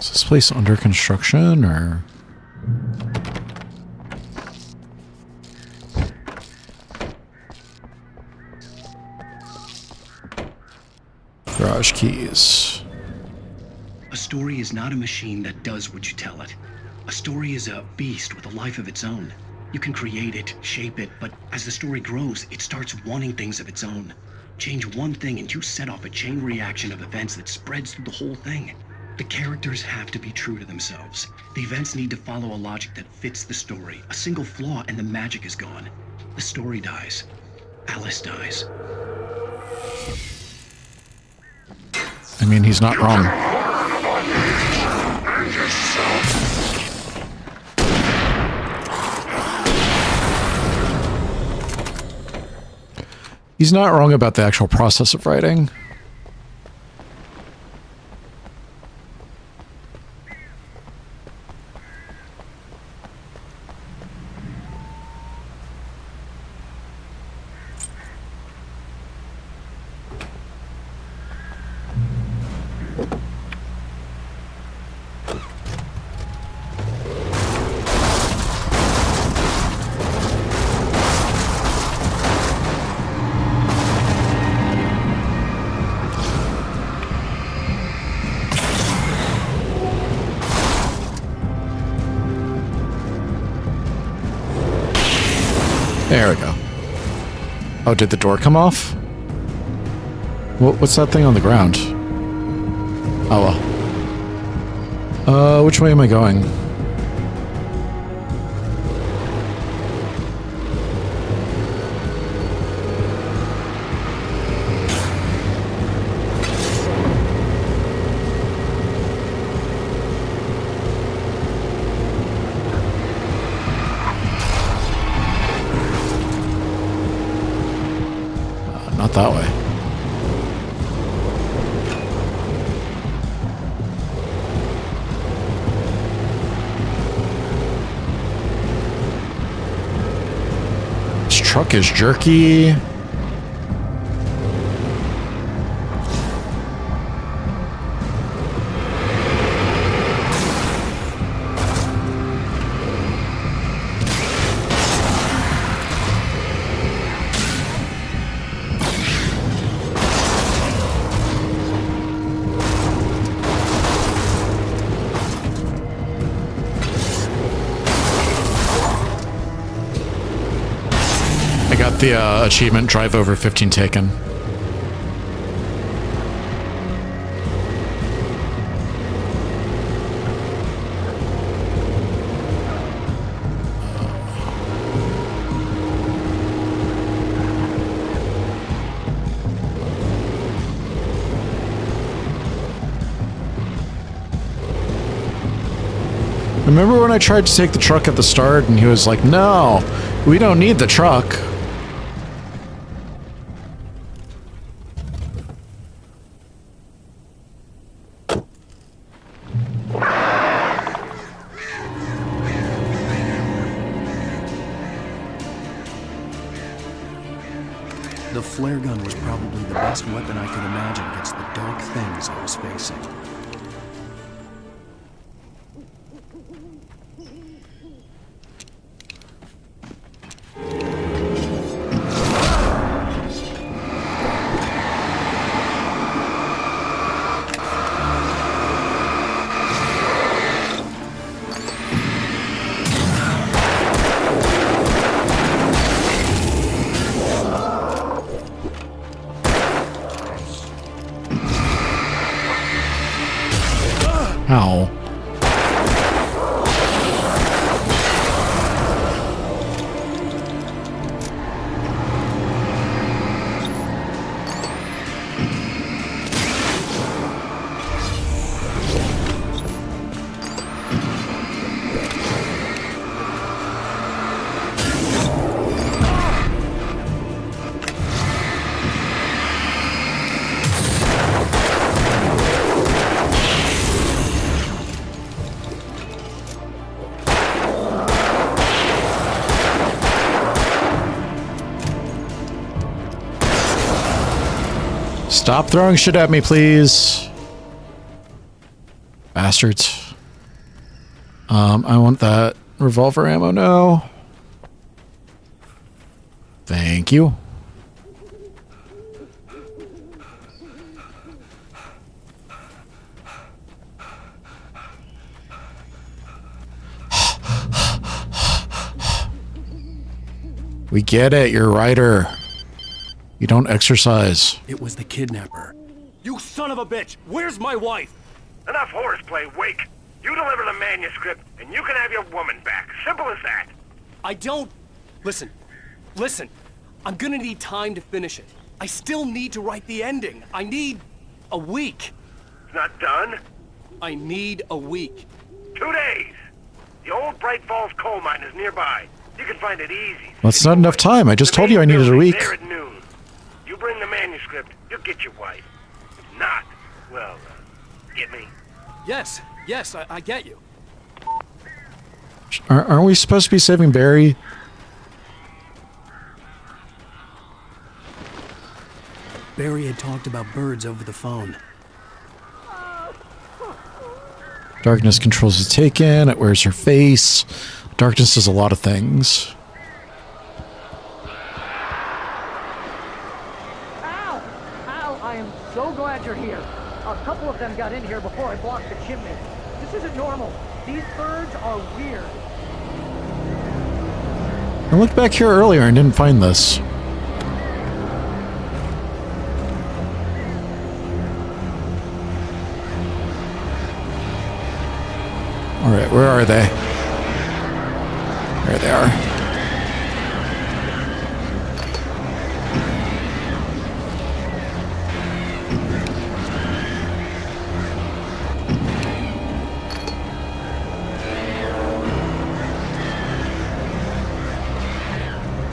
Is this place under construction, or? Garage keys. A story is not a machine that does what you tell it. A story is a beast with a life of its own. You can create it, shape it, but as the story grows, it starts wanting things of its own. Change one thing and you set off a chain reaction of events that spreads through the whole thing. The characters have to be true to themselves. The events need to follow a logic that fits the story. A single flaw and the magic is gone. The story dies. Alice dies. I mean, he's not wrong. He's not wrong about the actual process of writing. There we go. Oh, did the door come off? What's that thing on the ground? Oh well. Which way am I going? Not that way. This truck is jerky. The achievement, drive over 15 taken. Remember when I tried to take the truck at the start and he was like, no, we don't need the truck. The flare gun was probably the best weapon I could imagine against the dark things I was facing. Ow. Stop throwing shit at me, please. Bastards. I want that revolver ammo now. Thank you. We get it, you're a writer. You don't exercise. It was the kidnapper. You son of a bitch! Where's my wife? Enough horseplay, Wake. You deliver the manuscript, and you can have your woman back. Simple as that. I don't... Listen. I'm gonna need time to finish it. I still need to write the ending. I need a week. It's not done? I need a week. 2 days. The old Bright Falls coal mine is nearby. You can find it easy. That's not enough time. I just told you I needed a week. There at noon. You bring the manuscript, you'll get your wife. If not, well, get me? Yes, I get you. Aren't we supposed to be saving Barry? Barry had talked about birds over the phone. Darkness controls is taken. It wears her face. Darkness does a lot of things. Al, I am so glad you're here. A couple of them got in here before I blocked the chimney. This isn't normal. These birds are weird. I looked back here earlier and didn't find this. Alright, where are they? There they are.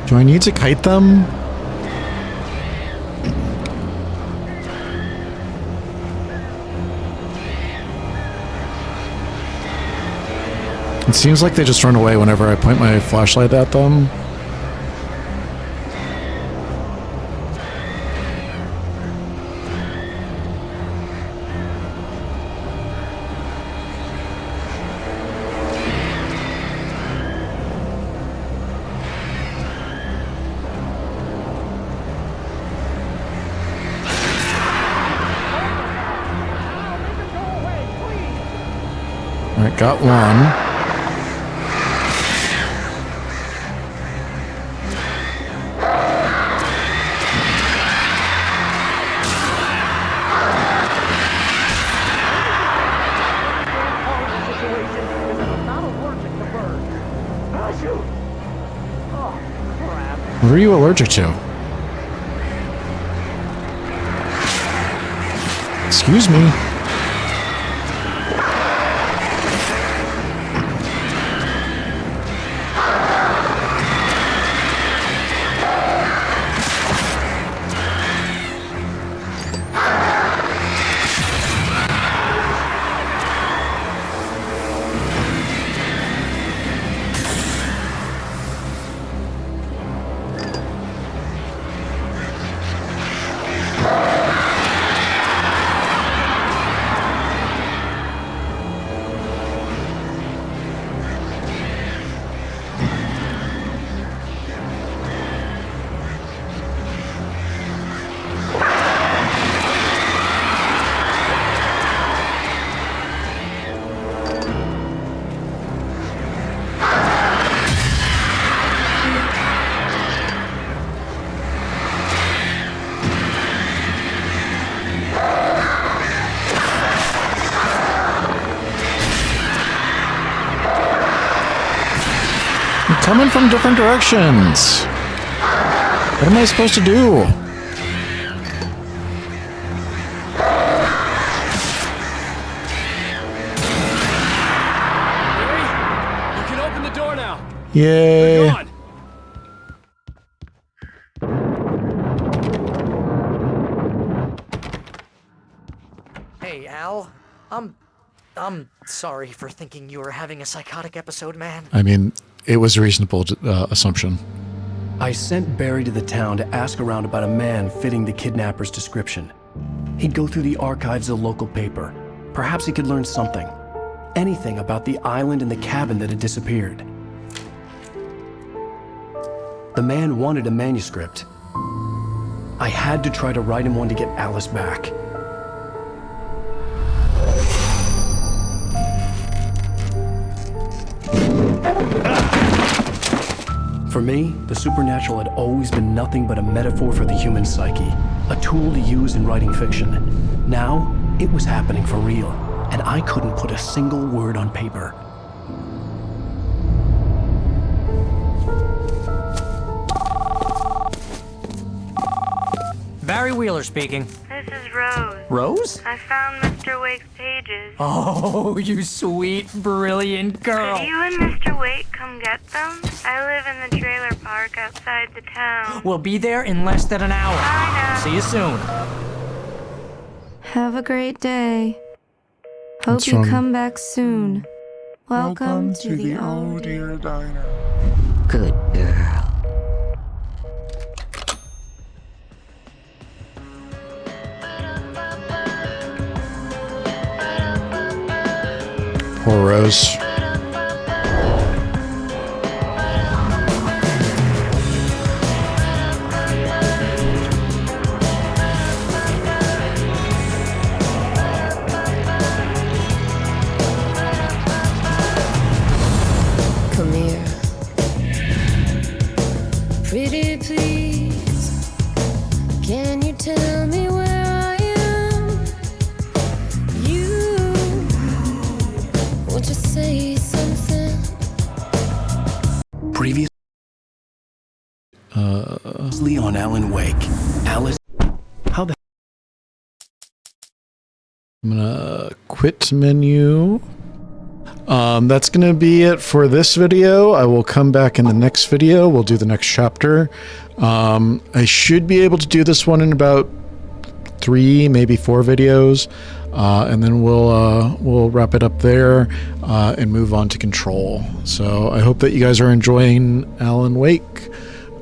Do I need to kite them? It seems like they just run away whenever I point my flashlight at them. Alright, got one. What are you allergic to? Excuse me. coming from different directions. What am I supposed to do? You can open the door now. Yay. Hey, Al. I'm sorry for thinking you were having a psychotic episode, man. I mean, it was a reasonable assumption. I sent Barry to the town to ask around about a man fitting the kidnapper's description. He'd go through the archives of the local paper. Perhaps he could learn something. Anything about the island and the cabin that had disappeared. The man wanted a manuscript. I had to try to write him one to get Alice back. For me, the supernatural had always been nothing but a metaphor for the human psyche, a tool to use in writing fiction. Now, it was happening for real, and I couldn't put a single word on paper. Barry Wheeler speaking. This is Rose. Rose? I found Mr. Wake's pages. Oh, you sweet, brilliant girl. Could you and Mr. Wake come get them? I live in the trailer park outside the town. We'll be there in less than an hour. Bye now. See you soon. Have a great day. Hope What's you wrong? come back soon. Welcome to the Oh Dear Diner. Good girl. Poor Rose. Come here. Pretty please. Can you tell me where I am? You want to say something? Previously on Alan Wake, Alice. How the I'm gonna quit menu. That's gonna be it for this video. I will come back in the next video. We'll do the next chapter. I should be able to do this one in about 3, maybe 4 videos, and then we'll wrap it up there and move on to Control. So I hope that you guys are enjoying Alan Wake.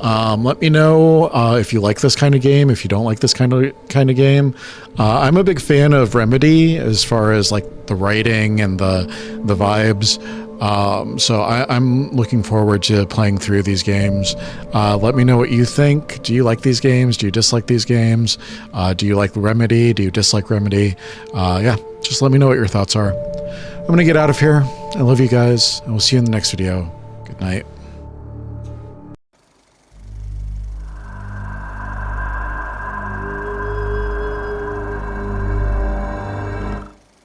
Let me know if you like this kind of game, if you don't like this kind of game. I'm a big fan of Remedy as far as like the writing and the vibes. So I'm looking forward to playing through these games. Let me know what you think. Do you like these games? Do you dislike these games? Do you like Remedy? Do you dislike Remedy? Yeah, just let me know what your thoughts are. I'm gonna get out of here. I love you guys, and we'll see you in the next video. Good night.